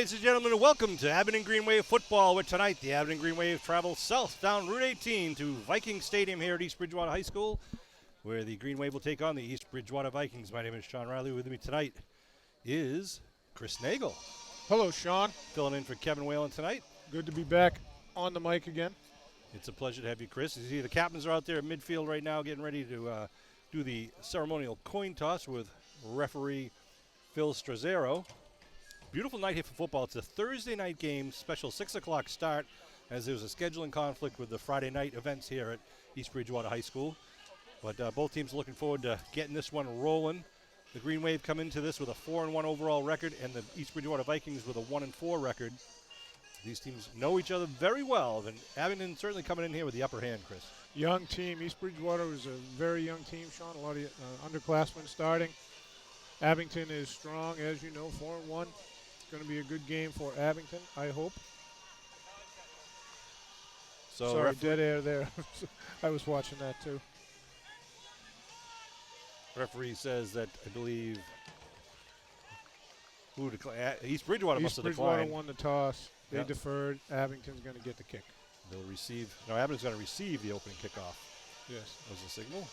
ladies and gentlemen, and welcome to Abington Green Wave football, where tonight the Abington Green Wave travels south down Route 18 to Vikings Stadium here at East Bridgewater High School, where the Green Wave will take on the East Bridgewater Vikings. My name is Sean Riley. With me tonight is Chris Nagel. Hello, Sean. Filling in for Kevin Whalen tonight. Good to be back on the mic again. It's a pleasure to have you, Chris. You see the captains are out there at midfield right now getting ready to do the ceremonial coin toss with referee Phil Strazzero. Beautiful night here for football. It's a Thursday night game, special 6 o'clock start, as there's a scheduling conflict with the Friday night events here at East Bridgewater High School. But both teams are looking forward to getting this one rolling. The Green Wave come into this with a 4-1 overall record, and the East Bridgewater Vikings with a 1-4 record. These teams know each other very well, and Abington certainly coming in here with the upper hand, Chris. Young team. East Bridgewater is a very young team, Sean. A lot of underclassmen starting. Abington is strong, as you know, 4-1. It's going to be a good game for Abington, I hope. So sorry, dead air there. I was watching that too. Referee says that, I believe, East Bridgewater must have declined. East Bridgewater won the toss. They Yep. deferred. Abington's going to get the kick. They'll receive. No, Abington's going to receive the opening kickoff. Yes. That was the signal.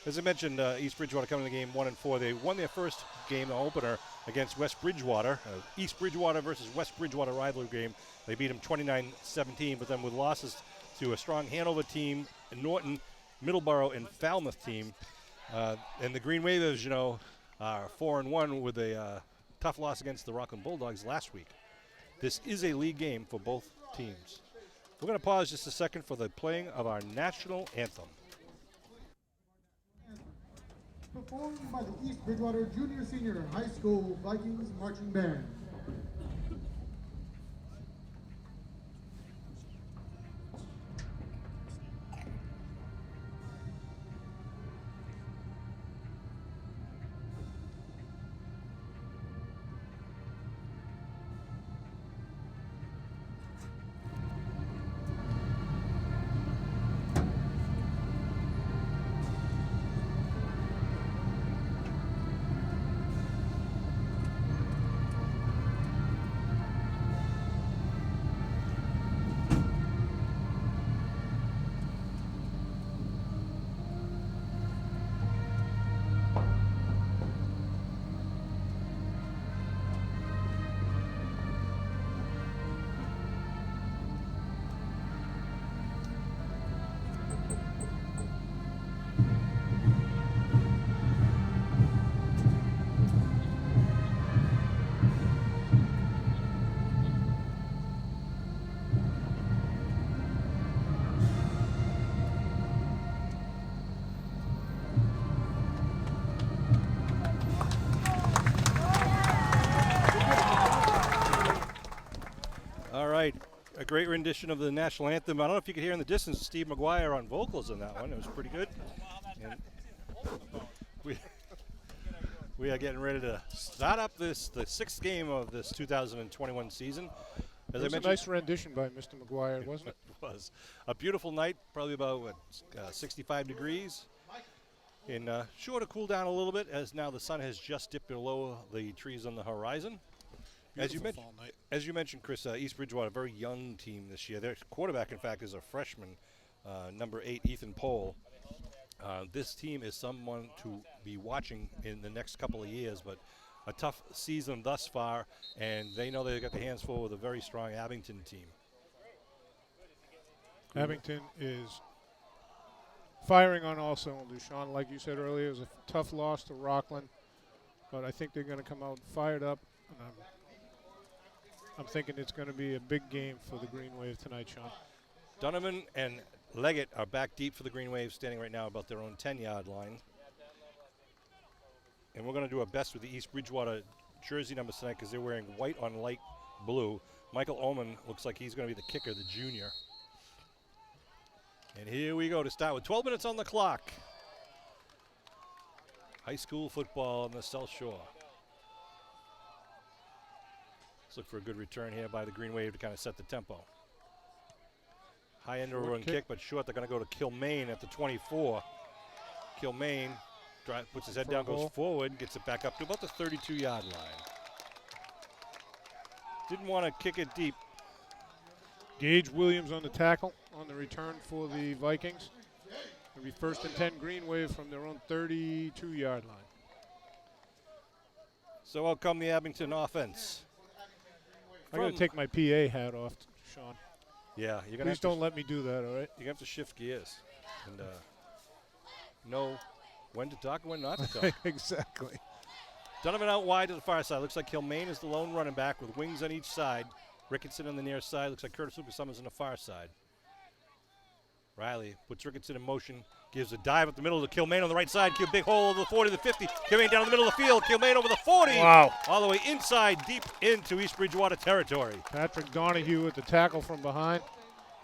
As I mentioned, East Bridgewater coming to the game 1-4. They won their first game, the opener, against West Bridgewater. East Bridgewater versus West Bridgewater rivalry game. They beat them 29-17, but then with losses to a strong Hanover team, Norton, Middleborough, and Falmouth team. And the Green Wave, as you know, are 4-1 with a tough loss against the Rockland Bulldogs last week. This is a league game for both teams. We're going to pause just a second for the playing of our national anthem. Performed by the East Bridgewater Junior Senior High School Vikings Marching Band. A great rendition of the national anthem. I don't know if you could hear in the distance Steve McGuire on vocals on that one. It was pretty good. And we are getting ready to start up the sixth game of this 2021 season. It was a nice rendition by Mr. McGuire, wasn't it? It was a beautiful night, probably about 65 degrees. And sure to cool down a little bit, as now the sun has just dipped below the trees on the horizon. As you mentioned, Chris, East Bridgewater, a very young team this year. Their quarterback, in fact, is a freshman, number 8, Ethan Pohl. This team is someone to be watching in the next couple of years, but a tough season thus far, and they know they've got their hands full with a very strong Abington team. Abington is firing on all cylinders, Sean. Like you said earlier, it was a tough loss to Rockland, but I think they're going to come out fired up. And I'm thinking it's going to be a big game for the Green Wave tonight, Sean. Donovan and Leggett are back deep for the Green Wave, standing right now about their own 10-yard line. And we're going to do our best with the East Bridgewater jersey numbers tonight because they're wearing white on light blue. Michael Ullman looks like he's going to be the kicker, the junior. And here we go to start with 12 minutes on the clock. High school football on the South Shore. Let's look for a good return here by the Green Wave to kind of set the tempo. High end run kick, but short. They're going to go to Kilmaine at the 24. Kilmaine puts his head down, goes forward, gets it back up to about the 32-yard line. Didn't want to kick it deep. Gage Williams on the tackle on the return for the Vikings. It'll be 1st and 10 Green Wave from their own 32-yard line. So out come the Abington offense. I'm going to take my PA hat off, Sean. Yeah, you're gonna. Please don't let me do that, all right? You have to shift gears and know when to talk and when not to talk. Exactly. Donovan out wide to the far side. Looks like Kilmaine is the lone running back with wings on each side. Ricketson on the near side. Looks like Curtis Lucas Summers on the far side. Riley puts Ricketson in motion. Gives a dive up the middle to Kilmaine on the right side. Big hole over the 40 to the 50. Kilmaine down the middle of the field. Kilmaine over the 40. Wow. All the way inside, deep into East Bridgewater territory. Patrick Donahue with the tackle from behind.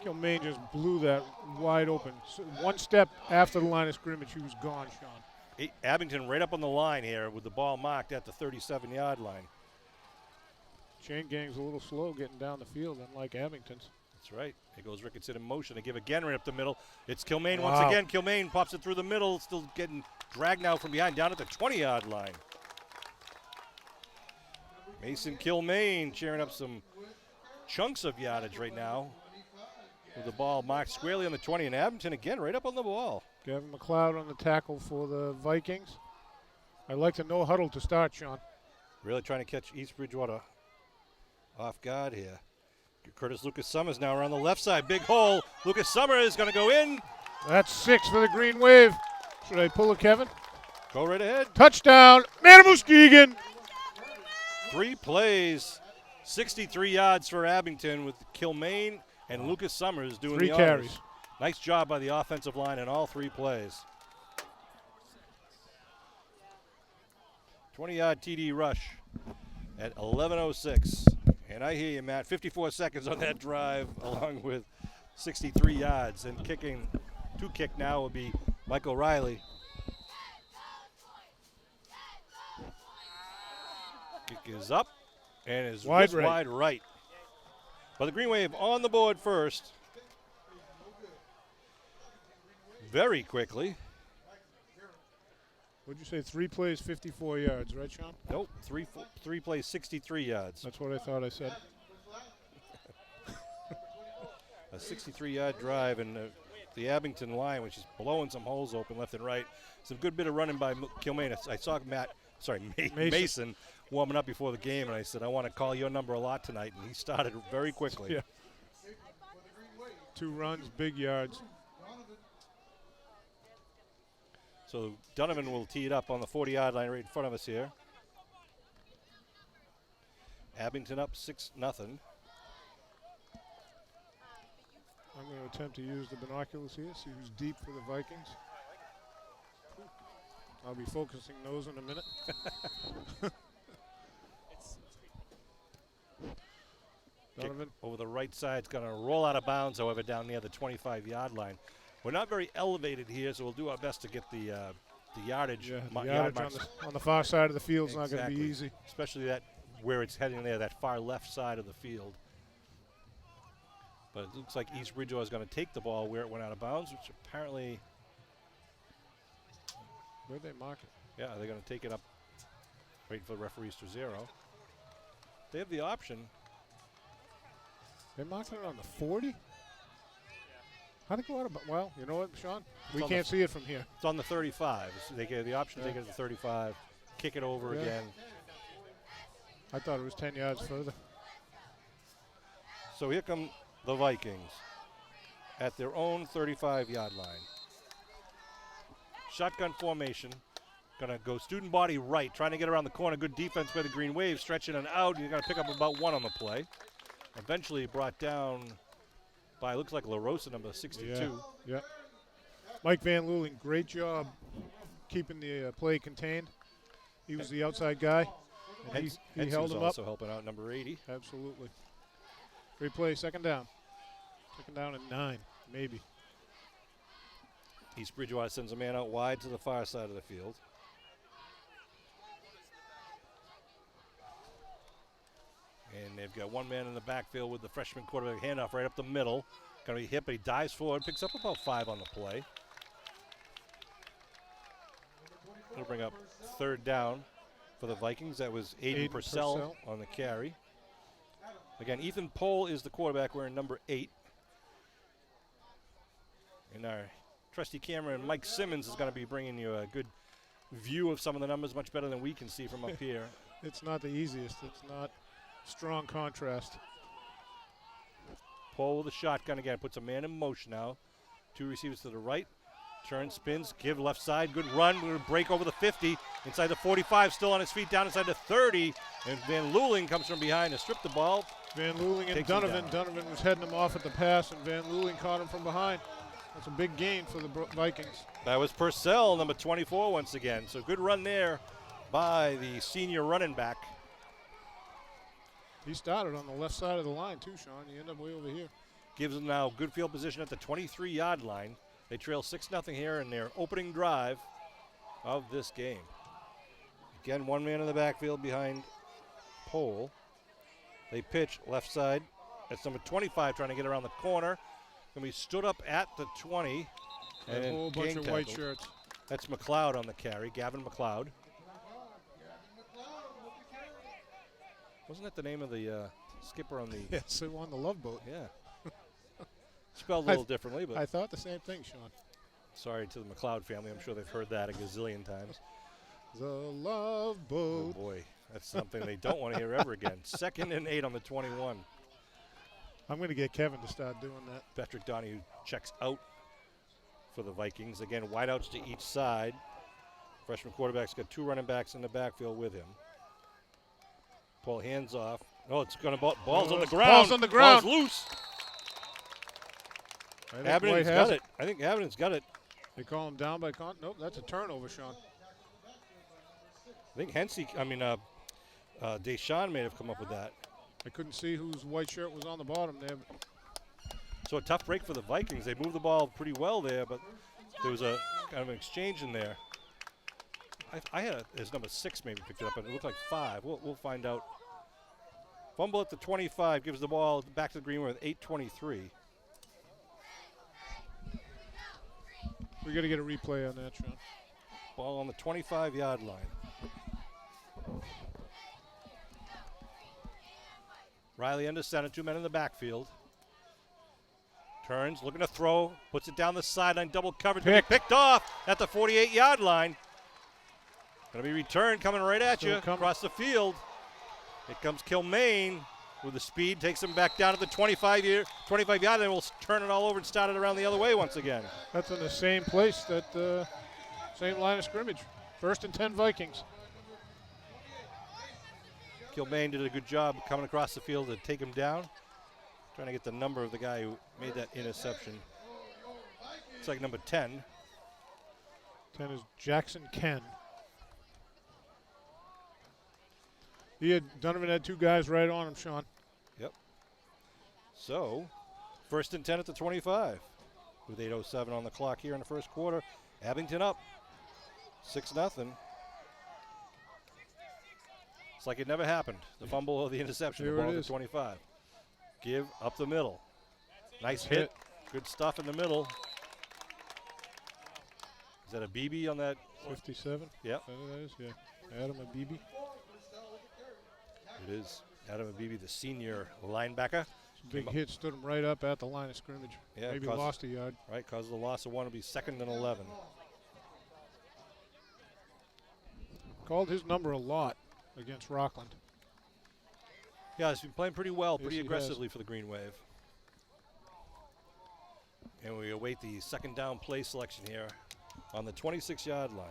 Kilmaine just blew that wide open. So one step after the line of scrimmage, he was gone, Sean. Abington right up on the line here with the ball marked at the 37-yard line. Chain gang's a little slow getting down the field, unlike Abington's. That's right. Here goes Ricketson in motion. They give again right up the middle. It's Kilmaine Wow. once again. Kilmaine pops it through the middle. Still getting dragged now from behind down at the 20-yard line. Mason Kilmaine cheering up some chunks of yardage right now with the ball marked squarely on the 20. And Abington again right up on the ball. Gavin McLeod on the tackle for the Vikings. I like the no huddle to start, Sean. Really trying to catch East Bridgewater off guard here. Curtis Lucas Summers now around the left side. Big hole. Lucas Summers is going to go in. That's 6 for the Green Wave. Should I pull it, Kevin? Go right ahead. Touchdown, Muskegon. 3 plays, 63 yards for Abington with Kilmaine and Lucas Summers doing 3 the honors. carries. Nice job by the offensive line in all 3 plays. 20-yard TD rush at 11:06. And I hear you, Matt. 54 seconds on that drive, along with 63 yards. And kicking, to kick now will be Michael Riley. Kick is up and is Wide right. wide right. But the Green Wave on the board first. Very quickly. What'd you say? 3 plays, 54 yards, right, Sean? Nope, three plays, 63 yards. That's what I thought I said. A 63-yard drive, and the Abington line, which is blowing some holes open left and right. Some good bit of running by Kilmaine. I saw Mason warming up before the game, and I said, I want to call your number a lot tonight, and he started very quickly. Yeah. 2 runs, big yards. So Donovan will tee it up on the 40-yard line right in front of us here. Abington up 6-0. I'm going to attempt to use the binoculars here, see who's deep for the Vikings. I'll be focusing those in a minute. Donovan. Over the right side, it's going to roll out of bounds, however, down near the 25-yard line. We're not very elevated here, so we'll do our best to get the yardage. Yeah, the yard yardage marks. on the far side of the field is not going to Exactly. be easy. Especially that where it's heading there, that far left side of the field. But it looks like East Bridgewater is going to take the ball where it went out of bounds, which apparently, Where'd they mark it? yeah, they're going to take it up, waiting for the referees to 0. They have the option. They marked it on the 40? How'd it go out of bounds? Well, you know what, Sean? We on can't see it from here. It's on the 35. So they gave the option to take it to the 35, kick it over Yeah. again. I thought it was 10 yards further. So here come the Vikings at their own 35-yard line. Shotgun formation. Going to go student body right, trying to get around the corner. Good defense by the Green Wave, stretching it out. You're going to pick up about 1 on the play. Eventually brought down by, looks like LaRosa, number 62. Yeah. Mike Van Luling, great job keeping the play contained. He was the outside guy. And he held him up. Also helping out, number 80. Absolutely. Great play, second down. Second down and 9, maybe. East Bridgewater sends a man out wide to the far side of the field. And they've got one man in the backfield with the freshman quarterback handoff right up the middle. Going to be hit, but he dives forward, picks up about 5 on the play. It'll bring up 3rd down for the Vikings. That was Aiden Purcell on the carry. Again, Ethan Pohl is the quarterback wearing number 8. And our trusty cameraman, Mike Simmons, is going to be bringing you a good view of some of the numbers, much better than we can see from up here. It's not the easiest. It's not strong contrast. Pohl with a shotgun again, puts a man in motion now. 2 receivers to the right. Turn, spins, give left side, good run. We're going to break over the 50. Inside the 45, still on his feet, down inside the 30. And Van Luling comes from behind to strip the ball. Van Luling and Donovan. Donovan was heading him off at the pass, and Van Luling caught him from behind. That's a big gain for the Vikings. That was Purcell, number 24 once again. So good run there by the senior running back. He started on the left side of the line too, Sean. He ended up way over here. Gives them now good field position at the 23-yard line. They trail 6-0 here in their opening drive of this game. Again, one man in the backfield behind Pohl. They pitch left side. That's number 25 trying to get around the corner. Going to be stood up at the 20. And a whole bunch of white shirts. That's McLeod on the carry, Gavin McLeod. Wasn't that the name of the skipper on the... Yes, who on the Love Boat. Yeah. Spelled a little differently, but... I thought the same thing, Sean. Sorry to the McLeod family. I'm sure they've heard that a gazillion times. The Love Boat. Oh, boy. That's something they don't want to hear ever again. 2nd and 8 on the 21. I'm going to get Kevin to start doing that. Patrick Donahue checks out for the Vikings. Again, wideouts to each side. Freshman quarterback's got 2 running backs in the backfield with him. Paul hands off. Oh, it's going to ball's on the ground. Ball's on the ground. Ball's loose. Abington's got it. I think Abington's got it. They call him down by nope, that's a turnover, Sean. I think Deshaun may have come up with that. I couldn't see whose white shirt was on the bottom there. So a tough break for the Vikings. They moved the ball pretty well there, but there was a kind of an exchange in there. I had his number 6 maybe picked it up, but it looked like 5. We'll find out. Fumble at the 25, gives the ball back to the green with 8:23. We got to get a replay on that, Sean. Ball on the 25-yard line. Riley under center, 2 men in the backfield. Turns, looking to throw, puts it down the sideline, double coverage, picked off at the 48-yard line. Going to be returned, coming right at you across the field. Here comes Kilmaine with the speed, takes him back down to the 25-yard line. We'll turn it all over and start it around the other way once again. That's in the same place, that same line of scrimmage. 1st and 10 Vikings. Kilmaine did a good job coming across the field to take him down. Trying to get the number of the guy who made that interception. It's like number 10. 10 is Jackson Ken. Donovan had 2 guys right on him, Sean. Yep. So, 1st and 10 at the 25 with 8:07 on the clock here in the first quarter. Abington up 6-0. It's like it never happened. The fumble or the interception, the ball at the 25. Give up the middle. Nice hit. Good stuff in the middle. Is that a BB on that? 57? Yep. That is, yeah. Adam Abibi. It is Adam Abibi, the senior linebacker. Big hit, stood him right up at the line of scrimmage. Yeah, maybe lost a yard. Right, caused the loss of 1. It'll be 2nd and 11. Called his number a lot against Rockland. Yeah, he's been playing pretty well, Yes, pretty he aggressively for the Green Wave. And we await the 2nd down play selection here on the 26-yard line.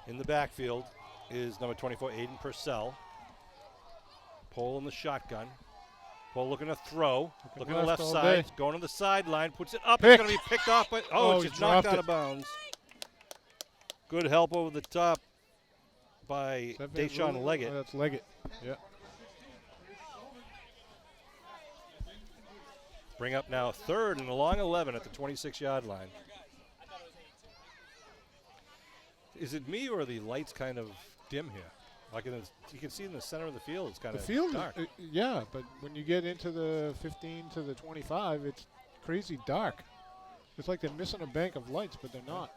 In the backfield is number 24, Aiden Purcell. Pohl in the shotgun. Pohl looking to throw. Looking to the left side. Going to the sideline. Puts it up. It's going to be picked off. But it's just knocked out of bounds. Good help over the top by Deshaun Leggett. Oh, that's Leggett. Yeah. Bring up now 3rd and a long 11 at the 26-yard line. Is it me or are the lights kind of dim here? Like you can see in the center of the field, it's kind of dark. Yeah, but when you get into the 15 to the 25, it's crazy dark. It's like they're missing a bank of lights, but they're not.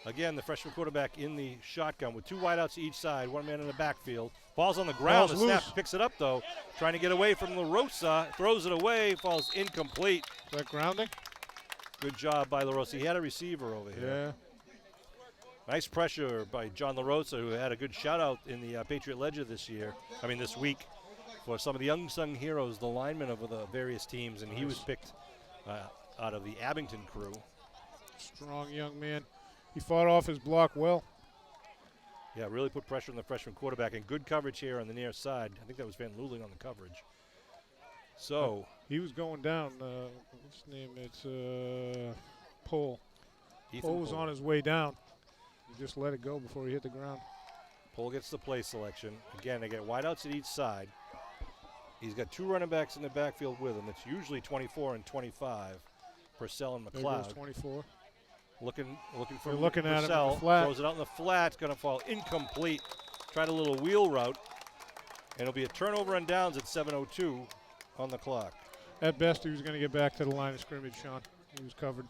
Again, the freshman quarterback in the shotgun with 2 wideouts each side, 1 man in the backfield. Falls on the ground. Ball's The snap loose. picks it up, though. Trying to get away from LaRosa. Throws it away. Falls incomplete. Is that grounding? Good job by LaRosa. He had a receiver over here. Yeah. Nice pressure by John LaRosa, who had a good shout-out in the Patriot Ledger this week, for some of the unsung heroes, the linemen of the various teams, and he was picked out of the Abington crew. Strong young man. He fought off his block well. Yeah, really put pressure on the freshman quarterback, and good coverage here on the near side. I think that was Van Luling on the coverage. So he was going down. What's his name? It's Pohl. Pohl was on his way down. He just let it go before he hit the ground. Pohl gets the play selection. Again, they get wideouts at each side. He's got 2 running backs in the backfield with him. It's usually 24 and 25, Purcell and There goes McLeod. 24. Looking for They're looking at him in the Purcell. flat. Throws it out in the flat. It's going to fall incomplete. Tried a little wheel route. And it'll be a turnover on downs at 7:02 on the clock. At best, he was going to get back to the line of scrimmage, Sean. He was covered.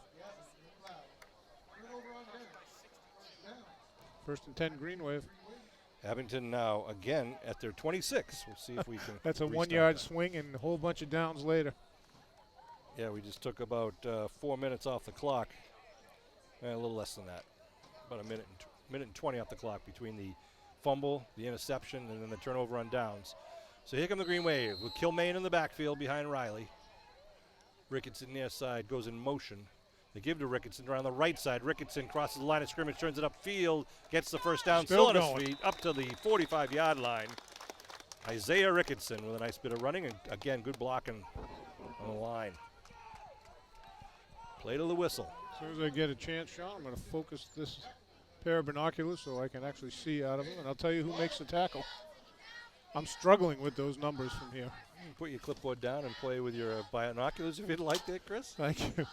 1st and 10, Green Wave. Abington now again at their 26. We'll see if we can. That's a restart 1-yard that. swing and a whole bunch of downs later. Yeah, we just took about 4 minutes off the clock. A little less than that. About a minute and 20 off the clock between the fumble, the interception, and then the turnover on downs. So here come the Green Wave with Kilmaine in the backfield behind Riley. Ricketson near side goes in motion. They give to Ricketson around the right side. Ricketson crosses the line of scrimmage, turns it upfield, gets the first down, Still still on going. his feet, up to the 45-yard line. Isaiah Ricketson with a nice bit of running, and again, good blocking on the line. Play to the whistle. As soon as I get a chance, Sean, I'm going to focus this pair of binoculars so I can actually see out of them, and I'll tell you who makes the tackle. I'm struggling with those numbers from here. Put your clipboard down and play with your binoculars if you'd like that, Chris. Thank you.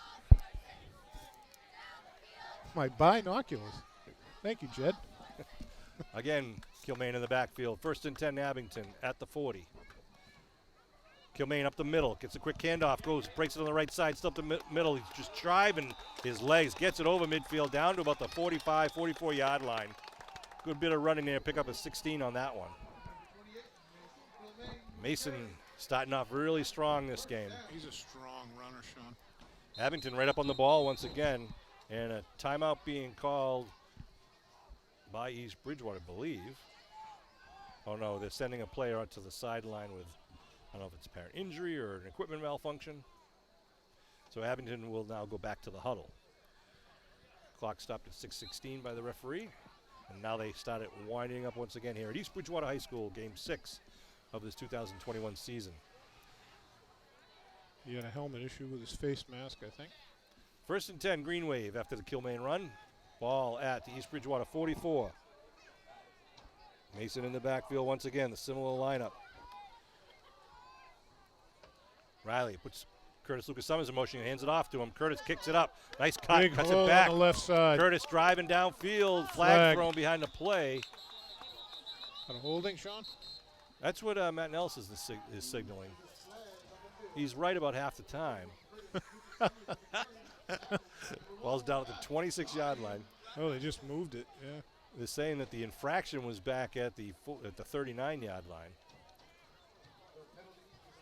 My binoculars. Thank you, Jed. Again, Kilmaine in the backfield. 1st and 10 Abington at the 40. Kilmaine up the middle, gets a quick handoff, breaks it on the right side, still up the middle. He's just driving his legs, gets it over midfield, down to about the 45, 44-yard line. Good bit of running there, pick up a 16 on that one. Mason starting off really strong this game. He's a strong runner, Sean. Abington right up on the ball once again, and a timeout being called by East Bridgewater, I believe. Oh no, they're sending a player out to the sideline with, I don't know if it's apparent injury or an equipment malfunction. So Abington will now go back to the huddle. Clock stopped at 6:16 by the referee, and now they started winding up once again here at East Bridgewater High School, Game 6 of this 2021 season. He had a helmet issue with his face mask, I think. 1st and 10, Green Wave after the Kilmaine run. Ball at the East Bridgewater 44. Mason in the backfield once again, the similar lineup. Riley puts Curtis Lucas Summers in motion and hands it off to him. Curtis kicks it up. Nice cut, Big cuts hole it back. on the left side. Curtis driving downfield, flag Flag. thrown behind the play. Got a holding, Sean? That's what Matt Nelson is signaling. He's right about half the time. Ball's down at the 26-yard line. Oh, they just moved it, yeah. They're saying that the infraction was back at the 39-yard line.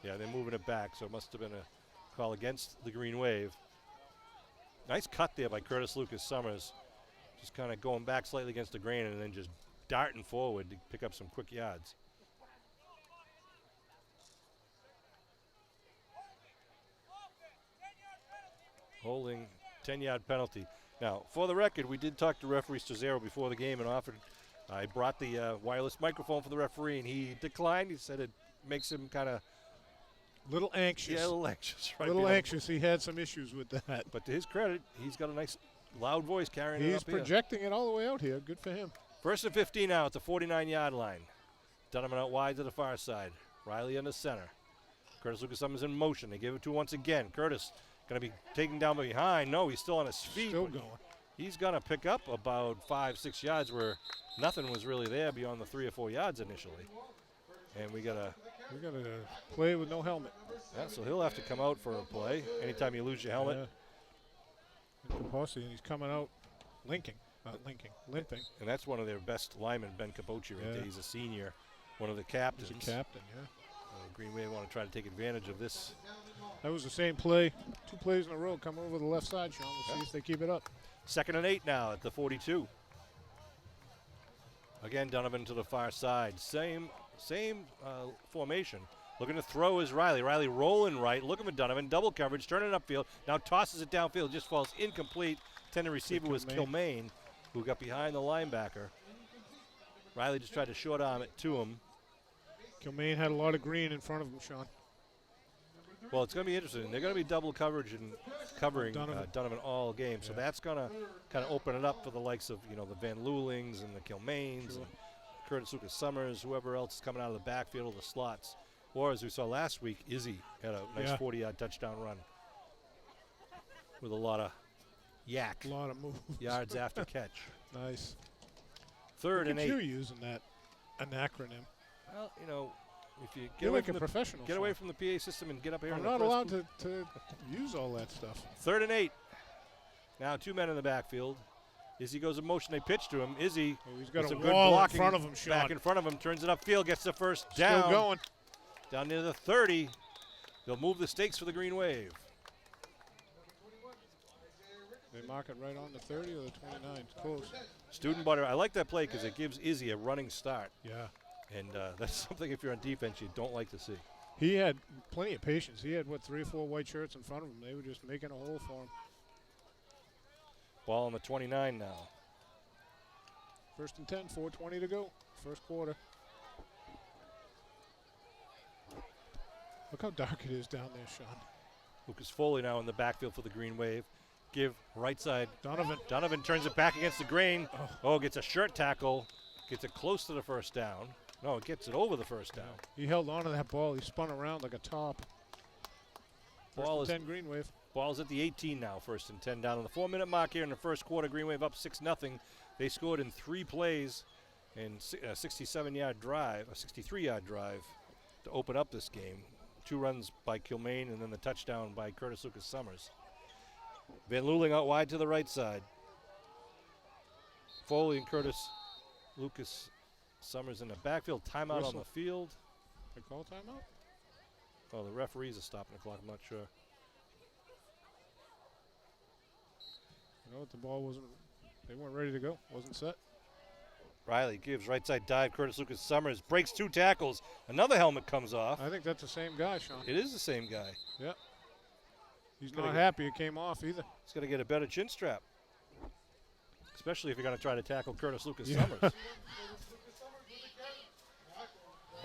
Yeah, they're moving it back, so it must have been a call against the Green Wave. Nice cut there by Curtis Lucas Summers. Just kind of going back slightly against the grain and then just darting forward to pick up some quick yards. Holding, 10-yard penalty. Now, for the record, we did talk to referee Strazero before the game and offered. I brought the wireless microphone for the referee, and he declined. He said it makes him kind of Little anxious. a little anxious. A little anxious. He had some issues with that. But to his credit, he's got a nice, loud voice carrying it He's up here. projecting it all the way out here. Good for him. 1st and 15 now at the 49-yard line. Dunham out wide to the far side. Riley in the center. Curtis Lucas Summers in motion. They give it to him once again. Curtis going to be taken down behind. No, he's still on his feet. Still going. He's going to pick up about 5-6 yards where nothing was really there beyond the 3 or 4 yards initially. And we got to play with no helmet. Yeah, so he'll have to come out for a play. Anytime you lose your helmet. Yeah. And he's coming out limping. And that's one of their best linemen, Ben Capocci, right there. He's a senior. one of the captains. He's a captain, yeah. Green Wave want to try to take advantage of this. That was the same play. 2 plays in a row coming over the left side, Sean. We'll see if they keep it up. 2nd and 8 now at the 42. Again, Donovan to the far side. Same formation. Looking to throw is Riley. Riley rolling right, looking for Donovan. Double coverage, turning upfield. Now tosses it downfield, just falls incomplete. Intended receiver was Kilmaine, who got behind the linebacker. Riley just tried to short arm it to him. Kilmaine had a lot of green in front of him, Sean. Well, it's going to be interesting. They're going to be double coverage and covering Donovan all game. So that's going to kind of open it up for the likes of, the Van Lulings and the Kilmaines and Curtis Lucas Summers, whoever else is coming out of the backfield or the slots. Or, as we saw last week, Izzy had a nice 40-yard touchdown run with a lot of yak. A lot of moves. Yards after catch. Nice. 3rd and 8. You're using an acronym. Well, if you You're like a professional. Get away from the PA system and get up here. I'm not allowed to use all that stuff. 3rd and 8. Now 2 men in the backfield. Izzy goes in motion. They pitch to him. Izzy. He's got some a good wall in blocking front of him, Sean. Back in front of him. Turns it upfield. Gets the first down. Still going. Down near the 30. They'll move the stakes for the Green Wave. They mark it right on the 30 or the 29. It's close. Student butter. I like that play because it gives Izzy a running start. Yeah. And that's something, if you're on defense, you don't like to see. He had plenty of patience. He had, 3 or 4 white shirts in front of him. They were just making a hole for him. Ball on the 29 now. 1st and 10, 4:20 to go. First quarter. Look how dark it is down there, Sean. Lucas Foley now in the backfield for the Green Wave. Give right side. Donovan. Donovan turns it back against the grain. Gets a shirt tackle. Gets it close to the first down. No, it gets it over the first down. He held on to that ball. He spun around like a top. Ball First and 10 Green Wave. Ball's at the 18 now, 1st and 10 down on the 4-minute mark here in the first quarter. Green Wave up 6-0. They scored in 3 plays and a 67-yard drive, a 63-yard drive to open up this game. 2 runs by Kilmaine and then the touchdown by Curtis Lucas Summers. Van Luling out wide to the right side. Foley and Curtis Lucas Summers in the backfield. Timeout on the field. They call timeout? Oh, the referees are stopping the clock. I'm not sure. You know what? The ball wasn't. They weren't ready to go. Wasn't set. Riley gives right side dive. Curtis Lucas Summers breaks 2 tackles. Another helmet comes off. I think that's the same guy, Sean. It is the same guy. Yeah. He's not happy it came off either. He's going to get a better chin strap, especially if you're going to try to tackle Curtis Lucas Summers.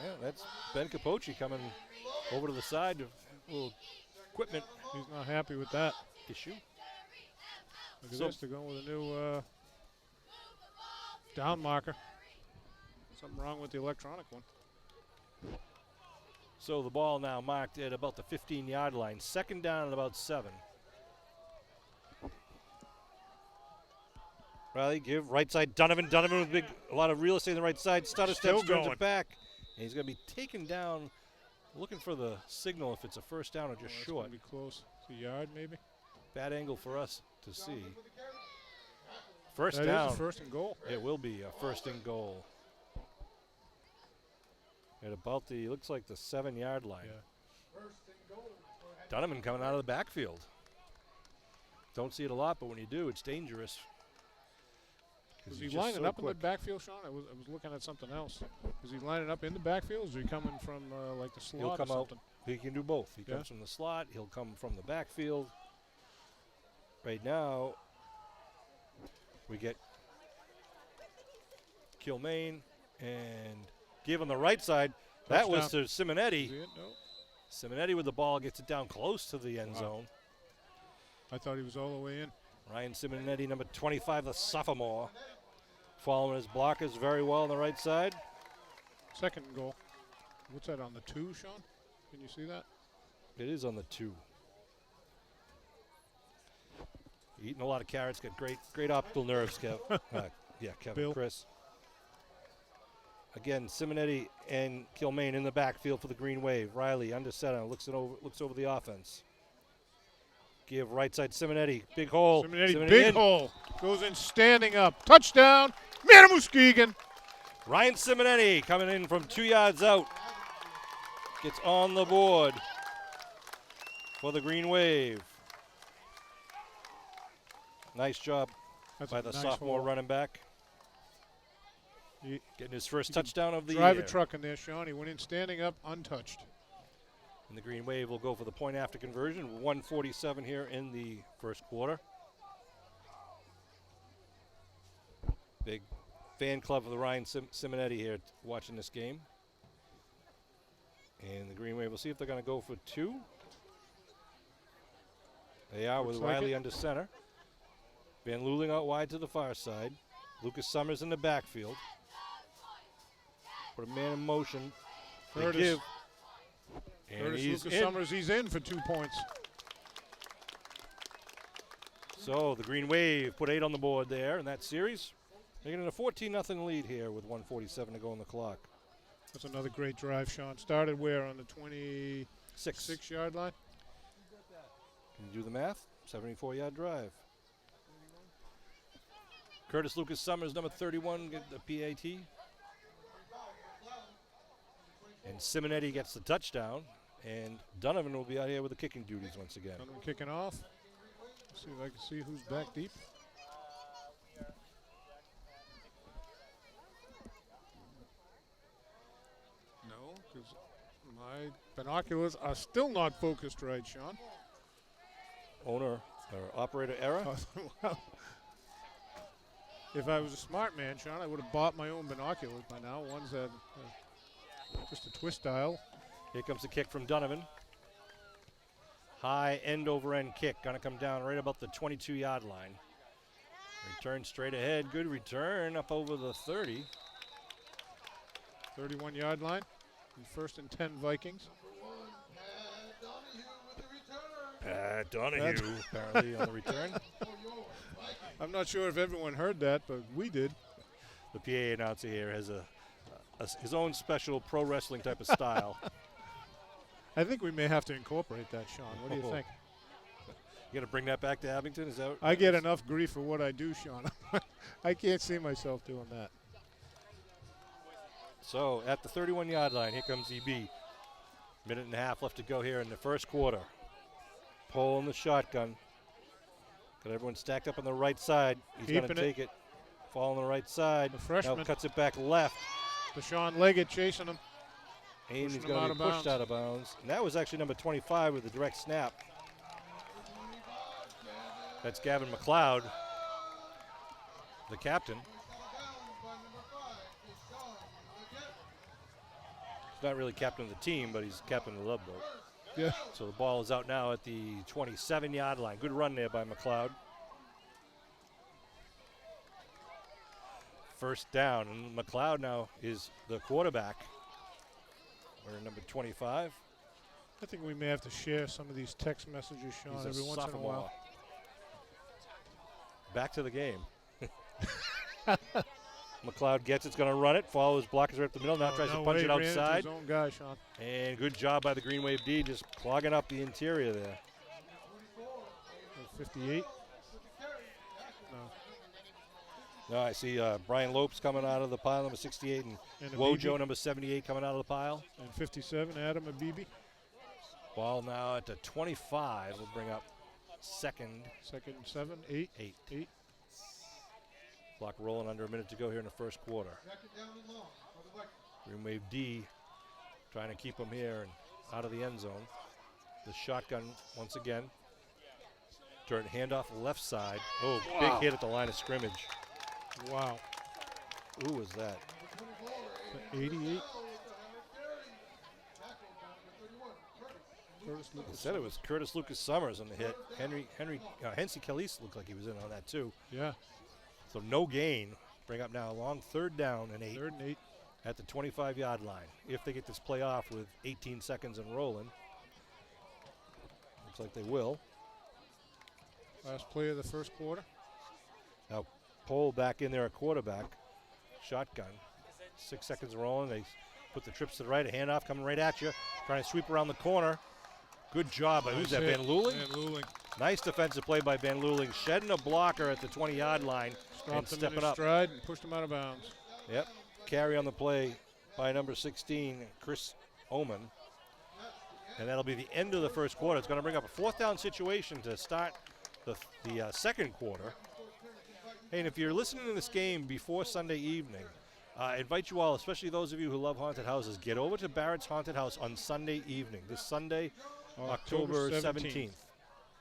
Yeah, that's Ben Capocci coming over to the side. A little equipment. He's not happy with that issue. Look at this. They're going with a new down marker. Something wrong with the electronic one. So the ball now marked at about the 15-yard line. 2nd down at about 7. Riley give right side Donovan. Donovan with a lot of real estate on the right side. Stutter steps, turns it back. And he's going to be taken down, looking for the signal if it's a first down or just short. It's going to be close. It's a yard maybe. Bad angle for us to see. First that down. Is a 1st and goal. It will be a 1st and goal. At about the, looks like the 7-yard line. Yeah. Donovan coming out of the backfield. Don't see it a lot, but when you do, it's dangerous. Was he lining up in the backfield, Sean? I was looking at something else. Is he lining up in the backfield, or is he coming from like the slot He'll come or something? Out. He can do both. He comes from the slot. He'll come from the backfield. Right now, we get Kilmaine and give on the right side. That was to Simonetti. No. Simonetti with the ball gets it down close to the end zone. I thought he was all the way in. Ryan Simonetti, number 25, the sophomore, following his blockers very well on the right side. 2nd goal. What's that on the 2, Sean? Can you see that? It is on the 2. Eating a lot of carrots, got great optical nerves, Kev. Kevin, Bill. Chris. Again, Simonetti and Kilmaine in the backfield for the Green Wave. Riley under center, looks over the offense. Give right side Simonetti, big hole. Simonetti big hole. Goes in standing up. Touchdown, Muskegon. Ryan Simonetti coming in from 2 yards out. Gets on the board for the Green Wave. Nice job by the sophomore running back. Getting his first touchdown of the year. Drive a truck in there, Sean. He went in standing up, untouched. And the Green Wave will go for the point after conversion. 1:47 here in the first quarter. Big fan club of the Ryan Simonetti here watching this game. And the Green Wave will see if they're going to go for 2. They are with Riley under center. Van Luling out wide to the far side. Lucas Summers in the backfield. Put a man in motion. Curtis. And he's Lucas Summers, he's in for 2 points. So the Green Wave put 8 on the board there in that series. They're getting a 14-0 lead here with 1:47 to go on the clock. That's another great drive, Sean. Started where? On the 26-yard line? Can you do the math? 74-yard drive. Curtis Lucas Summers, number 31, get the PAT. And Simonetti gets the touchdown. And Donovan will be out here with the kicking duties once again. Donovan kicking off. Let's see if I can see who's back deep. No, because my binoculars are still not focused right, Sean. Owner or operator error. Well, if I was a smart man, Sean, I would have bought my own binoculars by now. One's that just a twist dial. Here comes the kick from Donovan. High end over end kick. Going to come down right about the 22-yard line. Return straight ahead. Good return up over the 30. 31-yard line. First and 10 Vikings. Pat Donahue apparently on the return. I'm not sure if everyone heard that, but we did. The PA announcer here has his own special pro wrestling type of style. I think we may have to incorporate that, Sean. What do you think? You going to bring that back to Abington? Is that? I get enough grief for what I do, Sean. I can't see myself doing that. So at the 31-yard line, here comes EB. Minute and a half left to go here in the first quarter. Pole in the shotgun. Got everyone stacked up on the right side. He's going to take it. Fall on the right side. The freshman. Now cuts it back left. Deshaun Leggett chasing him. And he's going to be pushed out of bounds. And that was actually number 25 with the direct snap. That's Gavin McLeod, the captain. He's not really captain of the team, but he's captain of the Love Boat. Yeah. So the ball is out now at the 27-yard line. Good run there by McLeod. First down, and McLeod now is the quarterback. We're number 25. I think we may have to share some of these text messages, Sean, He's every once in a while. Back to the game. McLeod gets it's going to run it. Follows blockers right up the middle. Now tries to punch it outside. His own guy, Sean. And good job by the Green Wave D, just clogging up the interior there. 58. No, I see Brian Lopes coming out of the pile, number 68, and Wojo, number 78, coming out of the pile. And 57, Adam Abibi. Ball now at the 25. We'll bring up second. Second, 7, 8. 8. Clock rolling under a minute to go here in the first quarter. Green Wave D trying to keep him here and out of the end zone. The shotgun once again. Turn handoff left side. Oh, big hit at the line of scrimmage. Wow. Who was that? 88. I said it was Curtis Lucas Summers on the hit. Hensey Calise looked like he was in on that too. Yeah. So no gain. Bring up now a long third down and 8. Third and 8. At the 25-yard line. If they get this play off with 18 seconds and rolling. Looks like they will. Last play of the first quarter. Now Pole back in there at quarterback. Shotgun. 6 seconds rolling. They put the trips to the right. A handoff coming right at you. Trying to sweep around the corner. Good job by who's that? Van Luling? Van Luling. Nice defensive play by Van Luling. Shedding a blocker at the 20-yard line. Stopped him stepping in his up. stride and pushed him out of bounds. Yep. carry on the play by number 16, Chris Oman. And that'll be the end of the first quarter. It's going to bring up a 4th down situation to start the second quarter. Hey, and if you're listening to this game before Sunday evening, I invite you all, especially those of you who love haunted houses, get over to Barrett's Haunted House on Sunday evening, this Sunday, October 17th.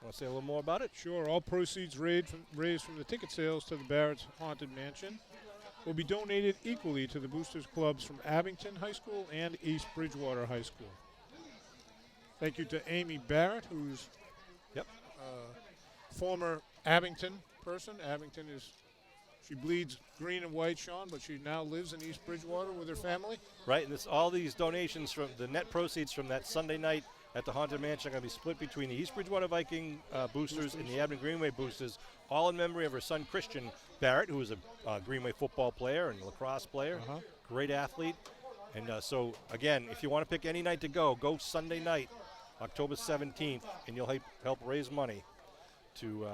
Want to say a little more about it? Sure. All proceeds raised from the ticket sales to the Barrett's Haunted Mansion will be donated equally to the Boosters Clubs from Abington High School and East Bridgewater High School. Thank you to Amy Barrett, who's former Abington person. Abington she bleeds green and white, Sean, but she now lives in East Bridgewater with her family. Right, and all these donations from the net proceeds from that Sunday night at the Haunted Mansion are going to be split between the East Bridgewater Viking boosters and the Abington Greenway boosters, all in memory of her son Christian Barrett, who was a Greenway football player and lacrosse player, great athlete. And so, again, if you want to pick any night to go Sunday night, October 17th, and you'll help raise money to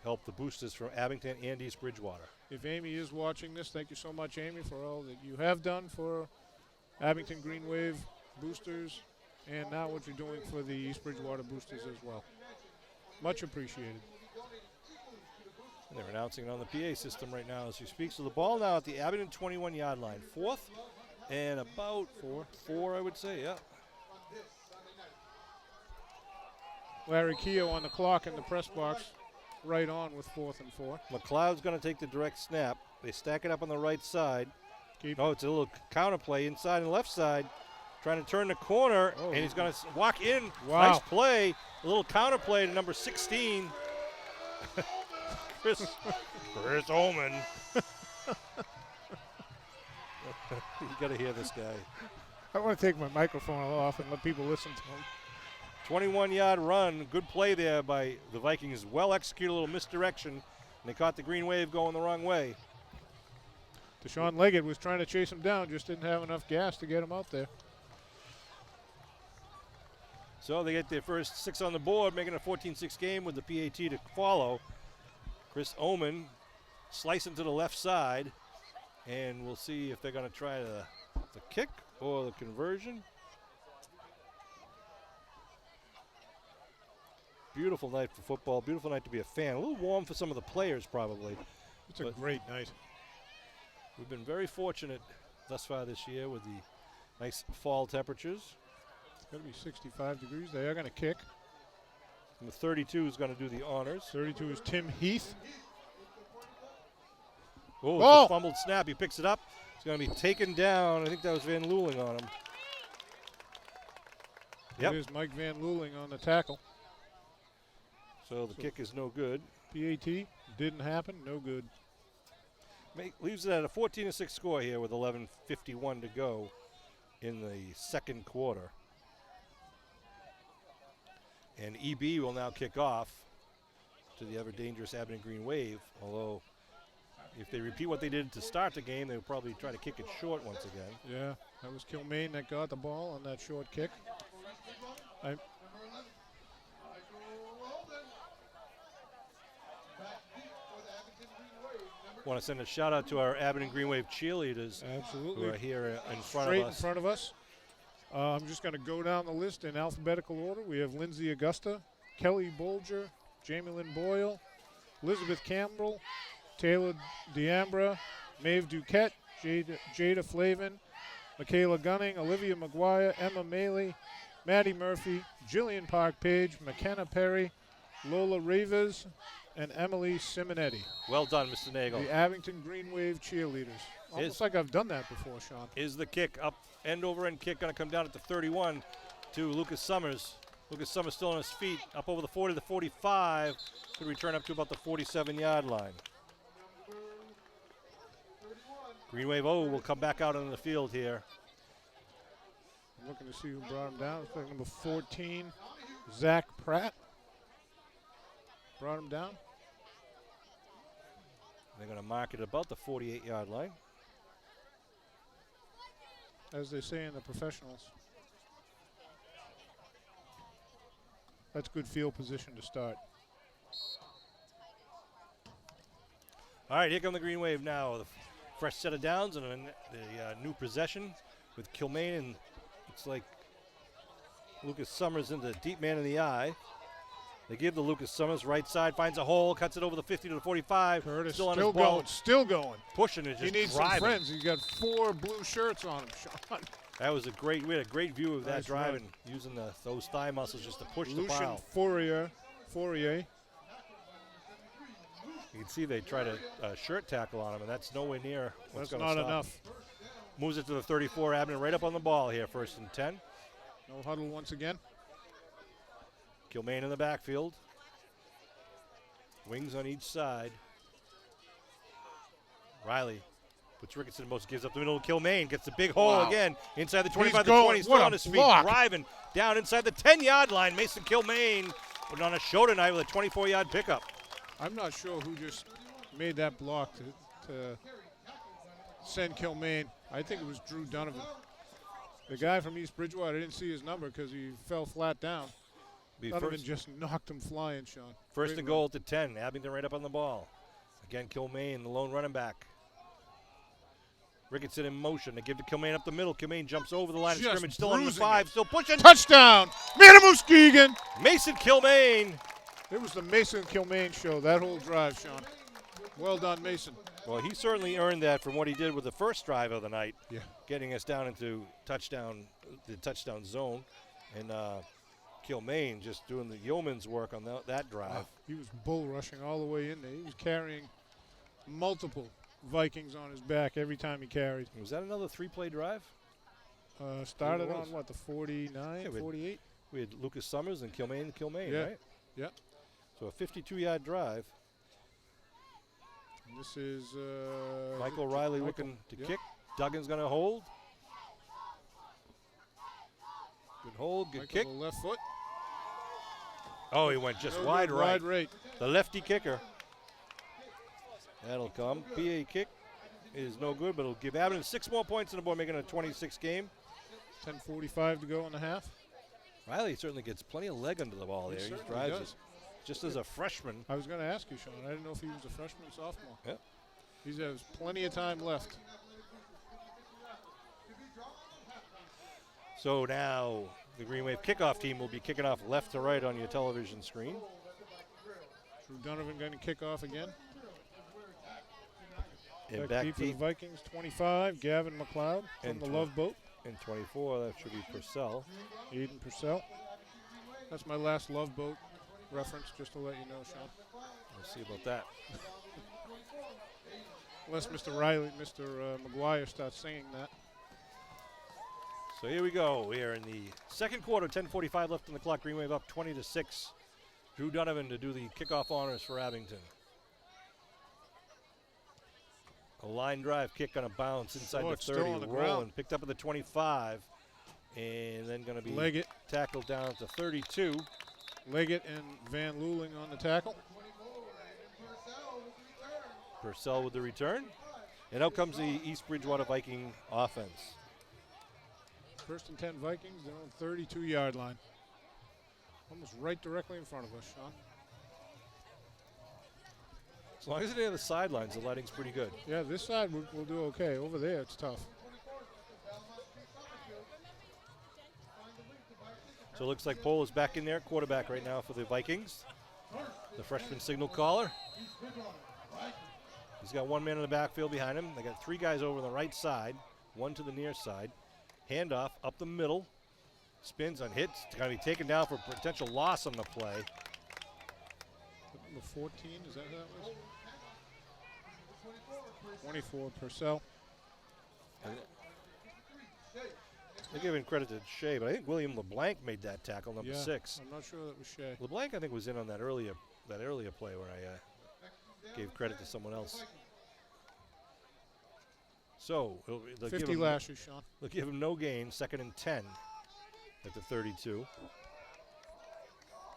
help the boosters from Abington and East Bridgewater. If Amy is watching this, thank you so much, Amy, for all that you have done for Abington Green Wave boosters, and now what you're doing for the East Bridgewater boosters as well. Much appreciated. And they're announcing it on the PA system right now as we speak. So the ball now at the Abington 21-yard line. 4th and about four, I would say, yeah. Larry Keogh on the clock in the press box, right on with 4th and 4. McLeod's going to take the direct snap. They stack it up on the right side. It's a little counter play inside and left side. Trying to turn the corner, and he's going to walk in. Wow. Nice play. A little counter play to number 16. Chris Oman. You got to hear this guy. I want to take my microphone off and let people listen to him. 21-yard run. Good play there by the Vikings. Well executed, a little misdirection. And they caught the Green Wave going the wrong way. Deshaun Leggett was trying to chase him down, just didn't have enough gas to get him out there. So they get their first 6 on the board, making a 14-6 game with the PAT to follow. Chris Oman slicing to the left side, and we'll see if they're going to try the kick or the conversion. Beautiful night for football, beautiful night to be a fan. A little warm for some of the players probably. It's a great night. We've been very fortunate thus far this year with the nice fall temperatures. It's going to be 65 degrees. They are going to kick. And the 32 is going to do the honors. 32 is Tim Heath. Oh, it's a fumbled snap. He picks it up. It's going to be taken down. I think that was Van Luling on him. Yep. It is Mike Van Luling on the tackle. So the kick is no good. PAT didn't happen. No good. Leaves it at a 14-6 score here with 11:51 to go in the second quarter. And EB will now kick off to the ever-dangerous Abington Green Wave, although if they repeat what they did to start the game, they'll probably try to kick it short once again. Yeah, that was Kilmaine that got the ball on that short kick. Want to send a shout out to our Abington Green Wave cheerleaders. Absolutely. Who are here in front Straight of us. in front of us. I'm just going to go down the list in alphabetical order. We have Lindsay Augusta, Kelly Bolger, Jamie Lynn Boyle, Elizabeth Campbell, Taylor D'Ambra, Maeve Duquette, Jada Flavin, Michaela Gunning, Olivia McGuire, Emma Maley, Maddie Murphy, Jillian Park Page, McKenna Perry, Lola Rivas, and Emily Simonetti. Well done, Mr. Nagel. The Abington Green Wave cheerleaders. Almost like I've done that before, Sean. Is the kick up, end over end kick, going to come down at the 31 to Lucas Summers. Lucas Summers still on his feet, up over the 40 to the 45. Could return up to about the 47-yard line. Green Wave will come back out on the field here. I'm looking to see who brought him down. It's like number 14, Zach Pratt. Brought him down. They're going to mark it about the 48-yard line. As they say in the professionals. That's good field position to start. All right, here come the Green Wave now. fresh set of downs and the new possession with Kilmaine, and looks like Lucas Summers in the deep man in the eye. They give the Lucas Summers right side, finds a hole, cuts it over the 50 to the 45. Curtis still on still his ball, going, still going. pushing it, He just needs driving. some friends. He's got 4 blue shirts on him, Sean. That was we had a great view of that Nice drive run. and using those thigh muscles just to push the Lucian pile. Fourier. You can see they try to shirt tackle on him, and that's nowhere near what's That's going to not stop enough. him. Moves it to the 34. Abington right up on the ball here, 1st and 10. No huddle once again. Kilmaine in the backfield. Wings on each side. Riley puts Ricketson most, gives up the middle. Kilmaine gets the big hole Wow. again inside the 25 to going. 20. Still What a on his feet, block. driving down inside the 10-yard line. Mason Kilmaine putting on a show tonight with a 24-yard pickup. I'm not sure who just made that block to send Kilmaine. I think it was Drew Donovan. The guy from East Bridgewater didn't see his number because he fell flat down. Be Donovan first, just knocked him flying, Sean. first Great and run. goal to 10. Abington right up on the ball. Again, Kilmaine, the lone running back. Ricketson in motion. They give to Kilmaine up the middle. Kilmaine jumps over the line of Just scrimmage. Still on the bruising 5. it. Still pushing. Touchdown! Muskegon! Mason Kilmaine. It was the Mason Kilmaine show, that whole drive, Sean. Well done, Mason. Well, he certainly earned that from what he did with the first drive of the night, Yeah. getting us down into the touchdown zone. And Kilmaine just doing the yeoman's work on that drive. He was bull rushing all the way in there. He was carrying multiple Vikings on his back every time he carried. Was that another 3-play drive? Started was. on, what, the 49, Yeah, 48? We had Lucas Summers and Kilmaine, Yeah. right? Yeah. So a 52-yard drive. And this is Michael Riley Michael, looking to yeah. kick. Duggan's going to hold. Good hold, good Michael kick. the left foot. Oh, he went just No wide good, right. Wide right. The lefty kicker. That'll come. PA kick is no good, but it'll give Abington 6 more points on the board, making it a 26 game. 10:45 to go in the half. Riley certainly gets plenty of leg under the ball He there. He certainly drives does. it. Just as a freshman. I was going to ask you, Sean. I didn't know if he was a freshman or sophomore. Yep. He has plenty of time left. So now the Green Wave kickoff team will be kicking off left to right on your television screen. Drew Donovan going to kick off again. And Back back deep for the deep Vikings, 25, Gavin McLeod from And the 20. Love Boat. in 24, that should be Purcell. Aiden Purcell. That's my last Love Boat reference, just to let you know, Sean. We'll see about that. Unless Mr. McGuire starts singing that. So here we go. We are in the second quarter, 10:45 left on the clock. Green Wave up 20-6. Drew Donovan to do the kickoff honors for Abington. A line drive kick on a bounce inside Oh, the it's still 30, on the rolling, ground. picked up at the 25, and then going to be Leggett, tackled down to 32. Leggett and Van Luling on the tackle. Purcell with the return. And out comes the East Bridgewater Viking offense. First and 10 Vikings, they're on 32-yard line. Almost right directly in front of us, Sean. As long as they're near the sidelines, the lighting's pretty good. Yeah, this side we'll do okay. Over there, it's tough. So it looks like Pohl is back in there, quarterback right now for the Vikings. The freshman signal caller. He's got one man in the backfield behind him. They got 3 guys over on the right side, 1 to the near side. Handoff up the middle. Spins on hits. It's going to be taken down for potential loss on the play. Number 14, is that who that was? 24, Purcell. They're giving credit to Shea, but I think William LeBlanc made that tackle, number 6. I'm not sure that was Shea. LeBlanc, I think, was in on that earlier play where I gave credit to someone else. So they'll 50 give him, lashes, Sean. they'll give him no gain, 2nd and 10 at the 32.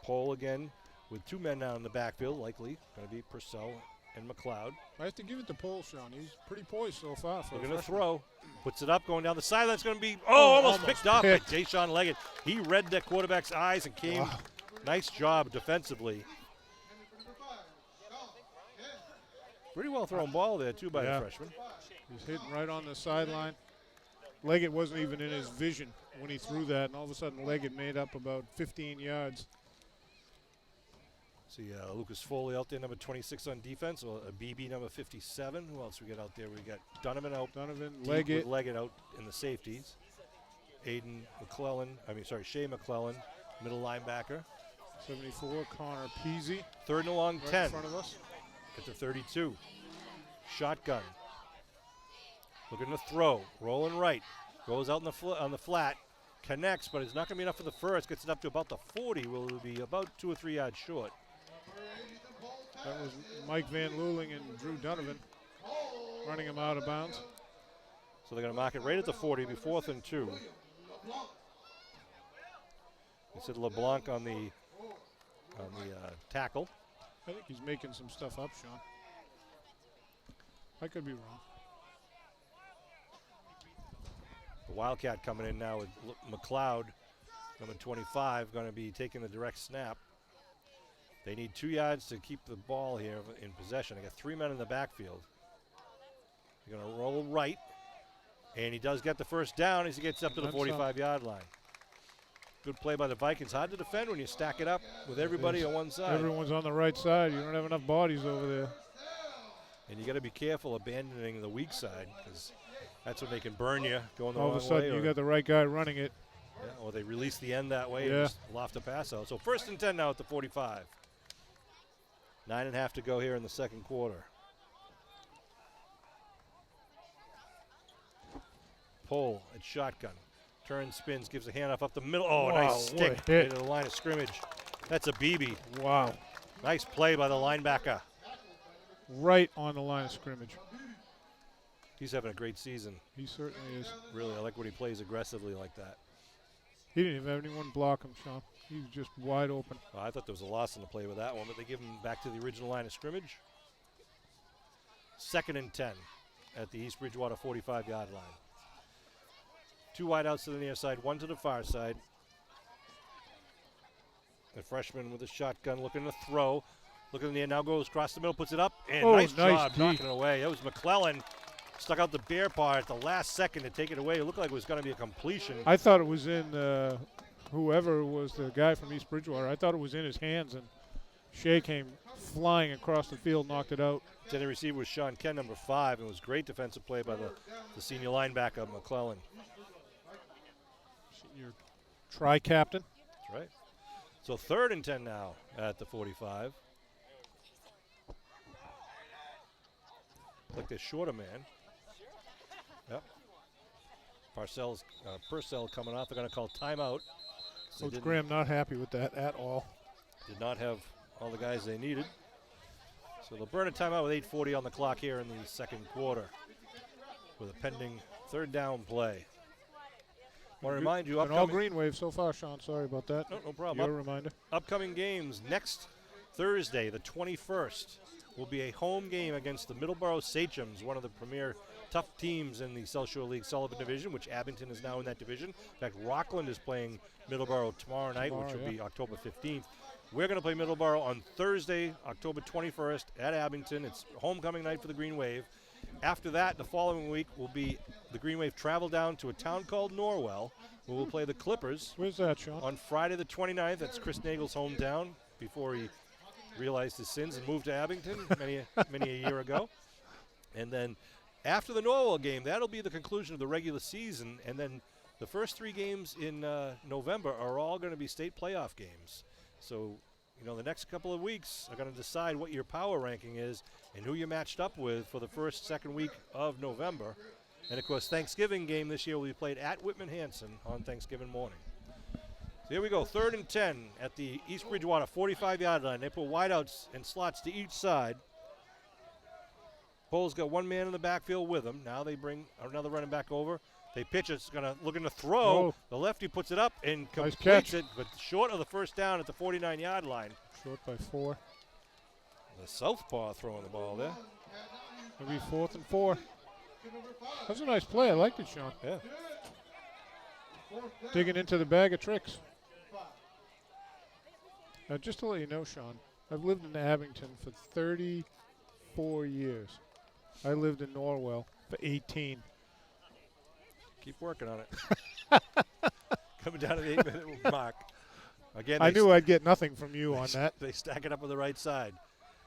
Pohl again with 2 men now in the backfield, likely going to be Purcell and McLeod. I have to give it to Pohl, Sean. He's pretty poised so far. They're a going to freshman. throw. Puts it up, going down the sideline. It's going to be, almost picked off by picked. Deshaun Leggett. He read that quarterback's eyes and came. Wow. Nice job defensively. Pretty well thrown ball there, too, by Yeah. the freshman. He's hitting right on the sideline. Leggett wasn't even in his vision when he threw that, and all of a sudden Leggett made up about 15 yards. See Lucas Foley out there, number 26 on defense, or a BB number 57. Who else we got out there? We got Donovan out. Donovan, deep Leggett. with Leggett out in the safeties. Shea McClellan, middle linebacker. 74, Connor Peasy. Third and a long, right 10. in front of us. At the 32. Shotgun. Looking to throw. Rolling right. Goes out on the flat. Connects, but it's not going to be enough for the first. Gets it up to about the 40. Will be about 2 or 3 yards short. That was Mike Van Luling and Drew Donovan running him out of bounds. So they're going to mark it right at the 40. Be 4th and 2. They said LeBlanc on the tackle. I think he's making some stuff up, Sean. I could be wrong. The Wildcat coming in now with McLeod, number 25, going to be taking the direct snap. They need 2 yards to keep the ball here in possession. They got 3 men in the backfield. They're going to roll right, and he does get the first down as he gets up to the 45-yard line. Good play by the Vikings. Hard to defend when you stack it up with everybody on one side. Everyone's on the right side. You don't have enough bodies over there. And you got to be careful abandoning the weak side, because that's when they can burn you going the All wrong of a sudden, way. you got the right guy running it. Yeah, or they release the end that way and just loft a pass out. So 1st and 10 now at the 45. 9.5 to go here in the second quarter. Pull at shotgun. Turns, spins, gives a handoff up the middle. Oh, wow, nice stick hit. into the line of scrimmage. That's a BB. Wow. Nice play by the linebacker. Right on the line of scrimmage. He's having a great season. He certainly is. Really, I like when he plays aggressively like that. He didn't even have anyone block him, Sean. He was just wide open. Well, I thought there was a loss in the play with that one, but they give him back to the original line of scrimmage. 2nd and 10 at the East Bridgewater 45-yard line. 2 wideouts to the near side, 1 to the far side. The freshman with a shotgun looking to throw. Looking in the air, now goes across the middle, puts it up, and nice job knocking it away. That was McClellan. Stuck out the bear paw at the last second to take it away. It looked like it was going to be a completion. I thought it was in whoever was the guy from East Bridgewater. I thought it was in his hands, and Shea came flying across the field, knocked it out. Then the receiver was Sean Ken, number 5, and it was great defensive play by the senior linebacker, McClellan. Senior tri-captain. That's right. So 3rd and 10 now at the 45. Like they're shorter man. Yep. Purcell coming off. They're going to call timeout. Coach Graham not happy with that at all. Did not have all the guys they needed. So they'll burn a timeout with 8:40 on the clock here in the second quarter with a pending 3rd down play. Want to remind you, and all green wave so far, Sean. Sorry about that. No problem. Your reminder. Upcoming games next Thursday, the 21st, will be a home game against the Middleborough Sachems, one of the premier tough teams in the South Shore League Sullivan Division, which Abington is now in that division. In fact, Rockland is playing Middleborough tomorrow night, which will be October 15th. We're going to play Middleborough on Thursday, October 21st at Abington. It's homecoming night for the Green Wave. After that, the following week will be the Green Wave travel down to a town called Norwell, where we'll play the Clippers. Where's that, Sean? On Friday the 29th. That's Chris Nagel's hometown before he realized his sins and moved to Abington many a year ago. And then after the Norwell game, that'll be the conclusion of the regular season. And then the first 3 games in November are all going to be state playoff games. So, the next couple of weeks are going to decide what your power ranking is and who you're matched up with for the first, second week of November. And, of course, Thanksgiving game this year will be played at Whitman-Hanson on Thanksgiving morning. So here we go, 3rd and 10 at the East Bridgewater 45-yard line. They put wideouts and slots to each side. Pole's got 1 man in the backfield with him. Now they bring another running back over. They pitch it. It's looking to throw. Oh. The lefty puts it up and Nice completes catch. it, but short of the first down at the 49-yard line. Short by 4. The southpaw throwing the ball there. Maybe 4th and 4. That's a nice play. I liked it, Sean. Yeah. Digging into the bag of tricks. Now, just to let you know, Sean, I've lived in Abington for 34 years. I lived in Norwell for 18. Keep working on it. Coming down to the 8-minute mark. Again, I knew I'd get nothing from you on that. They stack it up on the right side.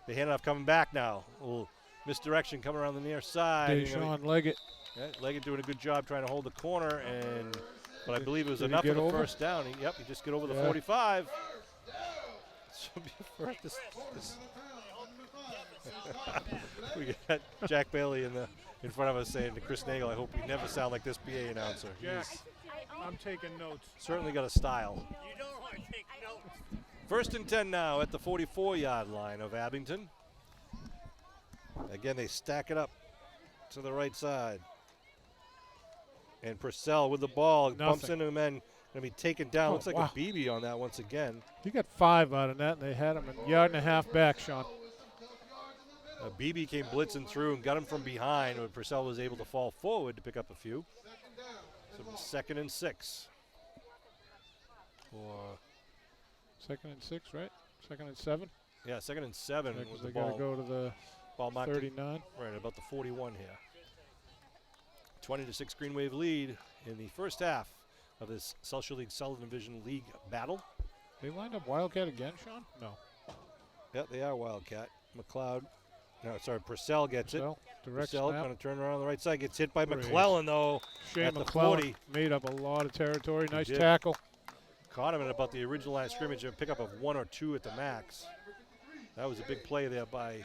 They hand it off coming back now. A little misdirection coming around the near side. Deshaun Leggett. Yeah, Leggett doing a good job trying to hold the corner, but I believe it was enough get for the over? first down. He just get over the Yeah. 45. Should be a first. We got Jack Bailey in front of us saying to Chris Nagel, I hope you never sound like this PA announcer. Jack, He's I'm taking notes. certainly got a style. You don't want to take notes. 1st and 10 now at the 44-yard line of Abington. Again, they stack it up to the right side. And Purcell with the ball bumps into the men. Going to be taken down. Looks like a BB on that once again. He got 5 out of that, and they had him a yard and a half back, Sean. BB came blitzing through and got him from behind, but Purcell was able to fall forward to pick up a few. So it was 2nd and 6. Second and 6, right? 2nd and 7? Yeah, 2nd and 7 Yeah, 'cause with the they got to ball. go to the Ball marked 39. right about the 41 here. 20-6 Green Wave lead in the first half of this Social League Southern Division League battle. They lined up Wildcat again, Sean? No. Yeah, they are Wildcat. Purcell gets Purcell, it. direct Purcell snap. going to turn around on the right side. Gets hit by Brace. McClellan, though. Shane at the McClellan 40. made up a lot of territory. Nice did. tackle. Caught him at about the original line of scrimmage, a pickup of 1 or 2 at the max. That was a big play there by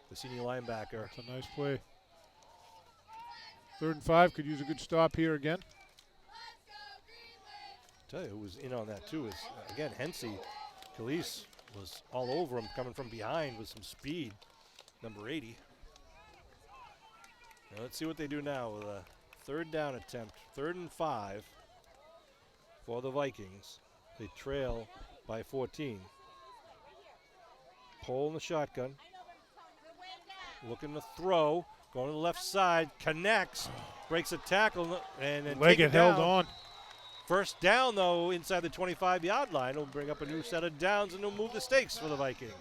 the senior linebacker. It's a nice play. 3rd and 5 could use a good stop here again. Tell you who was in on that too is again Hensey. Calise was all over him, coming from behind with some speed. Number 80. Now let's see what they do now with a 3rd down attempt. 3rd and 5 for the Vikings. They trail by 14. Pole in the shotgun. Looking to throw. Going to the left side. Connects. Breaks a tackle and then Leggett held on. First down, though, inside the 25-yard line. It'll bring up a new set of downs, and it'll move the stakes for the Vikings.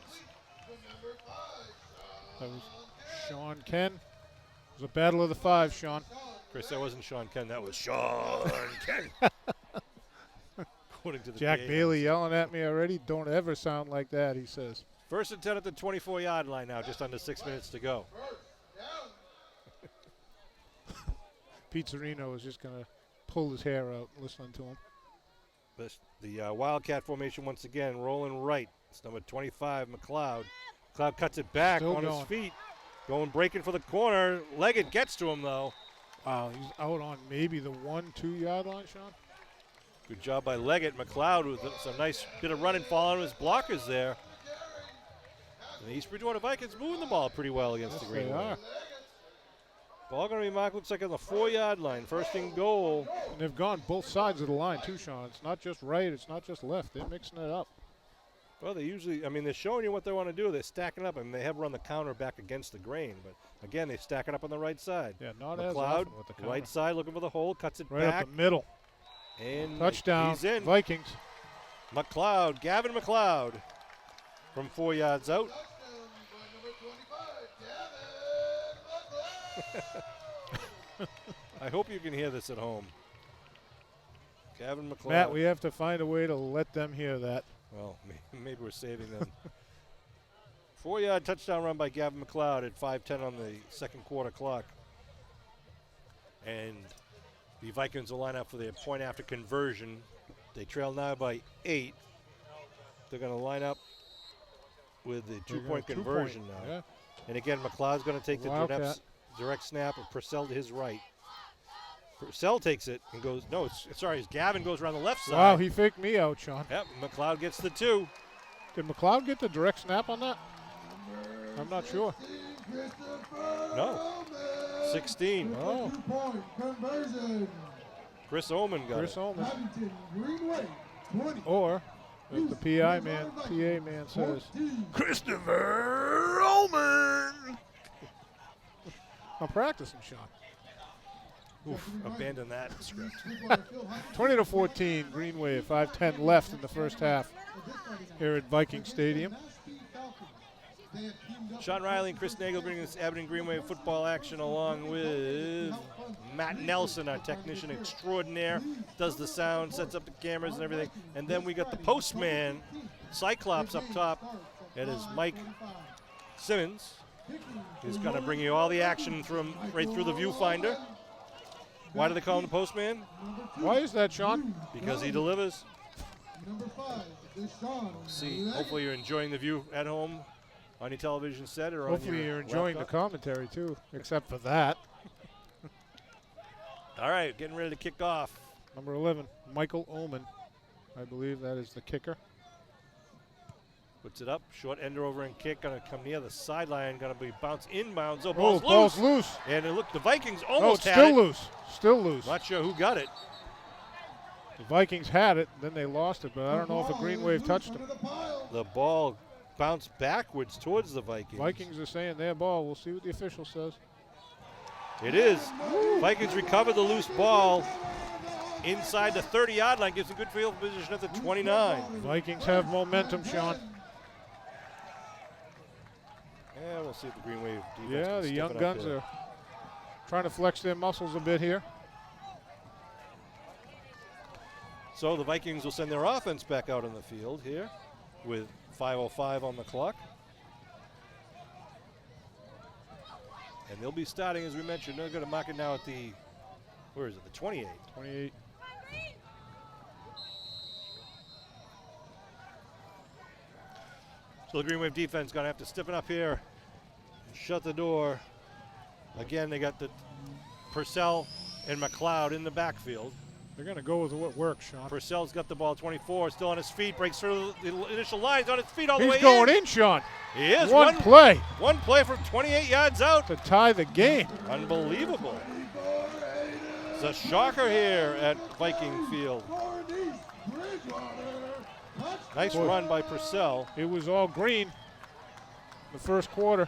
That was Sean Ken. It was a battle of the 5, Sean. Chris, that wasn't Sean Ken. That was Sean Ken. According to the Jack PA Bailey yelling at me already. Don't ever sound like that, he says. 1st and 10 at the 24-yard line now, just under 6 minutes to go. Pizzerino was just going to pull his hair out listening to him. The Wildcat formation once again, rolling right. It's number 25, McLeod. McLeod cuts it back Still on going. his feet. Breaking for the corner. Leggett gets to him, though. Wow, he's out on maybe the 1-2 yard line, Sean. Good job by Leggett. McLeod with some nice bit of running, following his blockers there. And the East Bridgewater Vikings moving the ball pretty well against the Yes, Green they Wave. are. Ball going to be marked, looks like on the 4-yard line. 1st and goal. And they've gone both sides of the line, too, Sean. It's not just right, it's not just left. They're mixing it up. Well, they usually, they're showing you what they want to do. They're stacking up, and they have run the counter back against the grain. But, again, they stack it up on the right side. Yeah, not as McLeod, often with the counter. right side, looking for the hole, cuts it Right back. up the middle. And Touchdown, he's in. Vikings. McLeod, Gavin McLeod from 4 yards out. I hope you can hear this at home. Gavin McLeod. Matt, we have to find a way to let them hear that. Well, maybe we're saving them. 4-yard touchdown run by Gavin McLeod at 5:10 on the second quarter clock. And the Vikings will line up for their point after conversion. They trail now by 8. They're going to line up with the two-point conversion now. Yeah. And again, McLeod's going to take the Wildcat. direct snap of Purcell to his right. Purcell takes it and goes, Gavin goes around the left side. Wow, he faked me out, Sean. Yep, McLeod gets the 2. Did McLeod get the direct snap on that? I'm not sure. No. 16. Oh, 2-point conversion. Chris Oman got Chris it. Holman. Abington Greenway 20. Or, as the PA man says, 14. Christopher Oman. I'm practicing, Sean. Oof, abandon that script. 20-14, Green Wave, 5:10 left in the first half here at Viking Stadium. Sean Riley and Chris Nagel bringing this Abington Greenway football action along with Matt Nelson, our technician extraordinaire, does the sound, sets up the cameras and everything. And then we got the postman, Cyclops up top. It is Mike Simmons. He's going to bring you all the action from right through the viewfinder. Why do they call him the postman? Why is that, Sean? Because he delivers. See, hopefully you're enjoying the view at home on your television set or Hopefully on your you're enjoying laptop. the commentary, too, except for that. All right, getting ready to kick off. Number 11, Michael Oman. I believe that is the kicker. Puts it up, short ender over and kick, going to come near the sideline, going to be bounced inbounds. Oh, Oh, ball's ball's loose. loose. And look, the Vikings Oh, almost it's had still it. loose. Still loose. Not sure who got it. The Vikings had it, then they lost it, but I don't know if a Green Wave touched them. The ball bounced backwards towards the Vikings. Vikings are saying their ball. We'll see what the official says. It is. Vikings recover the loose ball inside the 30-yard line, gives a good field position at the 29. Vikings have momentum, Sean. Yeah, we'll see if the Green Wave defense Yeah, can the step young it up guns here. are trying to flex their muscles a bit here. So the Vikings will send their offense back out on the field here with 5:05 on the clock. And they'll be starting, as we mentioned, they're going to mark it now at the, where is it, the 28. 28. So the Green Wave defense going to have to step it up here and shut the door. Again, they got the Purcell and McLeod in the backfield. They're going to go with what works, Sean. Purcell's got the ball, 24, still on his feet, breaks through the initial lines, on his feet all the way He's going in. in, Sean. He is. One play One play from 28 yards out. to tie the game. Unbelievable. It's a shocker here at Viking Field. Nice Boy. run by Purcell. It was all green the first quarter.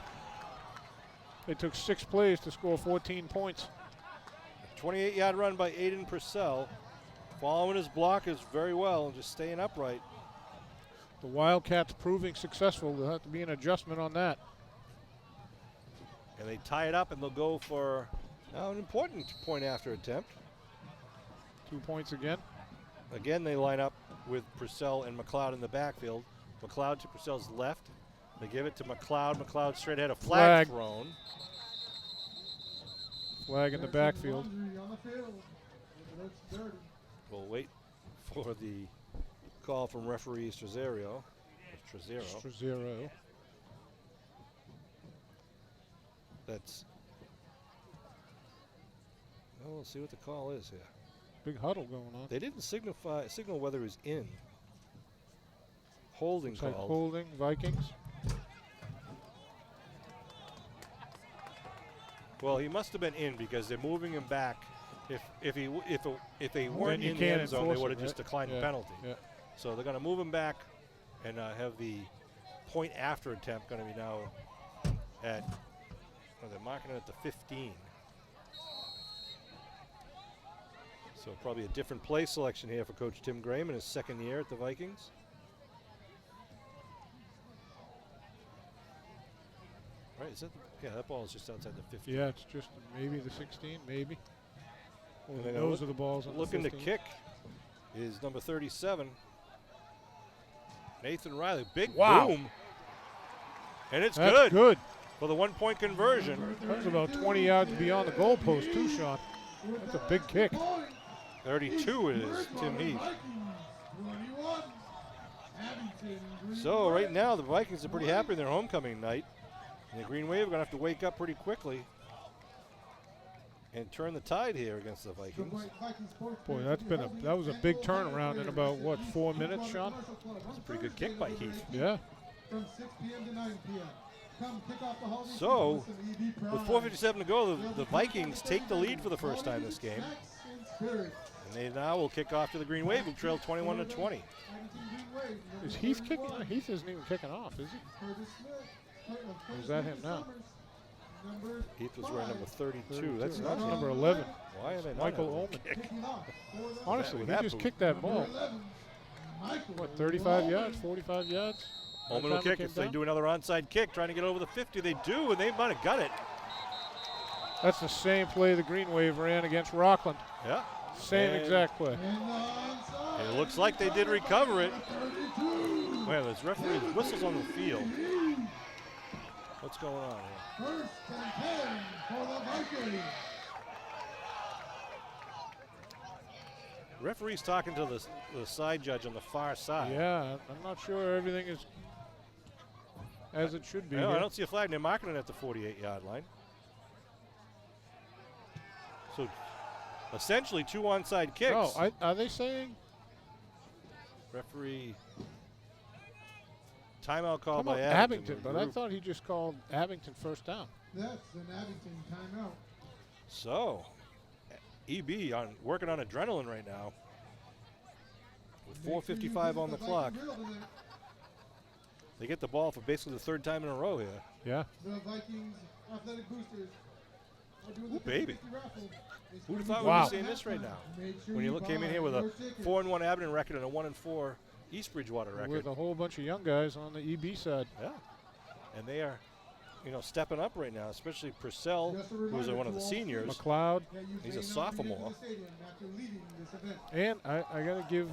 They took 6 plays to score 14 points. 28-yard run by Aiden Purcell. Following his blockers very well and just staying upright. The Wildcats proving successful. There'll have to be an adjustment on that. And they tie it up and they'll go for now an important point after attempt. 2 points again. Again, they line up with Purcell and McLeod in the backfield. McLeod to Purcell's left. They give it to McLeod. McLeod straight ahead, a flag thrown. Flag in the backfield. We'll wait for the call from referee Trezero. Trezero. That's. Well, we'll see what the call is here. Big huddle going on. They didn't signal whether he was in. Holding Looks like call. holding Vikings. Well, he must have been in because they're moving him back. If they weren't you in the end can't zone, they enforce would it, have just right? declined the Yeah, penalty. yeah. So they're going to move him back and have the point after attempt going to be now at. Well, they're marking it at the 15. So probably a different play selection here for Coach Tim Graham in his second year at the Vikings. Right, is that that ball is just outside the 15. Yeah, it's just maybe the 16, maybe. Or And the then nose of the balls on Looking the to 15. kick is number 37, Nathan Riley. Big Wow. boom. And it's That's good. for the 1-point conversion. That was about 20 yards beyond the goalpost, too, Sean. That's a big kick. 32 is Tim Heath. So right now the Vikings are pretty happy in their homecoming night. And the Green Wave are going to have to wake up pretty quickly and turn the tide here against the Vikings. Boy, that was a big turnaround in about, what, 4 minutes, Sean? It's a pretty good kick by Heath. Yeah. From 6 p.m. to 9 p.m. Come kick off the Holiday So, Christmas and EV with Pride. 4:57 to go, the Vikings take the lead for the first time this game. And they now will kick off to the Green Wave, who trail 21-20. Is Heath kicking? Heath isn't even kicking off, is he? Or is that him now? Heath was wearing number 32. That's not him. Number 11. Why are they not Michael having a Ullman. kick? Honestly, with he that just boot. kicked that ball. What, 35 yards, 45 yards? Omen will time it kick. came If they down? do another onside kick, trying to get over the 50, they do, and they might have got it. That's the same play the Green Wave ran against Rockland. Yeah. Same And exact play. And the onside. It looks like they did recover it. Well, there's referee whistles on the field. What's going on here? First and 10 for the Vikings. Referee's talking to the side judge on the far side. Yeah, I'm not sure everything is as it should be. No, I here. don't see a flag. They're marking it at the 48-yard line. So, essentially, 2 onside kicks. Oh, are they saying? Referee. Timeout called How by about Abington. Abington, but I thought he just called Abington first down. That's an Abington timeout. So, EB working on adrenaline right now. With 4:55 on the clock. They get the ball for basically the 3rd time in a row here. Yeah. The Vikings athletic boosters are doing Ooh, the baby. 50-50 raffle. Who'd have thought Wow. we were seeing this right now? Make sure When you came in buy here with your a ticket. 4-1 Abington record and a 1-4 East Bridgewater record. With a whole bunch of young guys on the EB side. Yeah. And they are, stepping up right now, especially Purcell, Just a who's reminder one of to the all seniors. McLeod. that you He's may a not sophomore. re-enter the stadium after leaving this event. And I got to give,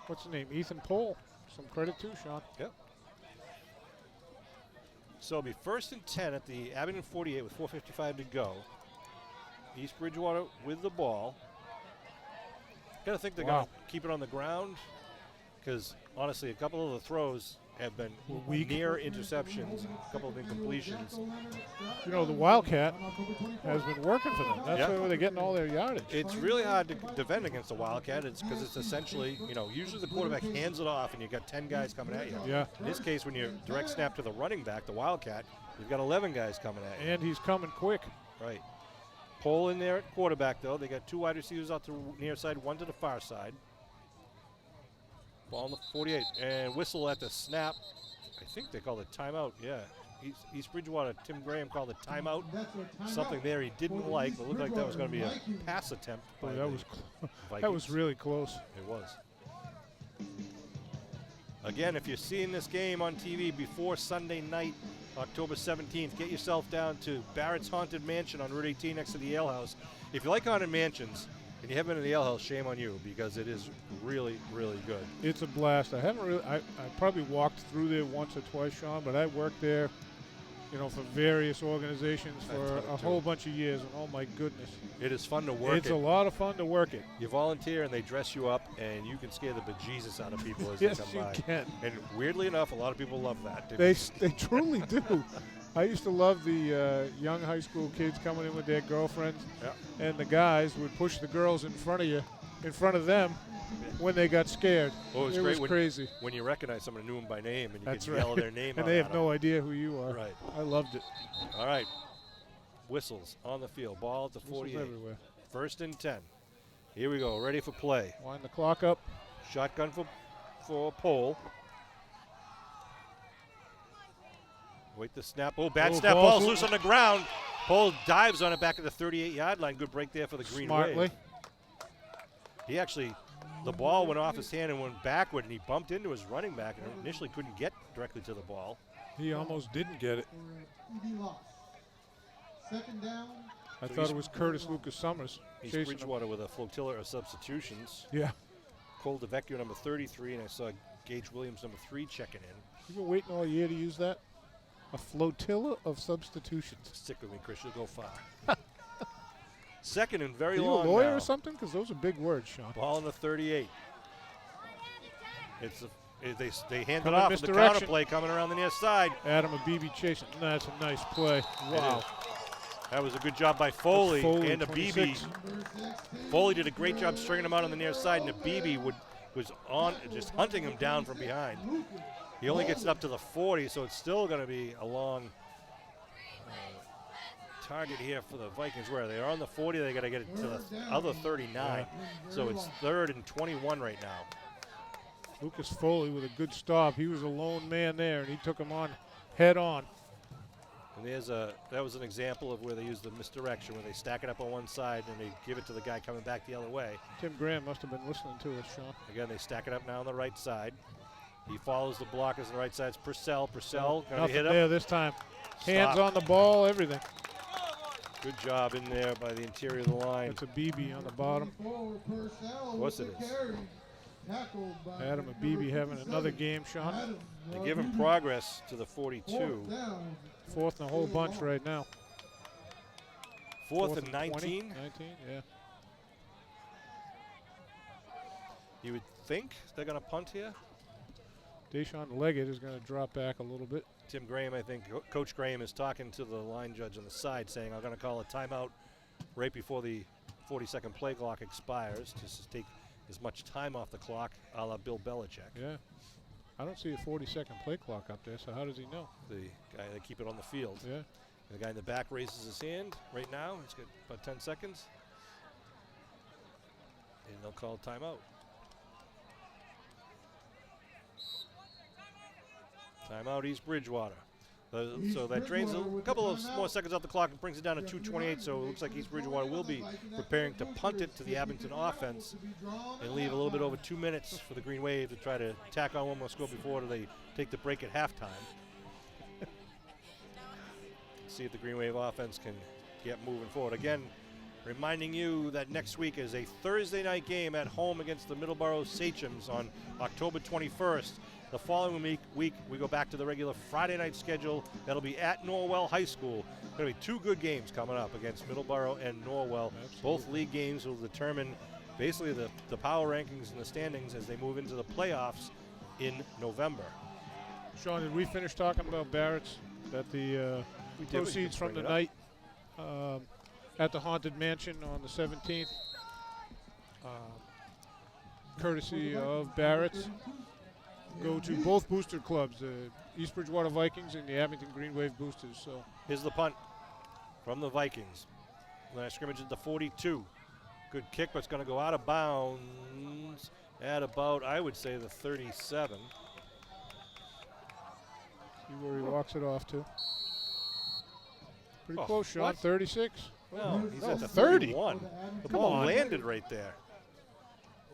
what's the name, Ethan Pohl some credit too, Sean. Yep. So it'll be 1st and 10 at the Abington 48 with 4:55 to go. East Bridgewater with the ball. Got to think they're going Wow. to keep it on the ground because, honestly, a couple of the throws have been weak. near interceptions, a couple of incompletions. You know, the Wildcat has been working for them. That's Yeah. where they're getting all their yardage. It's really hard to defend against the Wildcat. It's because it's essentially, usually the quarterback hands it off and you've got 10 guys coming at you. Yeah. In this case, when you direct snap to the running back, the Wildcat, you've got 11 guys coming at you. And he's coming quick. Right. Pole in there at quarterback, though. They got 2 wide receivers out to the near side, 1 to the far side. Ball on the 48. And whistle at the snap. I think they called it timeout. Yeah. East Bridgewater, Tim Graham called it timeout. Something there he didn't like. It looked like that was going to be a pass attempt. Boy, by that the was that Vikings. was really close. It was. Again, if you're seeing this game on TV before Sunday night, October 17th, get yourself down to Barrett's Haunted Mansion on Route 18 next to the Ale House. If you like haunted mansions and you haven't been to the Ale House, shame on you because it is really, really good. It's a blast. I haven't really. I probably walked through there once or twice, Sean, but I worked there, for various organizations I've for done it a too. whole bunch of years, and oh my goodness, It is fun to work it's it. a lot of fun to work it. You volunteer and they dress you up and you can scare the bejesus out of people as Yes, they come you by. can. And weirdly enough, a lot of people love that. They truly do. I used to love the young high school kids coming in with their girlfriends, Yeah. and the guys would push the girls in front of them when they got scared. Well, it was it great was when, crazy. when you recognize someone who knew them by name and you That's can right. yell their name out And they at have 'em. no idea who you are. Right. I loved it. All right. Whistles on the field. Ball at the Whistles 48. everywhere. 1st and 10. Here we go. Ready for play. Wind the clock up. Shotgun for Pole. Wait the snap. Oh, bad Oh, snap. ball's Ball's loose on the ground. Pole dives on it back at the 38-yard line. Good break there for the Green Smartly. Wave. He actually, the ball went off his hand and went backward, and he bumped into his running back and initially couldn't get directly to the ball. He almost didn't get it. For EB loss. 2nd down. I So thought he's- it was Curtis Lucas Summers East chasing him. Bridgewater with a flotilla of substitutions. Yeah. Cole DeVecchio, number 33, and I saw Gage Williams, number 3, checking in. You've been waiting all year to use that? A flotilla of substitutions. Stick with me, Chris. You'll go far. 2nd and very Are you a long lawyer now. or something? Because those are big words, Sean. Ball on the 38. They hand it Coming off with the misdirection. counter play coming around the near side. Adam Abibi chasing. That's a nice play. Wow. That was a good job by Foley, Foley, and Abibi. 26. Number 16. Foley did a great job stringing him out on the near side, and Abibi was on just hunting him down from behind. He only gets it up to the 40, so it's still going to be a long target here for the Vikings. Where they are on the 40, they got to get it to the other 39. So it's 3rd and 21 right now. Lucas Foley with a good stop. He was a lone man there, and he took him on head on. And that was an example of where they use the misdirection, where they stack it up on one side and they give it to the guy coming back the other way. Tim Graham must have been listening to us, Sean. Again, they stack it up now on the right side. He follows the blockers on the right side. It's Purcell. Purcell going to Nothing hit him. there this time. Hands Stop. on the ball, everything. Good job in there by the interior of the line. That's a BB on the bottom. Of course it is. Adam and BB having another game, Sean. They give him progress to the 42. Fourth and a whole bunch right now. Fourth and 20, 19. 19, yeah. You would think they're going to punt here. Deshaun Leggett is going to drop back a little bit. Tim Graham, I think, Coach Graham is talking to the line judge on the side saying, I'm going to call a timeout right before the 40-second play clock expires, just to take as much time off the clock, a la Bill Belichick. Yeah. I don't see a 40-second play clock up there, so how does he know? The guy, they keep it on the field. Yeah. And the guy in the back raises his hand right now. He's got about 10 seconds. And they'll call timeout. Timeout East Bridgewater. So that drains a couple of more seconds off the clock and brings it down to 2:28. So it looks like East Bridgewater will be preparing to punt it to the Abington offense and leave a little bit over 2 minutes for the Green Wave to try to tack on one more score before they take the break at halftime. See if the Green Wave offense can get moving forward. Again, reminding you that next week is a Thursday night game at home against the Middleborough Sachems on October 21st. The following week, we go back to the regular Friday night schedule. That'll be at Norwell High School. Going to be two good games coming up against Middleborough and Norwell. Absolutely. Both league games will determine basically the power rankings and the standings as they move into the playoffs in November. Sean, did we finish talking about Barrett's? That the We did. proceeds from the night at the Haunted Mansion on the 17th, courtesy of Barrett's, go to both booster clubs, the East Bridgewater Vikings and the Abington Green Wave Boosters. So Here's the punt from the Vikings. Last scrimmage at the 42. Good kick, but it's going to go out of bounds at about, I would say, the 37. see where he walks it off to. Pretty Oh, close, Sean. what? 36. No, he's no, at the 30. 31. The Come ball on. landed right there.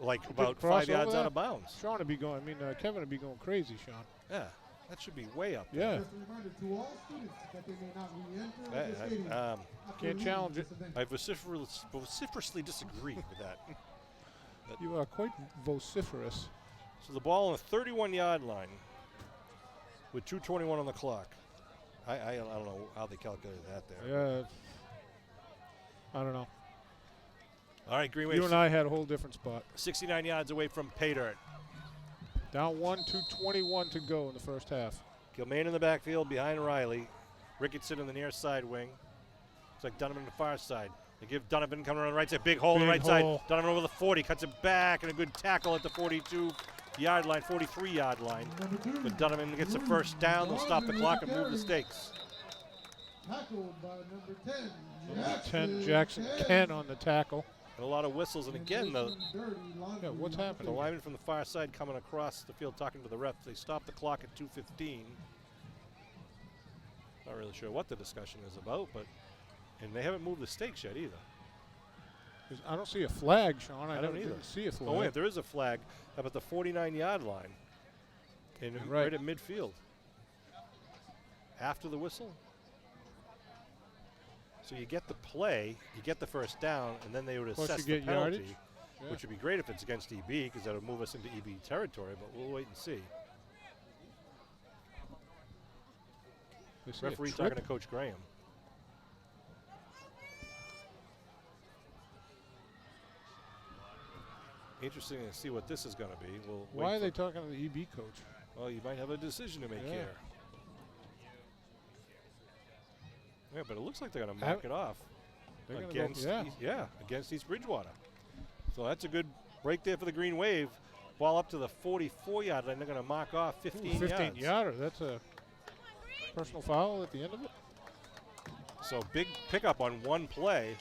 Like Did about it cross 5 yards over out that? of bounds. Sean would be going. I mean, Kevin would be going crazy, Sean. Yeah, that should be way up. Yeah. Just a reminder to all students that they may not re-enter the There. stadium after Can't leaving challenge this it. event. I vociferously disagree with that. You are quite vociferous. So the ball on the 31-yard line with 2:21 on the clock. I don't know how they calculated that there. Yeah. I don't know. All right, Green Wave, You and I had a whole different spot. 69 yards away from pay dirt. Down 1:21 to go in the first half. Gilmain in the backfield behind Riley. Ricketson in the near side wing. Looks like Donovan on the far side. They give Donovan coming around the right side. Big hole on the right Big hole. side. Donovan over the 40. Cuts it back and a good tackle at the 42-yard line, 43-yard line. Number 2, But Donovan gets the first down. They'll stop the clock and move the stakes. tackled by number 10. Number 10, Jackson Ken on the tackle. And a lot of whistles. And again, the Yeah, what's happening? The lineman from the far side coming across the field talking to the ref. They stop the clock at 2:15. Not really sure what the discussion is about, and they haven't moved the stakes yet either. I don't see a flag, Sean. I don't either. didn't see a flag. Oh wait, there is a flag up at the 49-yard line, and right at midfield. After the whistle. So you get the play, you get the first down, and then they would Plus assess you the get penalty, yardage. Yeah. which would be great if it's against EB because that would move us into EB territory. But we'll wait and see. They say a Referee trip. talking to Coach Graham. Interesting to see what this is going to be. We'll Why wait are they for- talking to the EB coach? Well, you might have a decision to make Yeah. here. Yeah, but it looks like they're going to Have- mark it off They're gonna against go, against East Bridgewater. So that's a good break there for the Green Wave. Ball up to the 44-yard line. They're going to mark off 15 yards. 15-yarder. That's a personal foul at the end of it. So pickup on one play.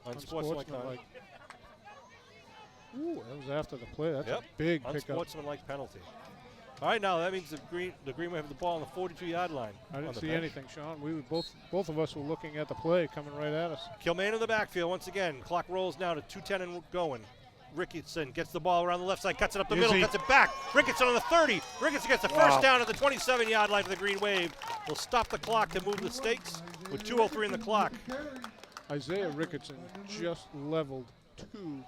Unsportsmanlike. Unsportsmanlike. Ooh, that was after the play. That's Yep. a big pickup. Unsportsmanlike penalty. All right, now that means the Green Wave have the ball on the 42-yard line. I on didn't the see bench. anything, Sean. We were both of us were looking at the play coming right at us. Kilmaine in the backfield once again. Clock rolls now to 2:10 and going. Ricketson gets the ball around the left side, cuts it up the Is middle, he? cuts it back. Ricketson on the 30. Ricketson gets the first down at the 27-yard line for the Green Wave. Will stop the clock to move the stakes with 2:03 in the clock. Isaiah Ricketson just leveled 2.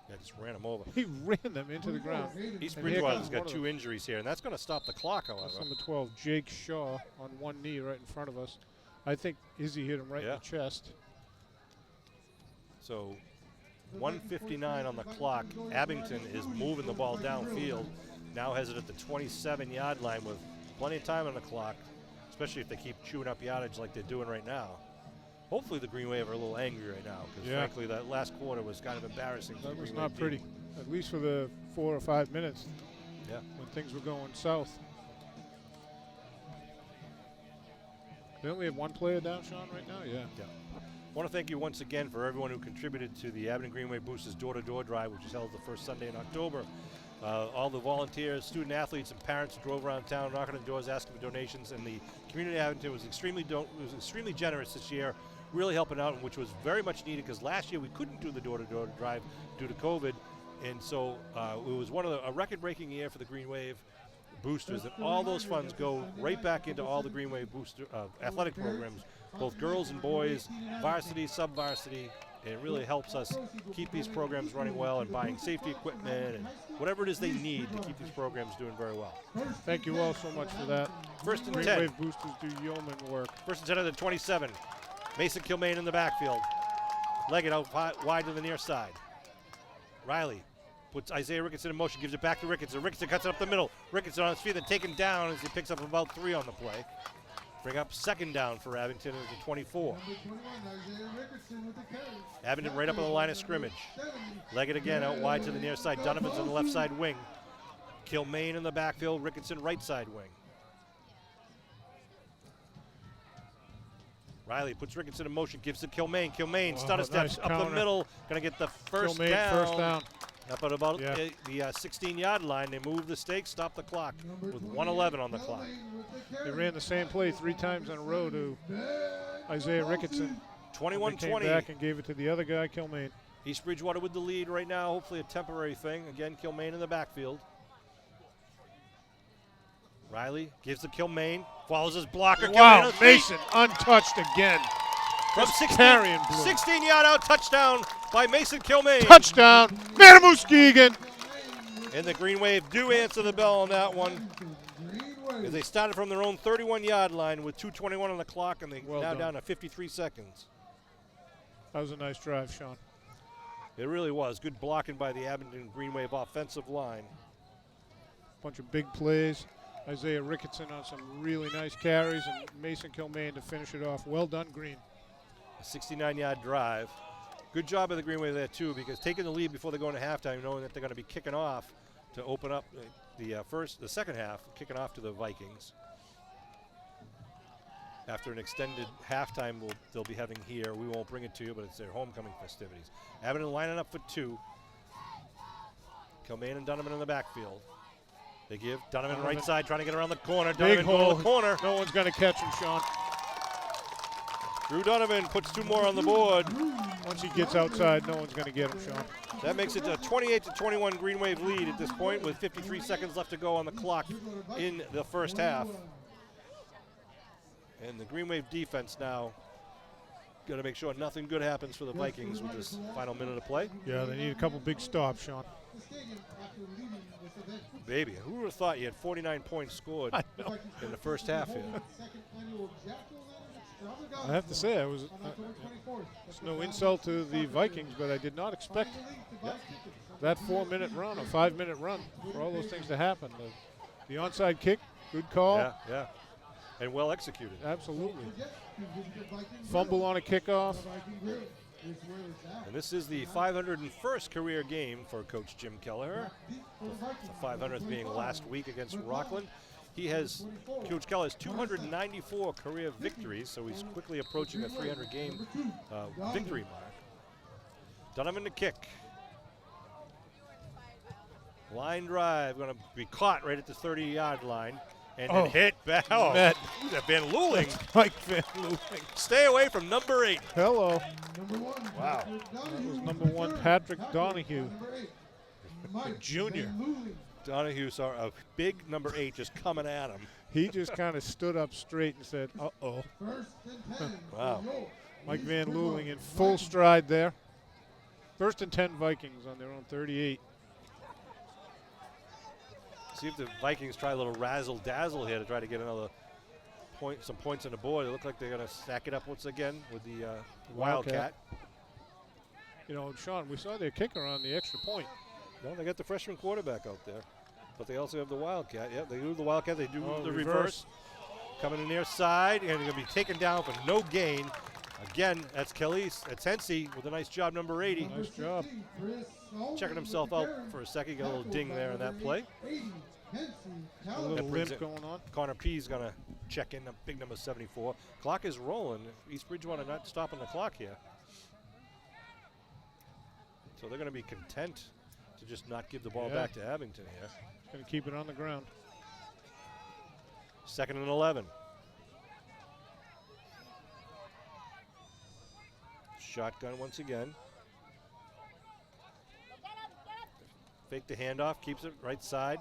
Yeah, just ran him over. He ran them into the ground. East And here Bridgewater's comes got one of 2 them. injuries here, and that's going to stop the clock, That's however. number 12, Jake Shaw, on one knee right in front of us. I think Izzy hit him right in Yeah. the chest. So 1:59 on the clock. Abington is moving the ball downfield. Now has it at the 27-yard line with plenty of time on the clock, especially if they keep chewing up yardage like they're doing right now. Hopefully the Green Wave are a little angry right now because, Yeah. frankly, that last quarter was kind of embarrassing. for That the was Green not Wave pretty, team. at least for the 4 or 5 minutes Yeah. when things were going south. They only have one player down, Sean, right now? Yeah. I want to thank you once again for everyone who contributed to the Abington Green Wave Boosters door-to-door drive, which is held the first Sunday in October. All the volunteers, student athletes, and parents who drove around town knocking on doors asking for donations, and the community of Abington was extremely generous this year, really helping out, which was very much needed because last year we couldn't do the door-to-door drive due to COVID, and so it was a record-breaking year for the Green Wave Boosters, and all those funds go right back into all the Green Wave Booster athletic programs, both girls and boys, varsity, sub-varsity, and it really helps us keep these programs running well and buying safety equipment and whatever it is they need to keep these programs doing very well. Thank you all so much for that. First and Green 10. Wave boosters do yeoman work. First and 10 at the 27. Mason Kilmaine in the backfield. Leg it out wide to the near side. Riley puts Isaiah Ricketson in motion, gives it back to Ricketson. Ricketson cuts it up the middle. Ricketson on his feet, then taken down as he picks up about 3 on the play. Bring up second down for Abington at the 24. Abington right up on the line of scrimmage. Leg it again out wide to the near side. Donovan's on the left side wing. Kilmaine in the backfield. Ricketson right side wing. Riley puts Ricketson in motion, gives it Kilmaine. Kilmaine, stutter steps nice up counter. the middle. Going to get the first Kilmaine, down. first down. Up at about Yeah. the 16-yard line. They move the stakes, stop the clock with 1:11 on the clock. They ran the same play 3 times in a row to Isaiah Ricketson. They came 21-20. back and gave it to the other guy, Kilmaine. East Bridgewater with the lead right now. Hopefully a temporary thing. Again, Kilmaine in the backfield. Riley gives to Kilmaine. Follows his blocker. Kilmaine on Wow, his feet. Mason untouched again. From Just carrying blue. 16-yard out touchdown by Mason Kilmaine. Touchdown, Matamuskegon. And the Green Wave do answer the bell on that one. As they started from their own 31-yard line with 2:21 on the clock, and they Well now done. down to 53 seconds. That was a nice drive, Sean. It really was. Good blocking by the Abington Green Wave offensive line. Bunch of big plays. Isaiah Ricketson on some really nice carries, and Mason Kilmaine to finish it off. Well done, Green. A 69-yard drive. Good job of the Green Wave there, too, because taking the lead before they go into halftime, knowing that they're going to be kicking off to open up the second half, kicking off to the Vikings. After an extended halftime they'll be having here. We won't bring it to you, but it's their homecoming festivities. Abington lining up for 2. Kilmaine and Donovan in the backfield. They give Donovan right side, trying to get around the corner. Big Donovan going hole. to the corner. No one's going to catch him, Sean. Drew Donovan puts 2 more on the board. Once he gets outside, no one's going to get him, Sean. That makes it a 28-21 Green Wave lead at this point with 53 seconds left to go on the clock in the first half. And the Green Wave defense now going to make sure nothing good happens for the Vikings with this final minute of play. Yeah, they need a couple big stops, Sean. Baby, who would have thought you had 49 points scored in the first half here? I have to say, it's no insult to the Vikings, but I did not expect that 4-minute run, a 5-minute run, for all those things to happen. The onside kick, good call. Yeah. And well executed. Absolutely. Fumble on a kickoff. And this is the 501st career game for Coach Jim Kelleher. The 500th being last week against Rockland. Coach Keller has 294 career victories, so he's quickly approaching a 300-game victory mark. Donovan to kick. Line drive, going to be caught right at the 30-yard line. And it hit back. Oh, Met. who's that? Van Luling. Mike Van Luling. Stay away from number 8. Hello. Number 1. Wow. That was number 1, Patrick Donahue. Number 8. Mike Junior. Van Luling. Donahue saw a big number 8 just coming at him. He just kind of stood up straight and said, uh-oh. First and 10. Wow. for your Mike East Van Bridgewater Luling in full Vikings. stride there. First and 10 Vikings on their own 38. See if the Vikings try a little razzle-dazzle here to try to get another point, some points on the board. It looks like they're going to stack it up once again with the Wildcat. You know, Sean, we saw their kicker on the extra point. No, they got the freshman quarterback out there. But they also have the Wildcat. Yeah, they do the Wildcat. They do Oh, the reverse. reverse. Coming in their side, and they're going to be taken down for no gain. Again, that's Kelly's. That's Hensey with a nice job, number 80. Nice job. Checking himself out for a second. Got a little ding there on that play. A little That brings limp it- going on. Connor P's going to check in, a big number 74. Clock is rolling. East Bridgewater not stopping the clock here. So they're going to be content to just not give the ball Yeah. back to Abington here. Going to keep it on the ground. 2nd and 11. Shotgun once again. Fake the handoff, keeps it right side.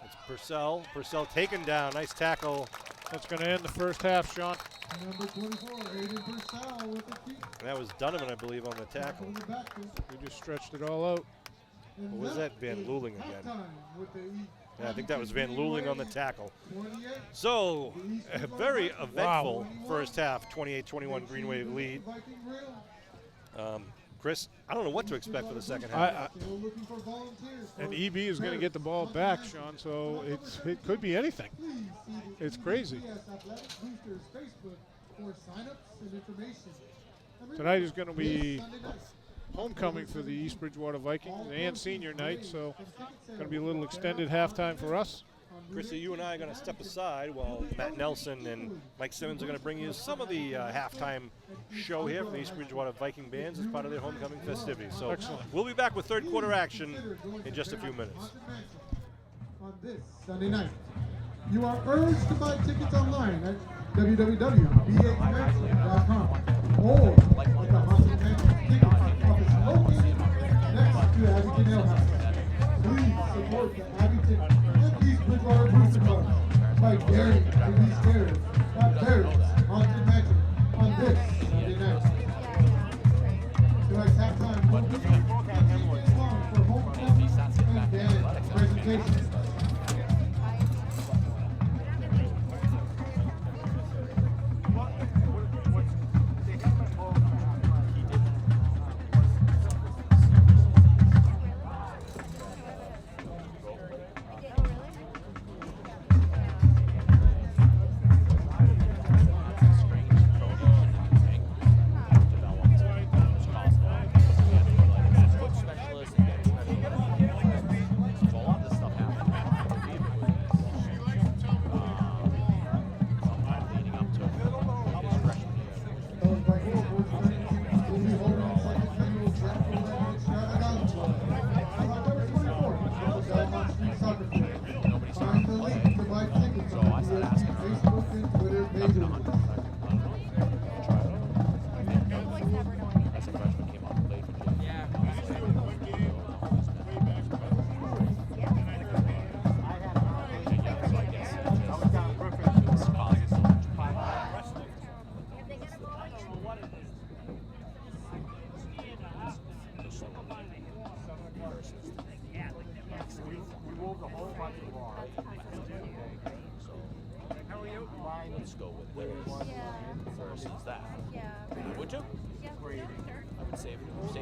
It's Purcell. Purcell taken down. Nice tackle. That's going to end the first half, Sean. Number 24, Aiden Purcell with the kick. That was Donovan, I believe, on the tackle. From the backfield. We just stretched it all out. And What was that? Van is Luling again. halftime with the East Yeah, I think that was Van Luling on the tackle. 28. So, a very eventful Wow. first half, 28-21 Green Wave lead. Viking Grill. Chris, I don't know what to expect for the second half. Still looking for volunteers. And EB is going to get the ball back, Sean, so it could be anything. Please see the It's crazy. EBS Athletic Boosters Facebook for signups and information. And Tonight is going to remember, be this Sunday night, homecoming for the East Bridgewater Vikings all and proceeds senior night, raised so from ticket going to be a sales little will extended bear halftime for us. on Chrissy, you and I are going to step United aside while Matt Nelson and Mike Simmons are going to bring you some of the halftime show here from the East Bridgewater Viking bands as part of their homecoming festivities. So Excellent. we'll be back with third quarter action Consider going in to just a few Fairmont minutes. Haunted Mansion on this Sunday night. You are urged to buy tickets online at www.baconmansion.com or at the Haunted Mansion ticket office located next to Abington Ale House. Please support the Abington and East Bridgewater Booster Club by daring to be scared at Barrett's Haunted Mansion on this Sunday night. Tonight's halftime will be 15 minutes long for homecoming and band presentations. Those Vikings will be holding a second annual draft weekend extravaganza on October 24th at the Belmont Street Soccer Field. Find the link to buy tickets on the BSB Facebook and Twitter pages. Let's go with this versus that. Yeah. Would you? Yeah, sure. I would save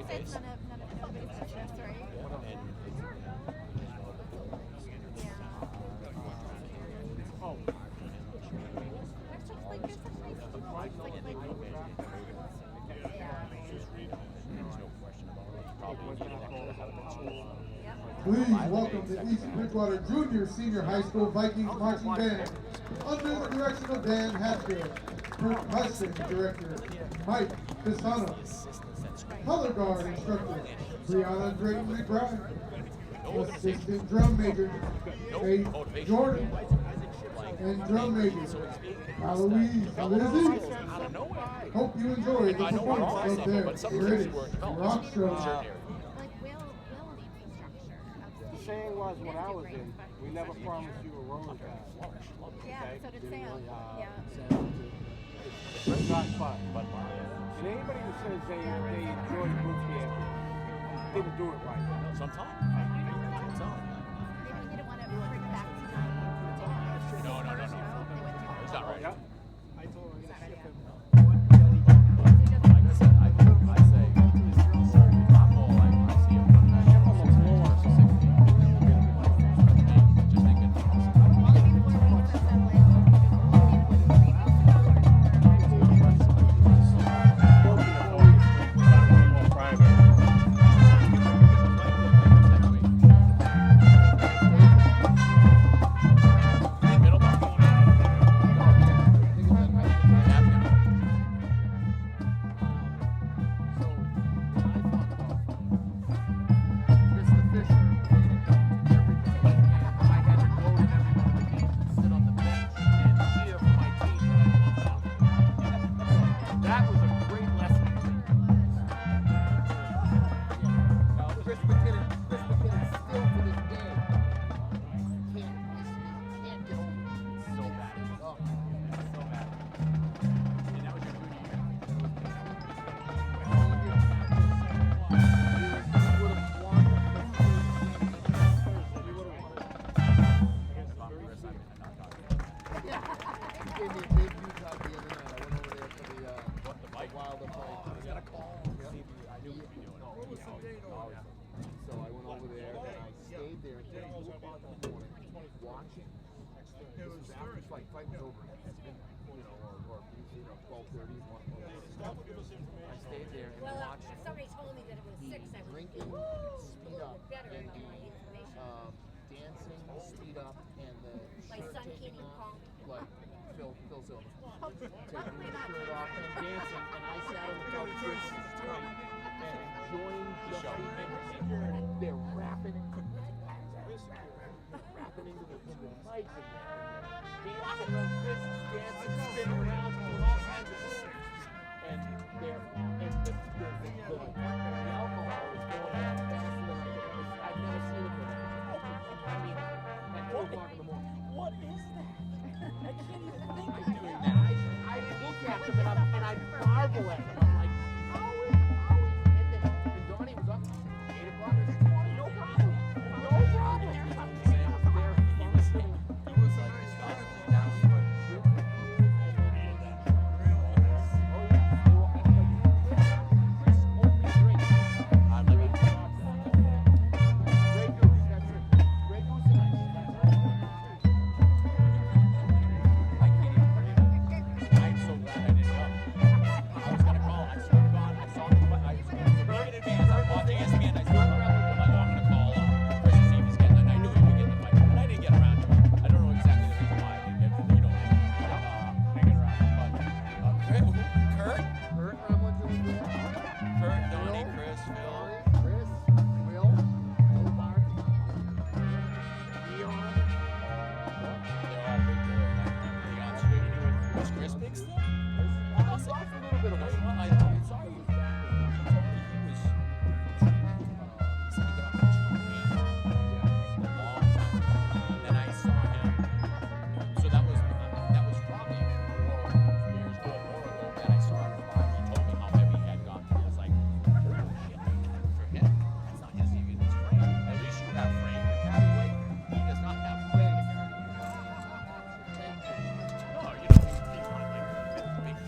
face. Since none of it is just right. And That's just like there's such nice people. Please welcome the East Bridgewater Junior Senior High School Vikings Marching Band under the direction of Dan Hatfield, Percussion Director Mike Pisano, Color Guard Instructor Brianna Drayton McBride, Assistant Drum Major Faith Jordan, and drum major, Aloise out Lizzie. of nowhere. Hope you enjoyed the I know we're all performance of summer, their but some greatest kids weren't developed. rock show. Like, will need the structure. The saying was when I was in, we never promised you a rolling pad. Yeah, so did Sam. Yeah. It's not fun. And anybody who says they enjoyed boot camp didn't do it right. Sometimes. Maybe he didn't want to bring back to No. It's not right. Yep. Like I said, I say, I'm all like, I see him on the ship on the floor, 6 feet. Just thinking, Somebody told me that it was 6. I was drinking speed up better and than the my information. dancing speed up and the My shirt son taking can't even off, call. like Phil Silver. Luckily Taking not. the shirt off and dancing, and I sat on the couch drinking and enjoying just they're rapping into the mic and dancing around Chris is dancing, spinning around, doing all kinds of things. And they're the alcohol is going down faster than I've never seen it before. I mean, at 4 o'clock in the morning. What is that? I can't even think of doing that. I look at them and I marvel at them. I'm like, how is and Donnie was up 8 o'clock this morning. No problem. No problem. They're functioning. he was like, this guy's down. I'm living. I can't even believe it. I'm so glad I didn't come. I was gonna call. I swear to God, I saw the. I was going to in advance. I bought the ESPN. I said, I'm gonna call Chris to see if he's getting it. And I knew he would get the fight, but I didn't get around to it. I don't know exactly the reason why I didn't get, hanging around. But Kurt, Donnie, Chris, Phil. They're all big boys. Was Chris big still? I saw a little bit of weight. I saw he was back. He told me he was. He said he got up to 280 a long time ago. And then I saw him. So that was probably 4 years ago, more ago. Then I saw him live. He told me how heavy he had gotten. I was like, holy shit! Forget it. That's not his even his frame. At least you have frame to carry weight. He does not have frame to carry weight. No, you know, he's not like a big bone like you.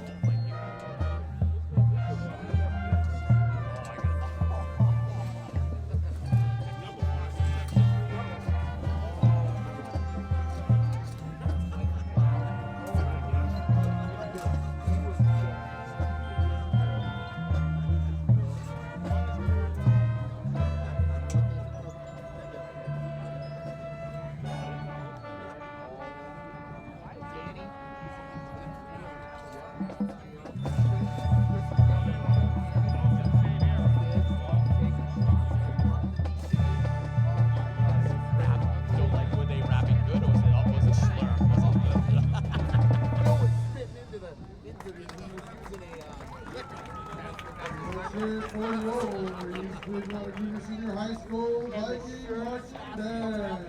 Let's hear it for your East Bridgewater Junior Senior High School Viking marching band.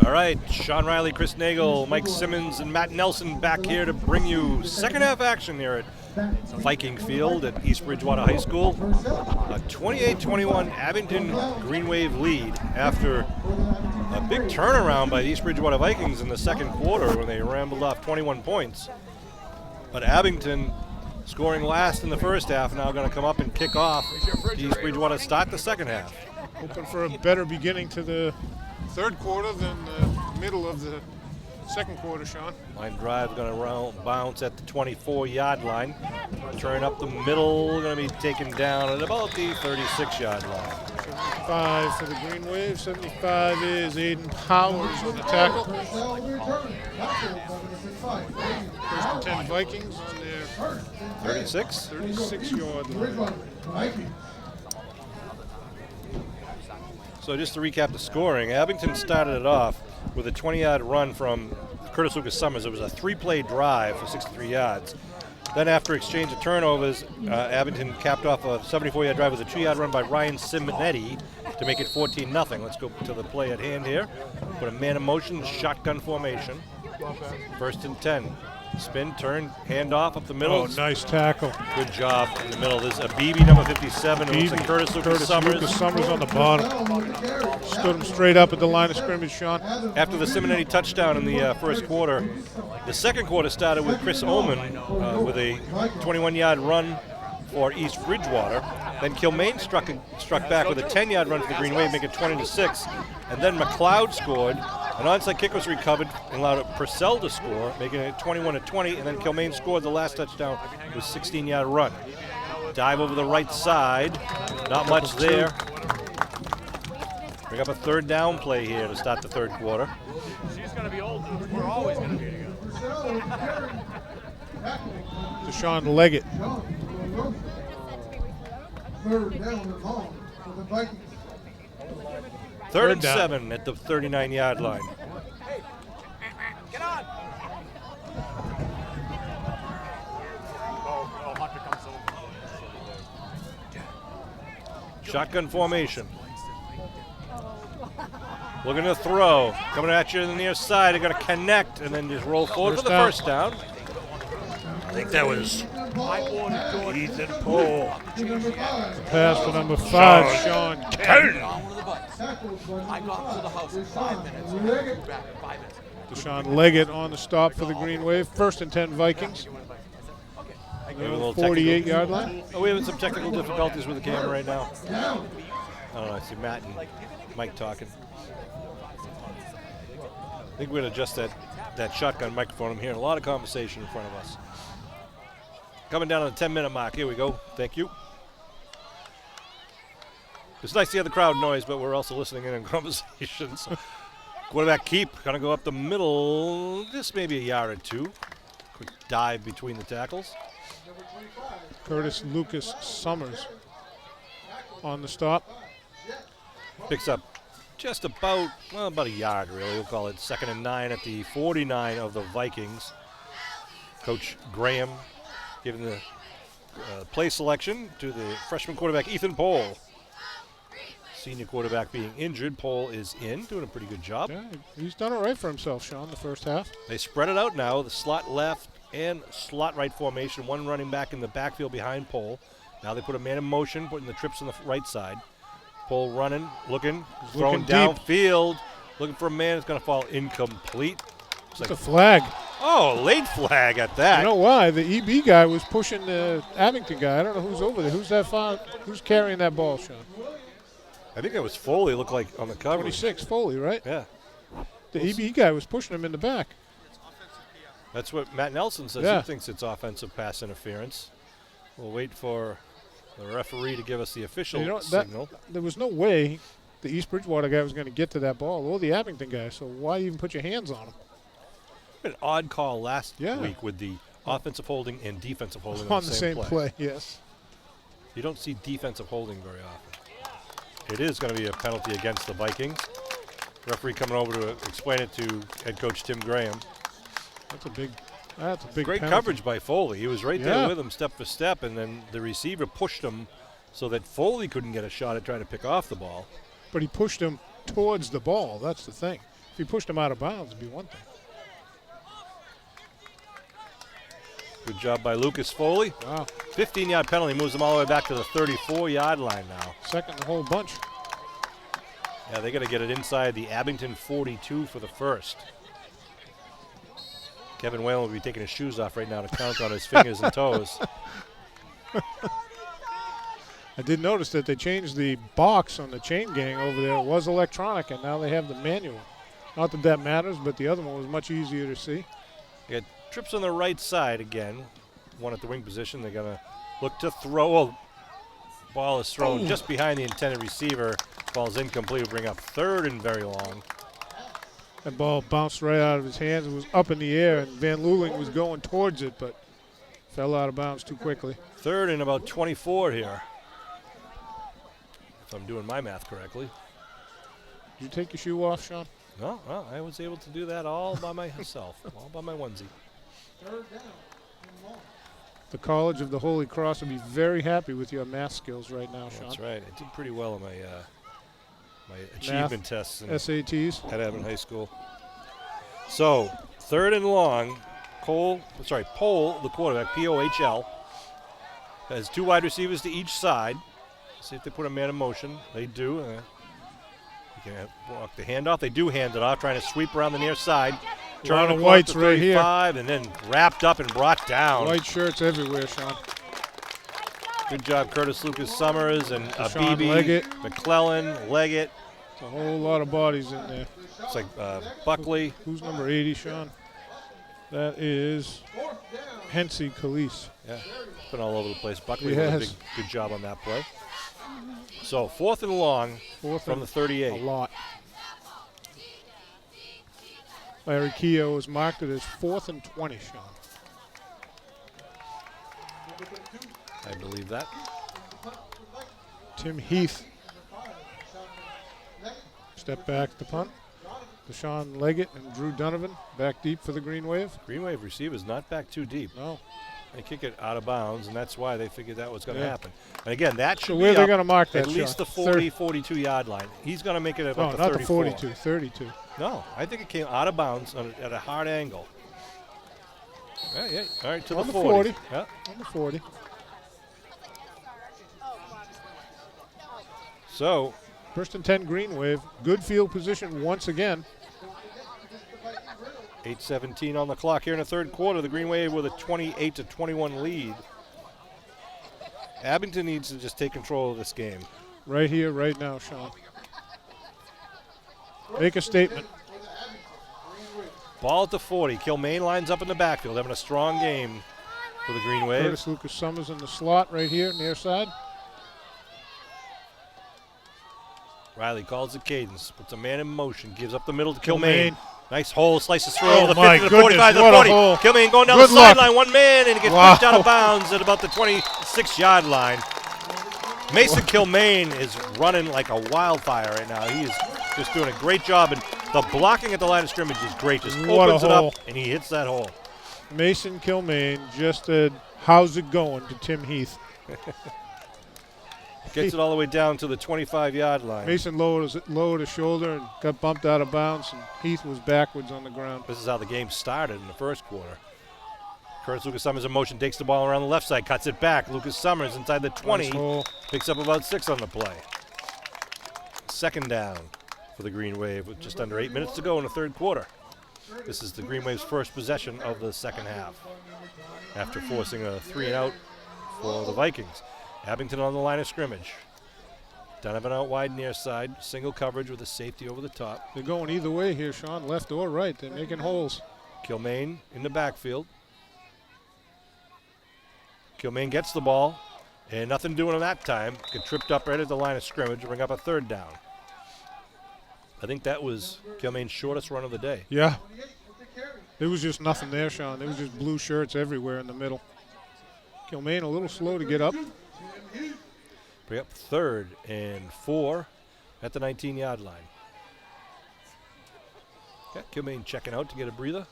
All right, Sean Riley, Chris Nagel, Mike Simmons, and Matt Nelson back here to bring you second half action here at Viking Field at East Bridgewater High School. A 28-21 Abington Green Wave lead after a big turnaround by the East Bridgewater Vikings in the second quarter when they rambled off 21 points. But Abington, scoring last in the first half, now going to come up and kick off East Bridgewater start the second half. Hoping for a better beginning to the third quarter than the middle of the second quarter, Sean. Line drive going to bounce at the 24-yard line. Turn up the middle, going to be taken down at about the 36-yard line. 75 for the Green Wave. 75 is Aiden Powers on the tackle. First and 10 Vikings on their 36-yard line. So just to recap the scoring, Abington started it off with a 20-yard run from Curtis Lucas Summers. It was a 3-play drive for 63 yards. Then after exchange of turnovers, Abington capped off a 74-yard drive with a 2-yard run by Ryan Simonetti to make it 14-0. Let's go to the play at hand here. Put a man in motion, shotgun formation. First and 10. Spin, turn, hand off up the middle. Oh, nice tackle. Good job in the middle. This is Abibi, number 57. It looks like Curtis Lucas Summers. Lucas Summers on the bottom. Stood him straight up at the line of scrimmage, Sean. After the Simonetti touchdown in the first quarter, the second quarter started with Chris Ullman with a 21-yard run for East Bridgewater. Then Kilmaine struck back with a 10-yard run for the Green Wave, making it 20-6. And then McLeod scored. An onside kick was recovered and allowed Purcell to score, making it 21-20. And then Kilmaine scored the last touchdown with a 16-yard run. Dive over the right side. Not much there. Bring up a third down play here to start the third quarter. She's going to be old. We're always going to be together. Deshaun Leggett. Third down and long for the Vikings. Third and 7 at the 39-yard line. Get on! Oh, Hunter comes over. Shotgun formation. Looking to throw. Coming at you on the near side. They're going to connect and then just roll forward for the first down. I think that was Ethan Poole. Pass to number 5, Sean Kennedy. I got to the house in 5 minutes. Back in 5 minutes. Deshaun Leggett on the stop for the Green Wave. First and 10 Vikings. 48-yard line. Oh, we're having some technical difficulties with the camera right now. I don't know. I see Matt and Mike talking. I think we're going to adjust that shotgun microphone. I'm hearing a lot of conversation in front of us. Coming down on the 10-minute mark. Here we go. Thank you. It's nice to hear the crowd noise, but we're also listening in on conversations. Quarterback keep. Going to go up the middle, just maybe a yard or two. Quick dive between the tackles. Curtis Lucas Summers on the stop. Picks up just about a yard, really. We'll call it 2nd and 9 at the 49 of the Vikings. Coach Graham giving the play selection to the freshman quarterback, Ethan Poole. Senior quarterback being injured. Poole is in, doing a pretty good job. Yeah, he's done it right for himself, Sean, the first half. They spread it out now, the slot left and slot right formation. One running back in the backfield behind Poole. Now they put a man in motion, putting the trips on the right side. Poole running, looking throwing downfield, looking for a man. It's going to fall incomplete. It's a flag. Oh, late flag at that. You know why? The EB guy was pushing the Abington guy. I don't know who's over there. Who's that far? Who's carrying that ball, Sean? I think that was Foley, looked like on the cover. 26, Foley, right? Yeah. The EB guy was pushing him in the back. That's what Matt Nelson says. Yeah. He thinks it's offensive pass interference. We'll wait for the referee to give us the official signal. There was no way the East Bridgewater guy was going to get to that ball, or the Abington guy, so why even put your hands on him? An odd call last week with the offensive holding and defensive holding on the same play. Yes. You don't see defensive holding very often. It is going to be a penalty against the Vikings. Referee coming over to explain it to head coach Tim Graham. That's a big Great penalty. coverage by Foley. He was right Yeah. there with him step for step, and then the receiver pushed him so that Foley couldn't get a shot at trying to pick off the ball. But he pushed him towards the ball. That's the thing. If he pushed him out of bounds, it'd be one thing. Good job by Lucas Foley. Wow. 15-yard penalty moves them all the way back to the 34-yard line now. Second the whole bunch. Yeah, they got to get it inside the Abington 42 for the first. Kevin Whalen will be taking his shoes off right now to count on his fingers and toes. I did notice that they changed the box on the chain gang over there. It was electronic, and now they have the manual. Not that that matters, but the other one was much easier to see. They got trips on the right side again. One at the wing position. They're going to look to throw. Oh, ball is thrown just behind the intended receiver. Ball's incomplete. Will bring up third and very long. That ball bounced right out of his hands. It was up in the air, and Van Luling was going towards it, but fell out of bounds too quickly. Third and about 24 here, if I'm doing my math correctly. Did you take your shoe off, Sean? No, well, I was able to do that all by myself, all by my onesie. The College of the Holy Cross would be very happy with your math skills right now, Sean. That's right. I did pretty well on my my achievement tests in SATs. at Abington High School. So, third and long. Pohl, the quarterback, Pohl, has two wide receivers to each side. See if they put a man in motion. They do. You can walk the handoff. They do hand it off, trying to sweep around the near side. Lot of Turn whites to right here. 35, and then wrapped up and brought down. White shirts everywhere, Sean. Good job, Curtis Lucas Summers and Deshaun Beebe, Leggett. McClellan, Leggett. It's a whole lot of bodies in there. Looks like Buckley. Who's number 80, Sean? That is Hensey Calise. Yeah, been all over the place. Buckley did a good job on that play. So fourth and long from the 38. A lot. Larry Keogh has marked it as 4th and 20, Sean. I believe that. Tim Heath. Step back to punt. Deshaun Leggett and Drew Donovan back deep for the Green Wave. Green Wave receivers not back too deep. No. They kick it out of bounds, and that's why they figured that was going to Yeah. happen. And again, that should So be where are they up going to mark that, at least the Sean? 40, 42-yard line. He's going to make it about No, the not 34. the 42, 32. No, I think it came out of bounds at a hard angle. Yeah, all right, to On the the 40. 40. Yeah. On the 40. So, 1st and 10 Green Wave. Good field position once again. 8:17 on the clock here in the third quarter. The Green Wave with a 28-21 lead. Abington needs to just take control of this game. Right here, right now, Sean. Make a statement. Ball at the 40. Kilmaine lines up in the backfield, having a strong game for the Green Wave. Curtis Lucas Summers in the slot right here, near side. Riley calls the cadence, puts a man in motion, gives up the middle to Kilmaine. Kilmaine. Nice hole, slices through Oh over the my 50 to the 45 to the goodness, what a 40. hole. Kilmaine going down Good the luck. sideline, one man, and he gets Wow. pushed out of bounds at about the 26-yard line. Mason Kilmaine is running like a wildfire right now. He is just doing a great job, and the blocking at the line of scrimmage is great. Just What a opens it hole. up, and he hits that hole. Mason Kilmaine just said, "How's it going?" to Tim Heath. Gets it all the way down to the 25-yard line. Mason lowered his shoulder and got bumped out of bounds, and Heath was backwards on the ground. This is how the game started in the first quarter. Curtis Lucas Summers in motion, takes the ball around the left side, cuts it back. Lucas Summers inside the 20, Nice hole. picks up about 6 on the play. Second down for the Green Wave with just under 8 minutes to go in the third quarter. This is the Green Wave's first possession of the second half after forcing a 3-and-out for the Vikings. Abington on the line of scrimmage. Donovan out wide near side, single coverage with a safety over the top. They're going either way here, Sean, left or right. They're making holes. Kilmaine in the backfield. Kilmaine gets the ball, and nothing doing on that time. Get tripped up right at the line of scrimmage and bring up a third down. I think that was Kilmaine's shortest run of the day. Yeah. There was just nothing there, Sean. There was just blue shirts everywhere in the middle. Kilmaine a little slow to get up. Bring up 3rd and 4 at the 19-yard line. Yeah, Kilmaine checking out to get a breather.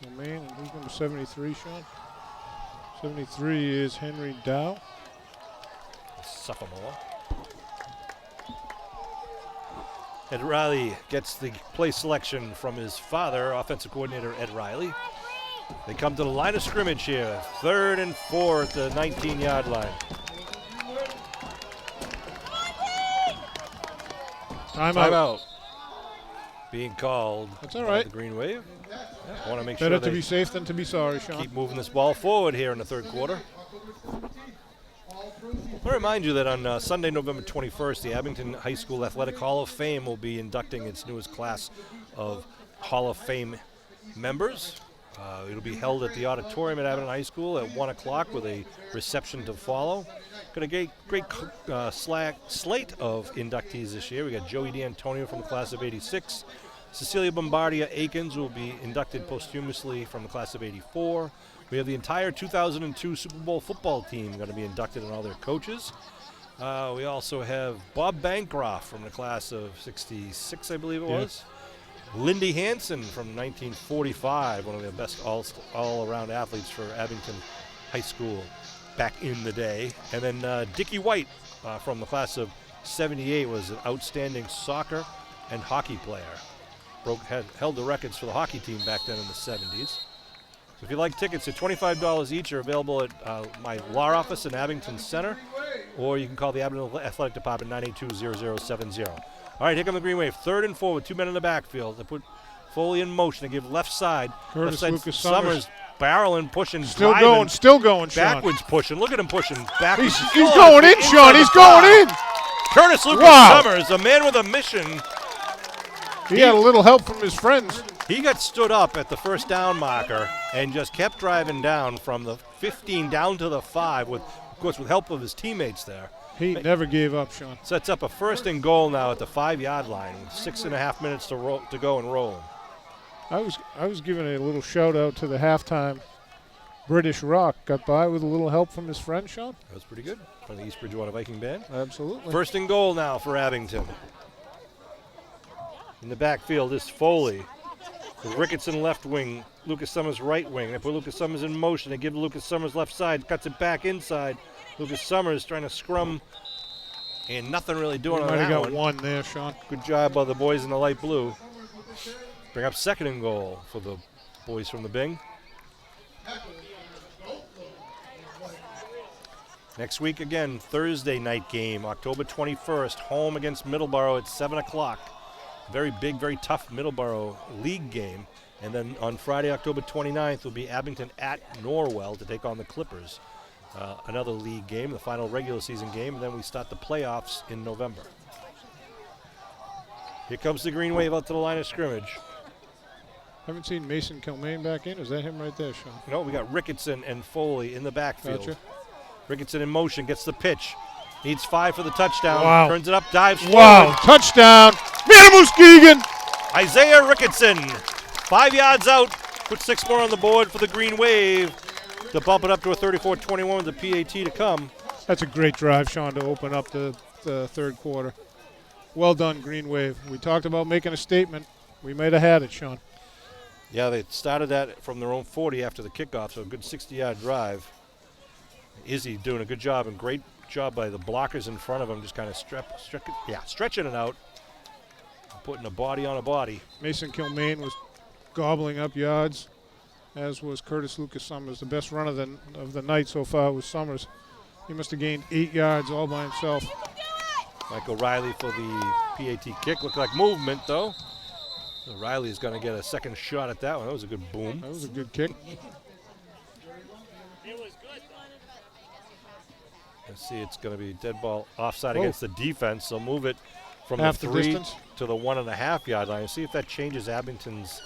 Kilmaine, and who's number 73, Sean? 73 is Henry Dow. Sophomore. Ed Riley gets the play selection from his father, offensive coordinator Ed Riley. They come to the line of scrimmage here. 3rd and 4 at the 19-yard line. Timeout. Being called. That's all by right. the Green Wave. Yeah, I want to make Better sure to they be safe than to be sorry, Sean. keep moving this ball forward here in the 3rd quarter. I remind you that on Sunday, November 21st, the Abington High School Athletic Hall of Fame will be inducting its newest class of Hall of Fame members. It'll be held at the auditorium at Abington High School at 1 o'clock with a reception to follow. Got a great slate of inductees this year. We got Joey D'Antonio from the class of 86. Cecilia Bombardia Akins will be inducted posthumously from the class of 84. We have the entire 2002 Super Bowl football team going to be inducted and all their coaches. We also have Bob Bancroft from the class of 66, I believe it was. Lindy Hansen from 1945, one of the best all-around athletes for Abington High School back in the day. And then Dickie White from the class of 78 was an outstanding soccer and hockey player. Held the records for the hockey team back then in the 70s. So if you like tickets, they're $25 each. Are available at my law office in Abington Center, or you can call the Abington Athletic Department 982-0070. All right, here come the Green Wave. 3rd and 4 with 2 men in the backfield. They put Foley in motion. They give left side. Curtis left side Lucas Summers. Barreling, pushing, Still driving, going, Sean. backwards pushing. Look at him pushing backwards. He's going in, Sean. He's going in. Curtis Lucas Wow. Summers, a man with a mission. He had a little help from his friends. He got stood up at the first down marker and just kept driving down from the 15 down to the 5, with, of course, with help of his teammates there. He never gave up, Sean. Sets up a 1st and goal now at the 5-yard line with 6.5 minutes to go and roll. I was giving a little shout out to the halftime. British Rock got by with a little help from his friend, Sean. That was pretty good from the East Bridgewater Viking band. Absolutely. 1st and goal now for Abington. In the backfield is Foley. With Ricketson left wing, Lucas Summers right wing. They put Lucas Summers in motion. They give Lucas Summers left side, cuts it back inside. Lucas Summers trying to scrum, and nothing really doing on Might have that got one there, Sean. Good job by the boys in the light blue. Bring up 2nd and goal for the boys from the Bing. Next week again, Thursday night game, October 21st, home against Middleborough at 7 o'clock. Very big, very tough Middleborough league game. And then on Friday, October 29th, will be Abington at Norwell to take on the Clippers. Another league game, the final regular season game, and then we start the playoffs in November. Here comes the Green Wave out to the line of scrimmage. Haven't seen Mason Kilmaine back in. Is that him right there, Sean? No, we got Ricketson and Foley in the backfield. Gotcha. Ricketson in motion, gets the pitch. Needs 5 for the touchdown. Wow. Turns it up, dives Wow, forward. touchdown. Man, Muskegon. Isaiah Ricketson, 5 yards out. Put 6 more on the board for the Green Wave to bump it up to a 34-21 with the PAT to come. That's a great drive, Sean, to open up the 3rd quarter. Well done, Green Wave. We talked about making a statement. We might have had it, Sean. Yeah, they started that from their own 40 after the kickoff, so a good 60-yard drive. Izzy doing a good job, and great job by the blockers in front of him, just kind of stretching it out, putting a body on a body. Mason Kilmaine was gobbling up yards, as was Curtis Lucas Summers. The best run of the night so far was Summers. He must have gained 8 yards all by himself. Michael Riley for the PAT kick. Looked like movement, though. So Riley's going to get a second shot at that one. That was a good boom. That was a good kick. Let's see, it's going to be dead ball offside against the defense. So move it from Half the the 3 distance. to the 1.5 yard line. See if that changes Abington's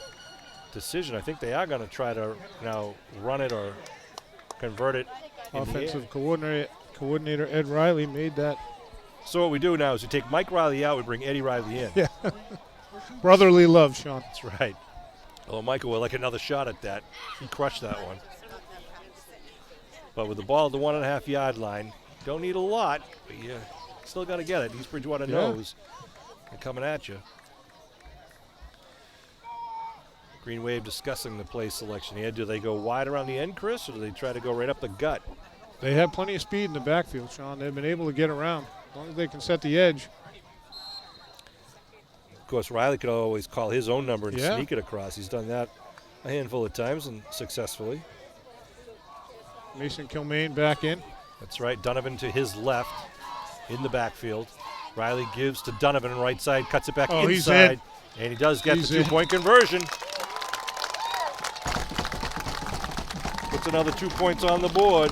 decision. I think they are going to try to now run it or convert it. Offensive coordinator Ed Riley made that. So what we do now is we take Mike Riley out, we bring Eddie Riley in. Yeah. Brotherly love, Sean. That's right. Although Michael would like another shot at that. He crushed that one. But with the ball at the 1.5 yard line, don't need a lot, but you still got to get it. East Bridgewater knows they're coming at you. Green Wave discussing the play selection here. Do they go wide around the end, Chris, or do they try to go right up the gut? They have plenty of speed in the backfield, Sean. They've been able to get around. As long as they can set the edge. Of course, Riley could always call his own number and Yeah. sneak it across. He's done that a handful of times and successfully. Mason Kilmaine back in. That's right. Donovan to his left in the backfield. Riley gives to Donovan, right side, cuts it back Oh, he's inside. in. And he does get He's the in. two-point conversion. Puts another 2 points on the board.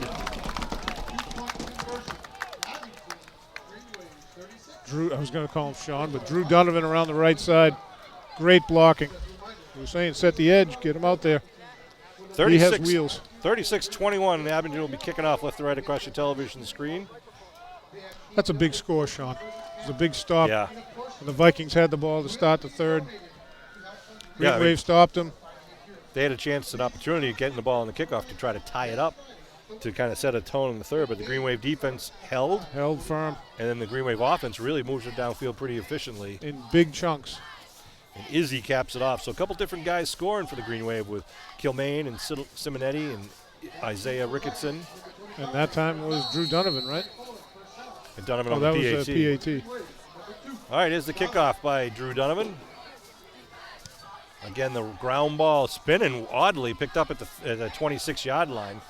Drew, I was going to call him Sean, but Drew Donovan around the right side. Great blocking. We were saying set the edge, get him out there. He has wheels. 36-21, and Abington will be kicking off left to right across your television screen. That's a big score, Sean. It was a big stop. Yeah. And the Vikings had the ball to start the third. Green Yeah, I mean- Wave stopped them. They had a chance, an opportunity of getting the ball in the kickoff to try to tie it up to kind of set a tone in the third, but the Green Wave defense held, Firm and then the Green Wave offense really moves it downfield pretty efficiently. in big chunks. And Izzy caps it off. So a couple different guys scoring for the Green Wave with Kilmaine and Simonetti and Isaiah Ricketson. And that time was Drew Donovan, right? And Donovan Oh, on that the was PAT. a PAT. All right, here's the kickoff by Drew Donovan. Again, the ground ball spinning oddly, picked up at the 26-yard line.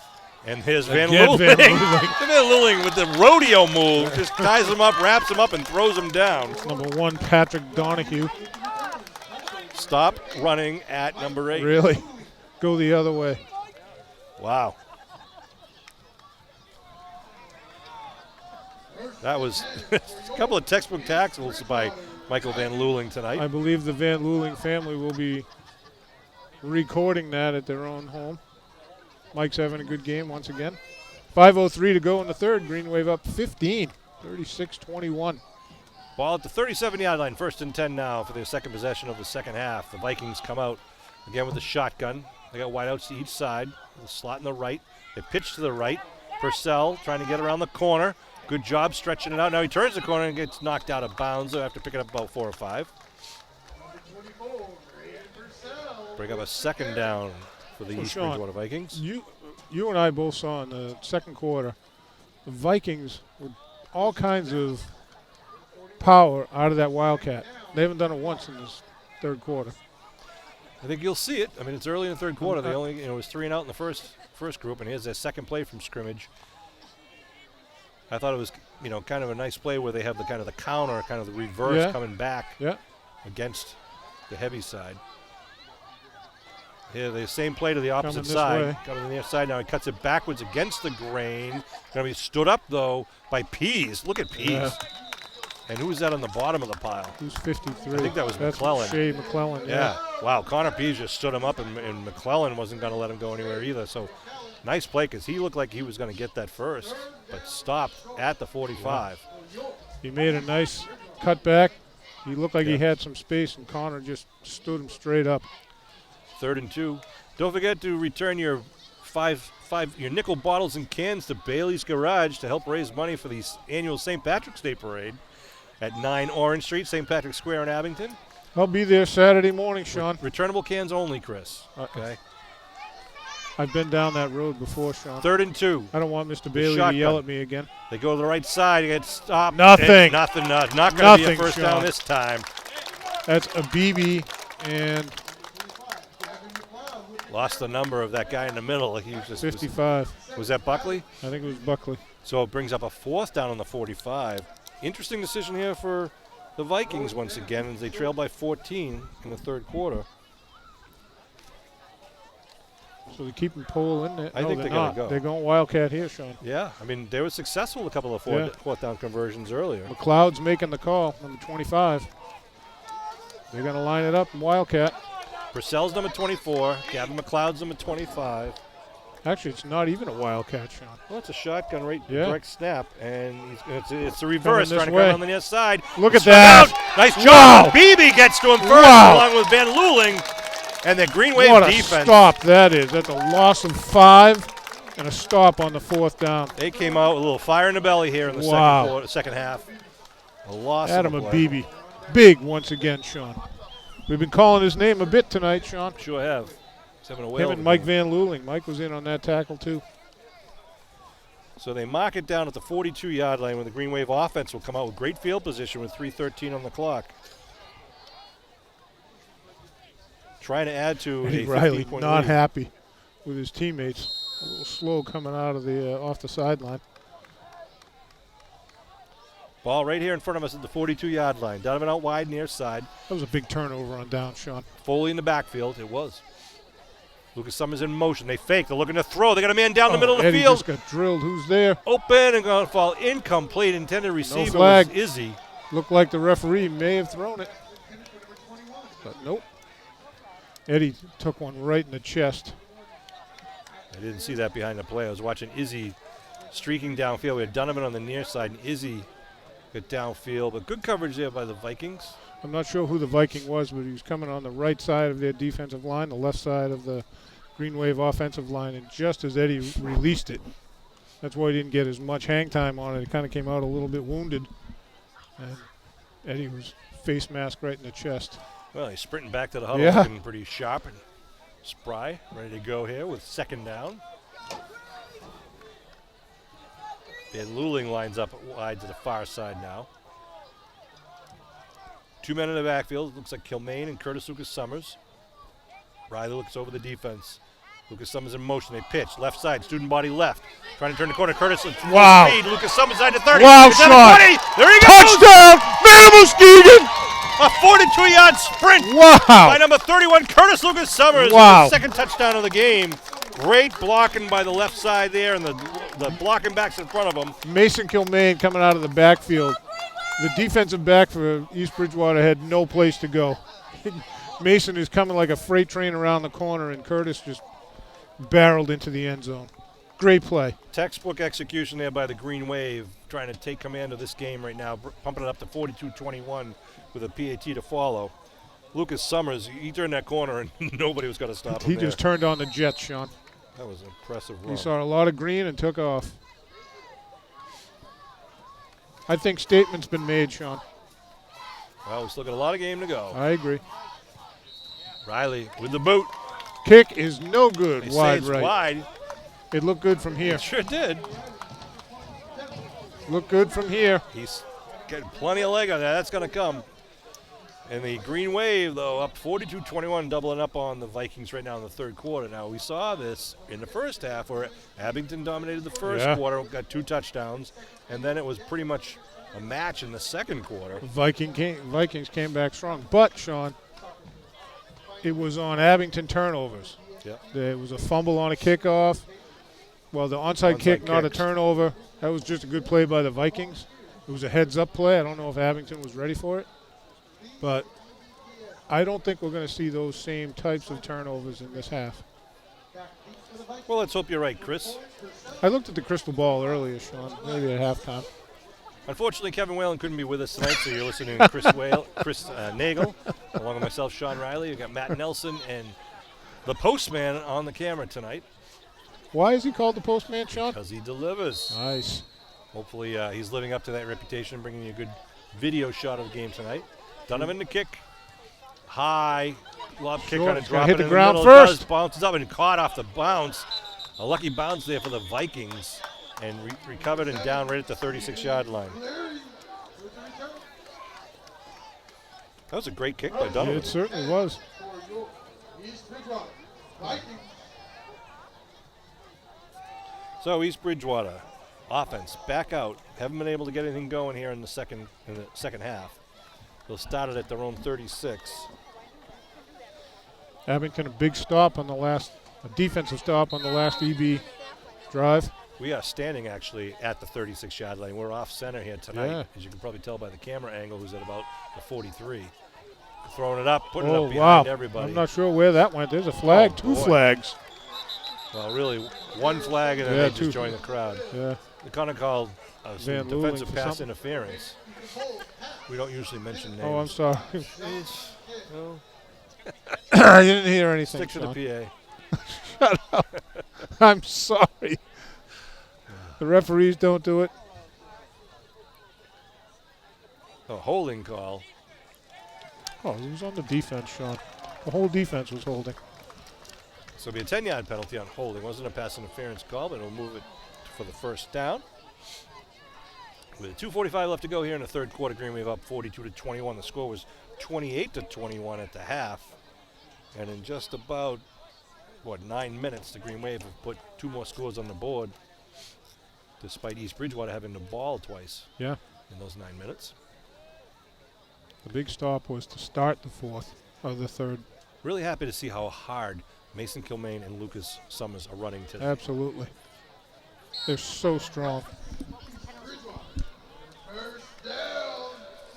And here's Van Again, Luling. Van Luling. Van Luling with the rodeo move. Just ties him up, wraps him up, and throws him down. Number 1, Patrick Donahue. Stop running at number 8. Really? Go the other way. Wow. That was a couple of textbook tackles by Michael Van Luling tonight. I believe the Van Luling family will be recording that at their own home. Mike's having a good game once again. 5:03 to go in the third. Green Wave up 15, 36-21. Ball at the 37-yard line, 1st and 10 now for their second possession of the second half. The Vikings come out again with the shotgun. They got wideouts to each side. The slot in the right. They pitch to the right. Purcell trying to get around the corner. Good job stretching it out. Now he turns the corner and gets knocked out of bounds after picking up about 4 or 5. Bring up a second down for the East Sean, Bridgewater Vikings. You and I both saw in the second quarter, the Vikings with all kinds of power out of that Wildcat. They haven't done it once in this third quarter. I think you'll see it. I mean, it's early in the third quarter. They only, it was 3 and out in the first group, and here's their second play from scrimmage. I thought it was, kind of a nice play where they have the kind of the counter, kind of the reverse coming back against the heavy side. Here, the same play to the opposite side. Coming to the near side now. He cuts it backwards against the grain. Going to be stood up, though, by Pease. Look at Pease. Yeah. And who's that on the bottom of the pile? Who's 53? I think that was That's McClellan. Shea McClellan, yeah. Wow, Connor Pease just stood him up, and McClellan wasn't going to let him go anywhere either. So, nice play because he looked like he was going to get that first, but stopped at the 45. Yeah. He made a nice cutback. He looked like he had some space, and Connor just stood him straight up. 3rd and 2. Don't forget to return your your nickel bottles and cans to Bailey's Garage to help raise money for the annual St. Patrick's Day Parade at 9 Orange Street, St. Patrick's Square in Abington. I'll be there Saturday morning, Sean. Returnable cans only, Chris. Okay. I've been down that road before, Sean. 3rd and 2. I don't want Mr. Bailey to yell at me again. They go to the right side. He gets stopped. Nothing. Nothing. Not going to be a first Sean. down this time. That's a BB, and lost the number of that guy in the middle. He was just 55. Was that Buckley? I think it was Buckley. So it brings up a 4th down on the 45. Interesting decision here for the Vikings once again as they trail by 14 in the third quarter. So they're keeping Pole in there. I think they're going to go. They're going Wildcat here, Sean. Yeah, I mean, they were successful with a couple of fourth down conversions earlier. McLeod's making the call, number 25. They're going to line it up in Wildcat. Purcell's number 24. Gavin McLeod's number 25. Actually, it's not even a Wildcat, Sean. Well, it's a shotgun direct snap, and it's a reverse Coming trying to this come on the near side. Look at that. Out. Nice job. Wow. Beebe gets to him first along with Van Luling. And the Green Wave what defense. What a stop that is. That's a loss of 5 and a stop on the 4th down. They came out with a little fire in the belly here in the second half. A loss Adam of Beebe. Big once again, Sean. We've been calling his name a bit tonight, Sean. Sure have. He's having a whale Him of and a Mike game. Van Luling. Mike was in on that tackle, too. So they mark it down at the 42-yard line when the Green Wave offense will come out with great field position with 3:13 on the clock. Trying to add to Eddie a Riley 15-point not lead. happy with his teammates. A little slow coming out of the off the sideline. Ball right here in front of us at the 42-yard line. Donovan out wide near side. That was a big turnover on down, Sean. Foley in the backfield. It was. Lucas Summers in motion. They fake. They're looking to throw. They got a man down the middle of the Eddie field. just got drilled. Who's there? Open and going to fall incomplete. Intended receiver flag. was Izzy. Looked like the referee may have thrown it. But nope. Eddie took one right in the chest. I didn't see that behind the play. I was watching Izzy streaking downfield. We had Donovan on the near side and Izzy got downfield. But good coverage there by the Vikings. I'm not sure who the Viking was, but he was coming on the right side of their defensive line, the left side of the Green Wave offensive line, and just as Eddie released it, that's why he didn't get as much hang time on it. He kind of came out a little bit wounded, and Eddie was face mask right in the chest. Well, he's sprinting back to the huddle, Yeah. looking pretty sharp and spry, ready to go here with second down. Van Luling lines up wide to the far side now. Two men in the backfield. Looks like Kilmaine and Curtis Lucas Summers. Riley looks over the defense. Lucas Summers in motion. They pitch. Left side. Student body left. Trying to turn the corner. Curtis at full Wow. speed. Lucas Summers side to 30. Wow, He's at shot. the 20. There he goes. Touchdown! Manimal Skeegan! A 42-yard sprint Wow! by number 31, Curtis Lucas Summers. Wow. The second touchdown of the game. Great blocking by the left side there, and the blocking backs in front of him. Mason Kilmaine coming out of the backfield. The defensive back for East Bridgewater had no place to go. Mason is coming like a freight train around the corner, and Curtis just barreled into the end zone. Great play. Textbook execution there by the Green Wave, trying to take command of this game right now, pumping it up to 42-21 with a PAT to follow. Lucas Summers, he turned that corner, and nobody was going to stop him He there. just turned on the Jets, Sean. That was an impressive He run. saw a lot of green and took off. I think statement's been made, Sean. Well, we still got a lot of game to go. I agree. Riley with the boot. Kick is no good. They say Wide it's right. wide. It looked good from here. It sure did. Looked good from here. He's getting plenty of leg on that. That's going to come. And the Green Wave, though, up 42-21, doubling up on the Vikings right now in the third quarter. Now, we saw this in the first half where Abington dominated the first quarter, got 2 touchdowns, and then it was pretty much a match in the second quarter. Vikings came back strong. But, Sean, it was on Abington turnovers. Yep. There was a fumble on a kickoff. Well, the onside kick, not a kicks. turnover. That was just a good play by the Vikings. It was a heads-up play. I don't know if Abington was ready for it. But I don't think we're going to see those same types of turnovers in this half. Well, let's hope you're right, Chris. I looked at the crystal ball earlier, Sean, maybe at halftime. Unfortunately, Kevin Whalen couldn't be with us tonight, so you're listening to Chris Nagel, along with myself, Sean Riley. You've got Matt Nelson and the postman on the camera tonight. Why is he called the postman, Sean? Because he delivers. Nice. Hopefully he's living up to that reputation, bringing you a good video shot of the game tonight. Donovan the kick. High. Lob kick Sure, on a he's drop. gotta hit in the the ground middle. It does, first. bounces up and caught off the bounce. A lucky bounce there for the Vikings. And recovered and down right at the 36-yard line. That was a great kick by Donovan. It certainly was. So East Bridgewater offense back out. Haven't been able to get anything going here in the second half. They'll start it at their own 36. Abington a big stop on the last, a defensive stop on the last EB drive. We are standing actually at the 36-yard line. We're off center here tonight, Yeah. as you can probably tell by the camera angle, who's at about the 43. Throwing it up, putting it Oh, up wow. behind everybody. I'm not sure where that went. There's a flag, Oh, two boy. flags. Well, really, one flag and then Yeah, they two. just joined the crowd. Yeah. They kind of called Van some defensive Luling for pass something. interference. We don't usually mention names. Oh, I'm sorry. It's, well, I didn't hear anything. stick to the Sean. PA. Shut up. I'm sorry. The referees don't do it. A holding call. Oh, he was on the defense, Sean. The whole defense was holding. So it'll be a 10-yard penalty on holding. Wasn't a pass interference call, but it'll move it for the first down. With 2:45 left to go here in the third quarter, Green Wave up 42-21. The score was 28-21 at the half. And in just about, 9 minutes, the Green Wave have put 2 more scores on the board, despite East Bridgewater having the ball twice Yeah. in those 9 minutes. The big stop was to start the third. Really happy to see how hard Mason Kilmaine and Lucas Summers are running today. Absolutely. They're so strong.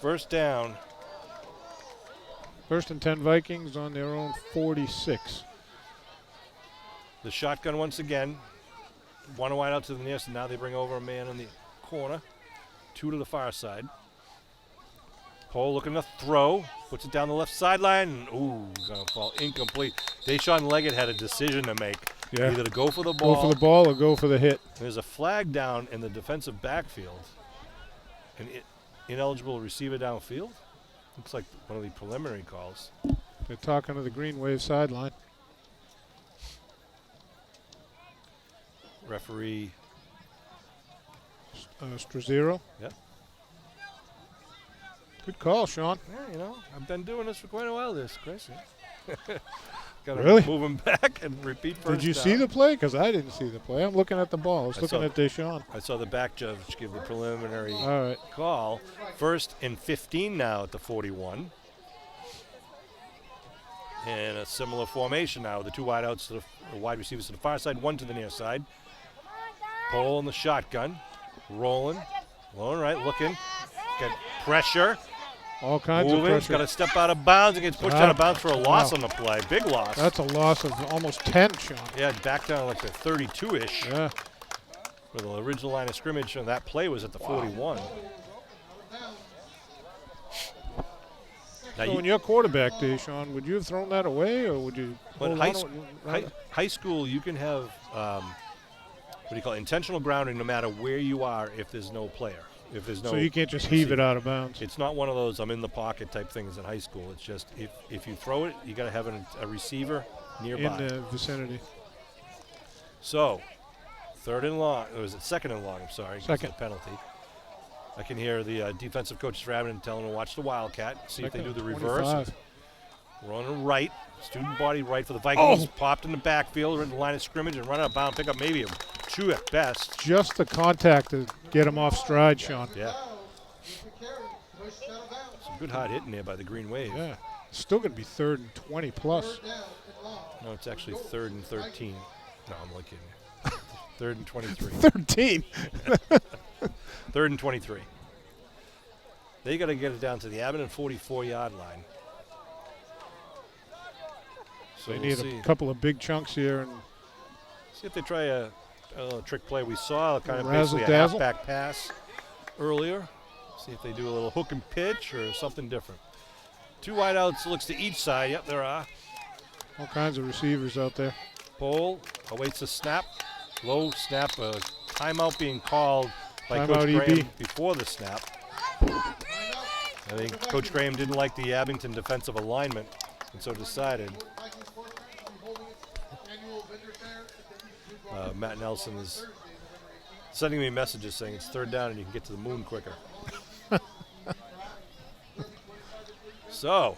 First down. 1st and 10 Vikings on their own 46. The shotgun once again. 1 wide out to the near side. Now they bring over a man in the corner. 2 to the far side. Cole looking to throw. Puts it down the left sideline. And, going to fall incomplete. Deshaun Leggett had a decision to make. Yeah. Either to go for the ball. Go for the ball or go for the hit. There's a flag down in the defensive backfield. An ineligible receiver downfield. Looks like one of the preliminary calls. They're talking to the Green Wave sideline. Referee. Strazero. Yep. Good call, Sean. Yeah, I've been doing this for quite a while, Chris. Got to Really? move him back and repeat first Did you down. see the play? Because I didn't see the play. I'm looking at the ball. I was I looking saw- at Deshaun. I saw the back judge give the preliminary All right. call. 1st and 15 now at the 41. And a similar formation now. The 2 wide outs to the wide receivers to the far side, 1 to the near side. Pole in the shotgun. Rolling. Right, looking. Got pressure. All kinds Moving. of Got pressure. to step out of bounds. It gets pushed out of bounds for a loss on the play. Big loss. That's a loss of almost 10, Sean. Yeah, back down like the 32-ish. Yeah. Where the original line of scrimmage on that play was at the 41. Now So when you're quarterback, Deshaun, would you have thrown that away or would you? But hold high, on s- to it? high school, you can have what do you call it? Intentional grounding no matter where you are if there's no player. If there's no So you can't just heave it out of bounds. It's not one of those I'm in the pocket type things in high school. It's just if you throw it, you got to have a receiver nearby. In the vicinity. So, 3rd and long. Or was it 2nd and long? I'm sorry. 'cause of Second. the penalty. I can hear the defensive coaches for Abington telling them to watch the Wildcat, see if they do the reverse. 25. Running right, student body right for the Vikings. Oh. Popped in the backfield, in the line of scrimmage, and run out of bounds. Pick up maybe a 2 at best. Just the contact to get him off stride, Sean. Yeah. Some good hard hitting there by the Green Wave. Yeah. Still going to be 3rd and 20 plus. No, it's actually 3rd and 13. No, I'm only kidding you. 3rd and 23. 13. 3rd and 23. They got to get it down to the Abington 44-yard line. So They we'll need see. a couple of big chunks here. And See if they try a trick play. We saw kind of Razzle basically a dazzle. halfback pass earlier. See if they do a little hook and pitch or something different. 2 wideouts looks to each side. Yep, there are. all kinds of receivers out there. Pole awaits a snap. Low snap. A timeout being called by Timeout Coach EB. Graham before the snap. I think Coach Graham didn't like the Abington defensive alignment and so decided. Matt Nelson is sending me messages saying it's 3rd down and you can get to the moon quicker. So.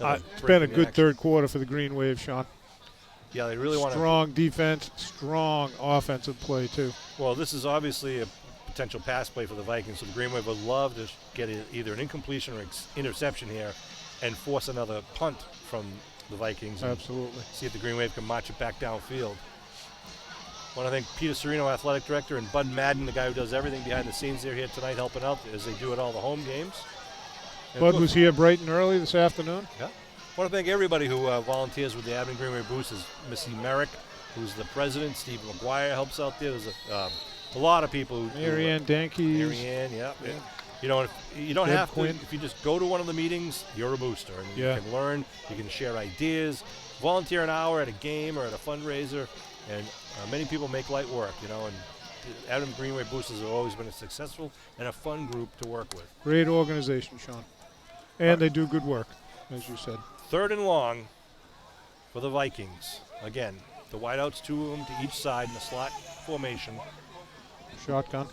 It's been a good third quarter for the Green Wave, Sean. Yeah, they really want to. Strong defense, strong offensive play, too. Well, this is obviously a potential pass play for the Vikings, so the Green Wave would love to get either an incompletion or interception here and force another punt from the Vikings. and Absolutely. See if the Green Wave can march it back downfield. I want to thank Peter Serino, athletic director, and Bud Madden, the guy who does everything behind the scenes. They're here tonight helping out as they do at all the home games. And Bud of was course, here bright and early this afternoon. yeah. I want to thank everybody who volunteers with the Abington Green Wave Boost. Is Missy Merrick, who's the president. Steve McGuire helps out there. There's a lot of people. Marianne Dankeys. Marianne, yeah. You know, if you don't Deb have Quinn. to. If you just go to one of the meetings, you're a booster. And Yeah. You can learn. You can share ideas. Volunteer an hour at a game or at a fundraiser, and many people make light work. You know, and the Abington Green Wave Boosters have always been a successful and a fun group to work with. Great organization, Sean. And they do good work, as you said. 3rd and long for the Vikings. Again, the wideouts, 2 of them to each side in the slot formation. Shotgun.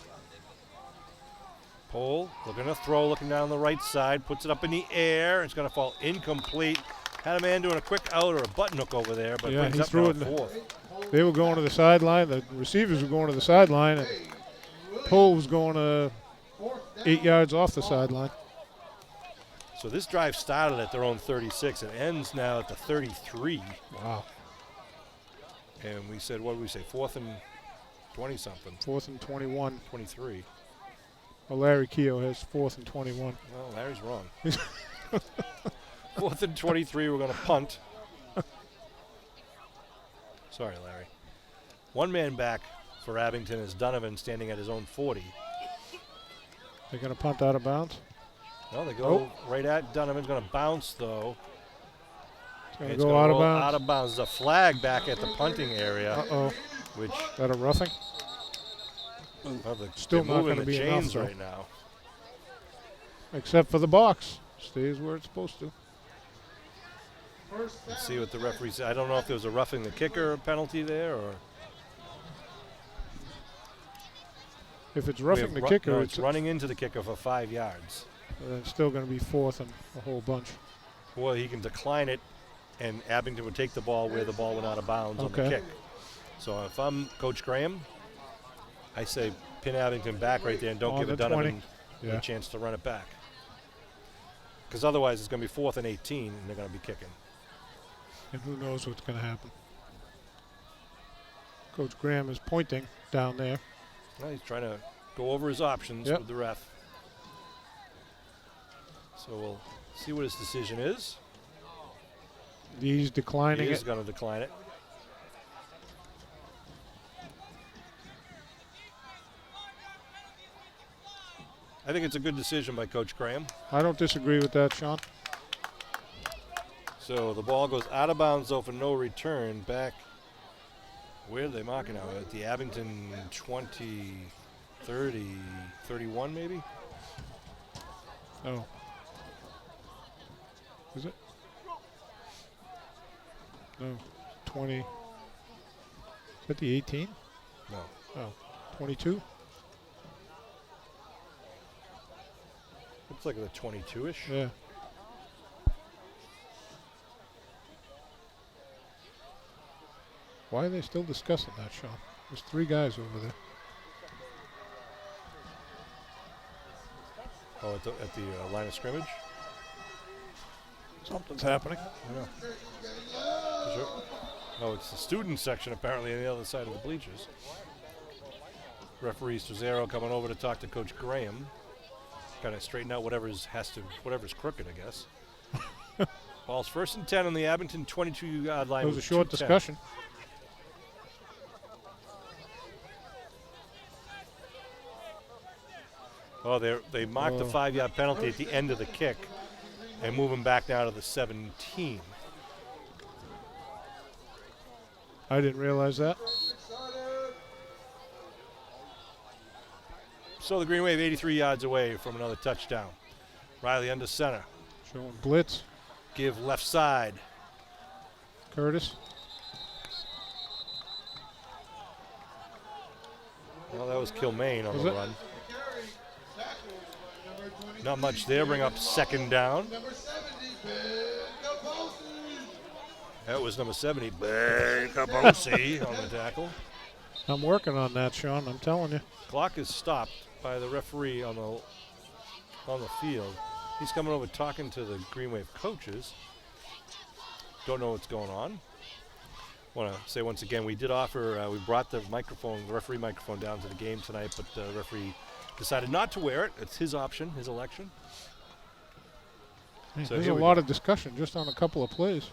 Pole looking to throw, looking down the right side, puts it up in the air. It's going to fall incomplete. Had a man doing a quick out or a button hook over there, but Yeah, brings he up threw now it in the- 4th. They were going to the sideline. The receivers were going to the sideline, and Pole was going 8 yards off the sideline. So this drive started at their own 36. It ends now at the 33. Wow. And we said, what did we say, 4th and 20-something, 4th and 21. 23. Well, Larry Keogh has 4th and 21. Well, Larry's wrong. 4th and 23, we're going to punt. Sorry, Larry. 1 man back for Abington is Donovan standing at his own 40. They're going to punt out of bounds. Well, they go right at Donovan's going to bounce, though. It's going to It's go gonna out of roll bounds. Out of bounds. There's a flag back at the punting area, Uh-oh. which Is that a roughing? well, Still they're not moving gonna the be enough, chains though. right now. Except for the box. Stays where it's supposed to. Let's see what the referee said. I don't know if there was a roughing the kicker penalty there or If it's we roughing have the ru- kicker, no, it's running into the kicker for 5 yards. still going to be 4th and a whole bunch. Well, he can decline it, and Abington would take the ball where the ball went out of bounds on the Okay. kick. So if I'm Coach Graham, I say pin Abington back right there and don't On give the Donovan 20. Yeah. a chance to run it back. Because otherwise it's going to be 4th and 18, and they're going to be kicking. And who knows what's going to happen. Coach Graham is pointing down there. Well, he's trying to go over his options Yep. with the ref. So we'll see what his decision is. He's declining He is it. going to decline it. I think it's a good decision by Coach Graham. I don't disagree with that, Sean. So the ball goes out of bounds, though, for no return. Back, where are they marking now? At the Abington 20, 30, 31 maybe? Oh. Is it? No. 20. Is that the 18? No. Oh. 22? Looks like the 22-ish. Yeah. Why are they still discussing that, Sean? There's 3 guys over there. Oh, at the line of scrimmage? Something's happening. I know. Sure. Oh, it's the student section apparently on the other side of the bleachers. Referee Struzero coming over to talk to Coach Graham. Kind of straighten out whatever's crooked, I guess. Ball's 1st and 10 on the Abington 22-yard line. It was a with short 2:10. discussion. Oh, they marked the 5-yard penalty at the end of the kick and move him back down to the 17. I didn't realize that. So the Green Wave 83 yards away from another touchdown. Riley under center. Showing blitz. Give left side. Curtis. Well, that was Kilmaine on Was the it? run. Not much there. Bring up 2nd down. That was number 70, Ben Cabosi on the tackle. I'm working on that, Sean. I'm telling you. Clock is stopped by the referee on the field. He's coming over talking to the Green Wave coaches. Don't know what's going on. Want to say once again, we did offer, we brought the referee microphone down to the game tonight, but the referee decided not to wear it. It's his option, his election. Man, So there's here a we lot go. of discussion just on a couple of plays.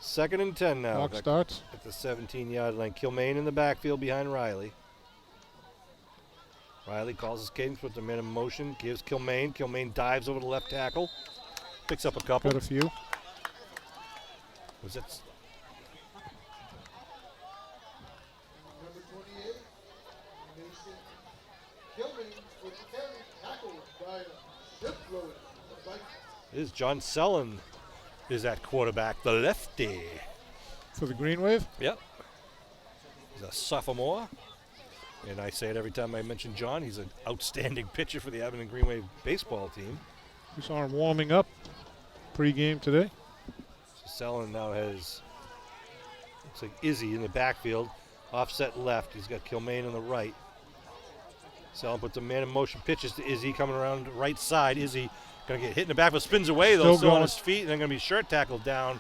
2nd and 10 now. Clock Back starts. at the 17-yard line. Kilmaine in the backfield behind Riley. Riley calls his cadence, puts the man in motion, gives Kilmaine. Kilmaine dives over the left tackle, picks up a couple. Got a few. Was that Number 28, Mason Gilman with the carry, tackled by Shipload, the Vikings. Is John Sellen is at quarterback, the lefty. For the Green Wave? Yep. He's a sophomore. And I say it every time I mention John. He's an outstanding pitcher for the Abington Green Wave baseball team. We saw him warming up pre-game today. So Sellen now has, looks like Izzy in the backfield. Offset left. He's got Kilmaine on the right. Sellen puts a man in motion, pitches to Izzy coming around the right side. Izzy going to get hit in the back, but spins away though, still on his feet, and then going to be shirt tackled down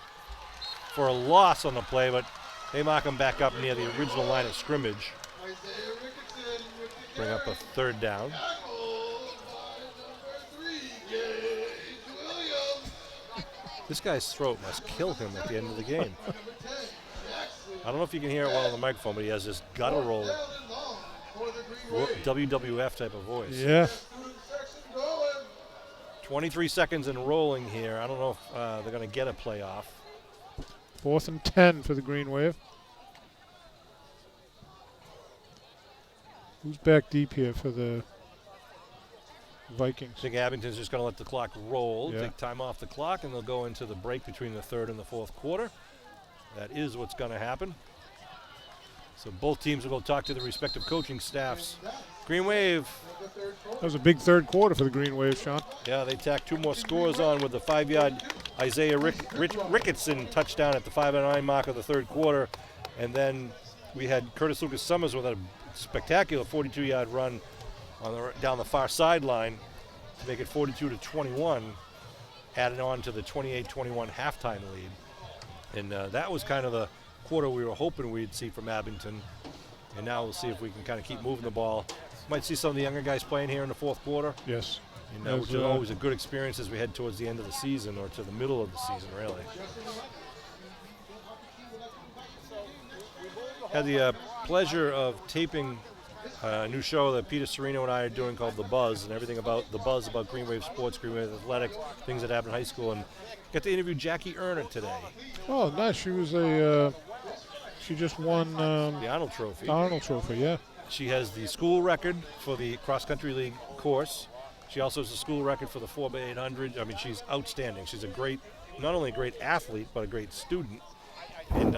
for a loss on the play, but they mark him back up near the original line of scrimmage. Bring up a third down. This guy's throat must kill him at the end of the game. I don't know if you can hear it well on the microphone, but he has this guttural WWF type of voice. Yeah. 23 seconds and rolling here. I don't know if they're going to get a playoff. 4th and 10 for the Green Wave. Who's back deep here for the Vikings? I think Abington's just going to let the clock roll, Yeah. take time off the clock, and they'll go into the break between the third and the fourth quarter. That is what's going to happen. So both teams will go talk to the respective coaching staffs. Green Wave. That was a big third quarter for the Green Wave, Sean. Yeah, they tacked 2 more scores on with the 5-yard Isaiah Ricketson touchdown at the 5-9 mark of the third quarter. And then we had Curtis Lucas Summers with a spectacular 42-yard run on down the far sideline to make it 42-21, adding on to the 28-21 halftime lead. And that was kind of the quarter we were hoping we'd see from Abington. And now we'll see if we can kind of keep moving the ball. Might see some of the younger guys playing here in the fourth quarter. Yes. And which is always a good experience as we head towards the end of the season, or to the middle of the season, really. Had the pleasure of taping a new show that Peter Serino and I are doing called The Buzz, and everything about the buzz about Green Wave sports, Green Wave athletics, things that happen in high school, and got to interview Jackie Earnert today. Oh, nice. She was she just won The Arnold Trophy. Arnold Trophy, yeah. She has the school record for the cross-country league course. She also has the school record for the 4x800. I mean, she's outstanding. She's a great, not only a great athlete, but a great student. And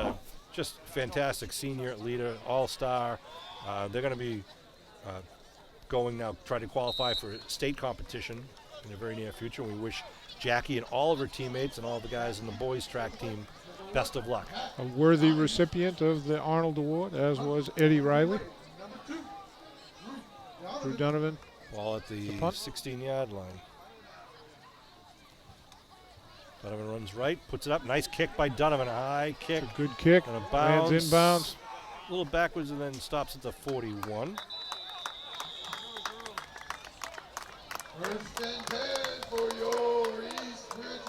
just fantastic senior leader, all-star. They're going to be going now, trying to qualify for state competition in the very near future. We wish Jackie and all of her teammates and all the guys in the boys track team best of luck. A worthy recipient of the Arnold Award, as was Eddie Riley. Drew Donovan. Ball at the 16-yard line. Donovan runs right, puts it up. Nice kick by Donovan. A high kick. A good kick. And a bounce. Lands inbounds. A little backwards and then stops at the 41.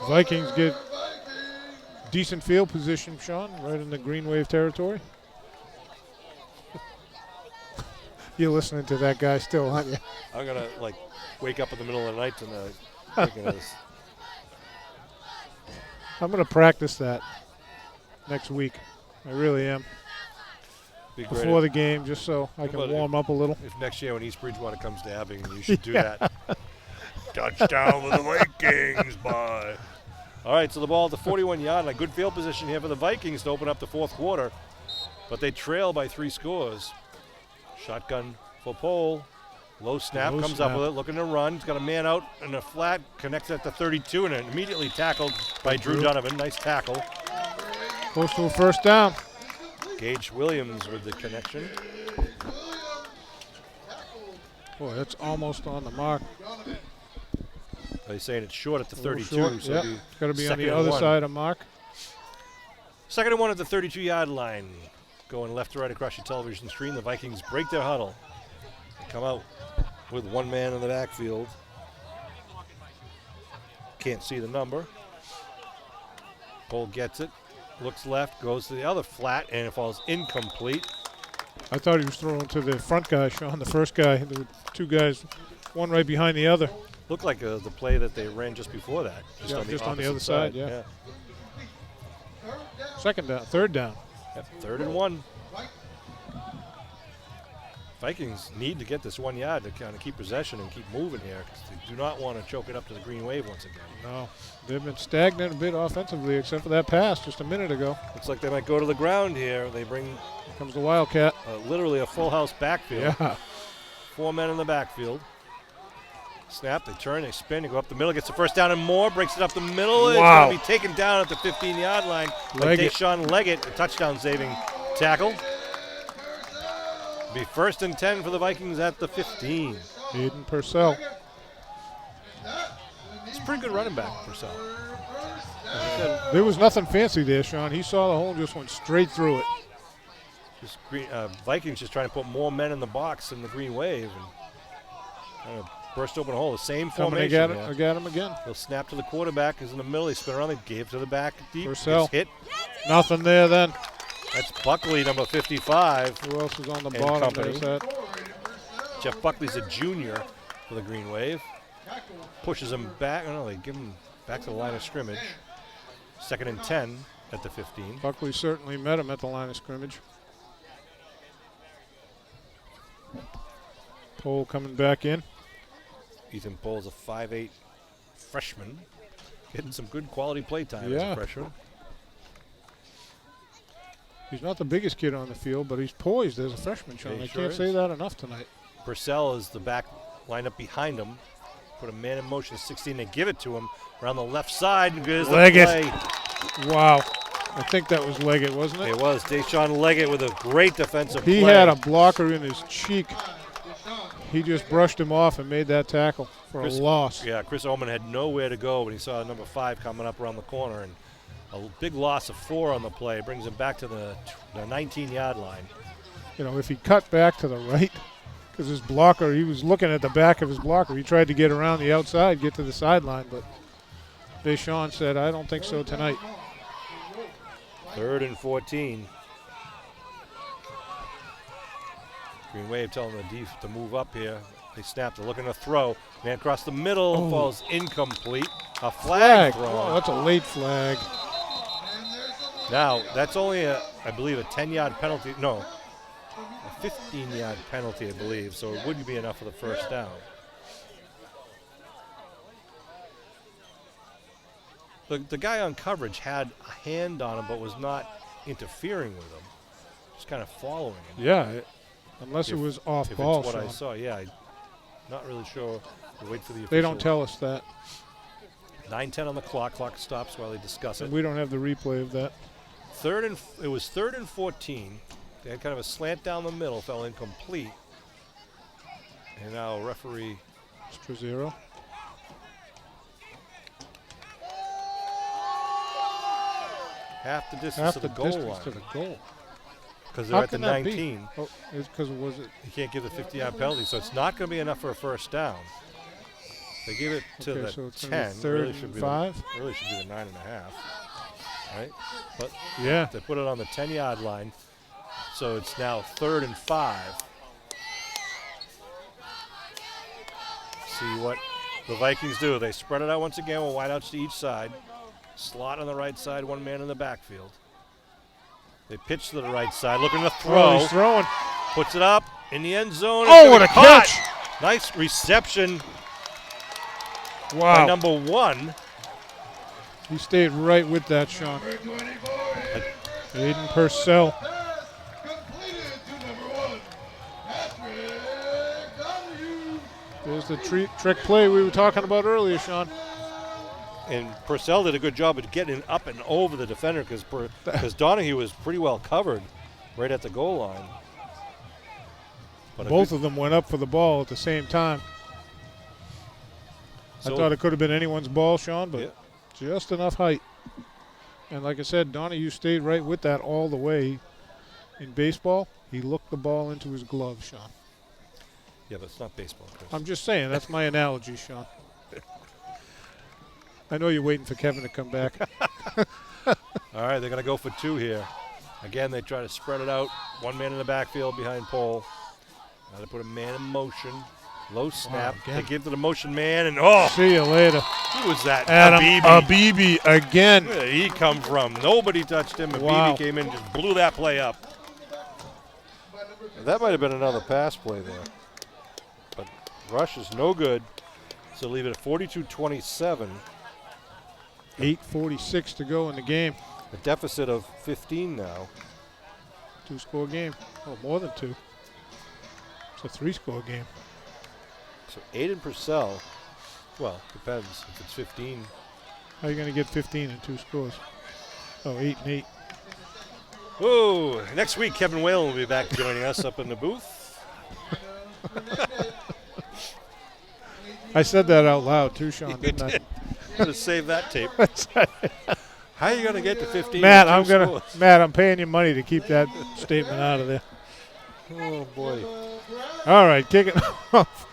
Vikings get decent field position, Sean, right in the Green Wave territory. You're listening to that guy still, aren't you? I'm going to, wake up in the middle of the night and thinking of this. I'm going to practice that next week. I really am. Be great Before the game, just so I can warm up a little. If next year when East Bridgewater comes to Abington, you should do that. Touchdown with the Vikings, bye. All right, so the ball at the 41-yard line. Good field position here for the Vikings to open up the fourth quarter. But they trail by 3 scores. Shotgun for Pole. Low snap, comes up with it, looking to run. He's got a man out in a flat, connects at the 32, and immediately tackled by Drew Donovan. Nice tackle. Close to a first down. Gage Williams with the connection. Boy, that's almost on the mark. They're saying it's short at the 32. Short, So yep. It's got to be on the second other and 1. side of mark. 2nd and 1 at the 32-yard line. Going left to right across your television screen. The Vikings break their huddle. They come out with one man in the backfield. Can't see the number. Cole gets it. Looks left, goes to the other flat, and it falls incomplete. I thought he was throwing to the front guy, Sean, the first guy. There were 2 guys, one right behind the other. Looked like the play that they ran just before that. Just on the opposite other side, yeah. Second down, third down. Yep, 3rd and 1. Vikings need to get this 1 yard to kind of keep possession and keep moving here because they do not want to choke it up to the green wave once again. No, they've been stagnant a bit offensively except for that pass just a minute ago. Looks like they might go to the ground here. They bring Here comes the Wildcat. literally a full house backfield. Yeah. 4 men in the backfield. Snap, they turn, they spin, they go up the middle, gets the first down and more, breaks it up the middle. It's Wow. going to be taken down at the 15-yard line by Leggett. Deshaun Leggett, a touchdown-saving tackle. Be 1st and 10 for the Vikings at the 15. Aiden Purcell. It's a pretty good running back, Purcell. There was nothing fancy there, Sean. He saw the hole and just went straight through it. Just Vikings just trying to put more men in the box in the green wave and kind of burst open a hole. The same Coming formation. to get him again. He'll snap to the quarterback. He's in the middle. They spin around. They gave to the back deep. Purcell. Gets hit. Nothing there then. That's Buckley, number 55. Who else is on the And bottom? company. There's that. Jeff Buckley's a junior for the Green Wave. Pushes him back. Oh, no, they give him back to the line of scrimmage. 2nd and 10 at the 15. Buckley certainly met him at the line of scrimmage. Pohl coming back in. Ethan Pohl's a 5'8 freshman. Getting some good quality play time as Yeah. a freshman. He's not the biggest kid on the field, but he's poised as a freshman, Sean. Yeah, he I sure can't say is. that enough tonight. Purcell is the back lined up behind him. Put a man in motion, 16. They give it to him around the left side. And there's the Leggett. play. Wow. I think that was Leggett, wasn't it? It was Deshaun Leggett with a great defensive He play. had a blocker in his cheek. He just brushed him off and made that tackle for Chris- a loss. Yeah, Chris Oman had nowhere to go when he saw number 5 coming up around the corner, and a big loss of 4 on the play brings him back to the 19-yard line. You know, if he cut back to the right, because his blocker, he was looking at the back of his blocker. He tried to get around the outside, get to the sideline, but Deshaun said, I don't think so tonight. 3rd and 14. Green Wave telling the def to move up here. They snap. They're looking to throw. Man across the middle Oh. falls incomplete. A flag thrown. Oh, that's a late flag. Now, that's only, I believe, a 10-yard penalty. No, a 15-yard penalty, I believe, so it wouldn't be enough for the first down. The guy on coverage had a hand on him but was not interfering with him. Just kind of following him. Yeah, unless it was off If ball. it's what I Sean. saw, yeah. I'm not really sure. We'll wait for the official. They don't tell us that. 9:10 on the clock. Clock stops while they discuss it. And we don't have the replay of that. It was 3rd and 14. They had kind of a slant down the middle, fell incomplete. And now referee Strazero. half the distance Half to the the goal distance line to the goal. because they're How at the can that be? 19. Oh, it's because was it? You can't give the 50-yard penalty, so it's not going to be enough for a first down. They give it to Okay, the so it's gonna be 10. 3rd Really and should be 5? Really should be the 9.5. Right? But Yeah. they put it on the 10-yard line, so it's now 3rd and 5. See what the Vikings do. They spread it out once again with wideouts to each side. Slot on the right side, 1 man in the backfield. They pitch to the right side, looking to throw. Oh, he's throwing. Puts it up in the end zone. Oh, It's what a caught. catch! Nice reception by Wow. number 1. He stayed right with that, Sean. Aiden Purcell. Completed to number 1, Patrick Donahue. There's the trick play we were talking about earlier, Sean. And Purcell did a good job of getting up and over the defender because Donahue was pretty well covered right at the goal line. But Both of them went up for the ball at the same time. So- I thought it could have been anyone's ball, Sean, but Yeah. just enough height. And like I said, Donahue stayed right with that all the way. In baseball, he looked the ball into his glove, Sean. Yeah, but it's not baseball, Chris. I'm just saying, that's my analogy, Sean. I know you're waiting for Kevin to come back. All right, they're going to go for 2 here. Again, they try to spread it out. 1 man in the backfield behind Pohl. Now they put a man in motion. Low snap. again. They give to the motion man, and oh, See you later. who was that? Adam Habibi. Abibi again. Where did he come from? Nobody touched him. Wow. Habibi came in, just blew that play up. That might have been another pass play there. But rush is no good. So leave it at 42-27. 8:46 to go in the game. A deficit of 15 now. 2-score game. Oh, more than 2. It's a 3-score game. So Aiden Purcell, well, depends if it's 15. How are you going to get 15 in 2 scores? Oh, 8 and 8. Whoa, next week Kevin Whalen will be back joining us up in the booth. I said that out loud too, Sean, didn't I? Got to save that tape. How are you going to get to 15? Matt, in 2 scores? Matt, I'm paying you money to keep that statement out of there. Oh boy. All right, kick it off.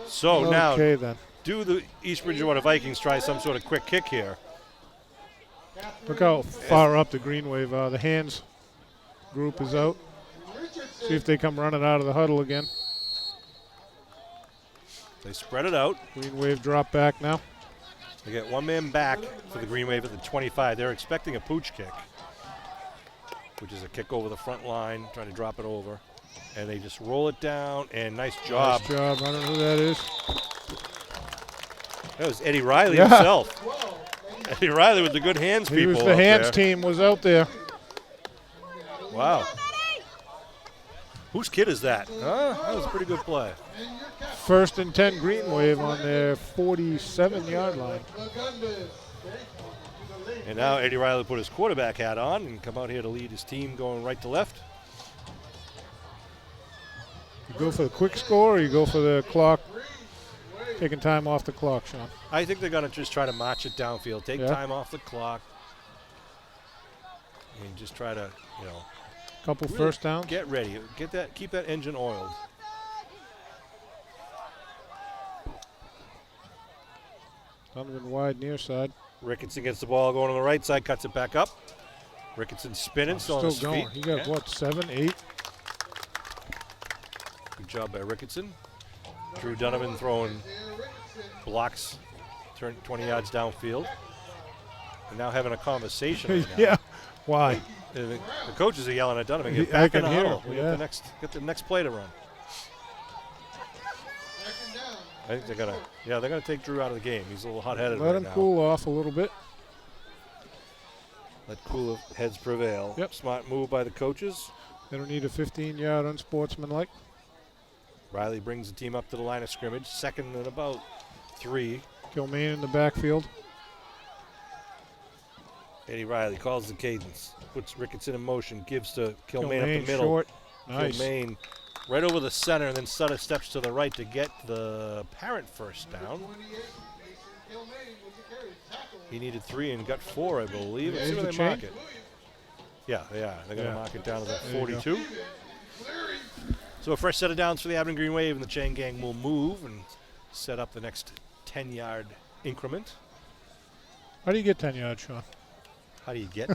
So now, Okay then. do the East Bridgewater Vikings try some sort of quick kick here? Look how far up the green wave are. The hands group is out. See if they come running out of the huddle again. They spread it out. Green wave drop back now. They get one man back for the Green Wave at the 25. They're expecting a pooch kick, which is a kick over the front line, trying to drop it over. And they just roll it down, and nice job. Nice job. I don't know who that is. That was Eddie Riley himself. Eddie Riley with the good hands He people was the out hands there. team was out there. Wow. Whose kid is that? That was a pretty good play. 1st and 10 green wave on their 47-yard line. And now Eddie Riley put his quarterback hat on and come out here to lead his team going right to left. You go for the quick score or you go for the clock, taking time off the clock, Sean? I think they're going to just try to march it downfield, take time off the clock, and just try to, Couple really first downs. get ready. Keep that engine oiled. Donovan wide near side. Ricketson gets the ball going on the right side, cuts it back up. Ricketson spinning, still on his going. feet. He got, what, 7, 8? Good job by Ricketson. Drew Donovan throwing blocks, turn 20 yards downfield. And now having a conversation right now. Yeah. Why? The coaches are yelling at Donovan, get I back in can the hear huddle. him, We yeah. get the next play to run. I think they're gonna take Drew out of the game. He's a little hot-headed Let right him now. cool off a little bit. Let cooler heads prevail. Yep. Smart move by the coaches. They don't need a 15-yard unsportsmanlike. Riley brings the team up to the line of scrimmage. 2nd and about 3. Kilmaine in the backfield. Eddie Riley calls the cadence. Puts Ricketson in motion. Gives to Kilmaine up Kilmaine the middle. short. Nice. Kilmaine right over the center, and then Sutter steps to the right to get the apparent first down. He needed 3 and got 4, I believe. Let's see There's where the they mark chain. it. Yeah, they are. They're going to mark it down to the There you go. 42. So a fresh set of downs for the Abington Green Wave, and the chain gang will move and set up the next 10-yard increment. How do you get 10 yards, Sean? How do you get?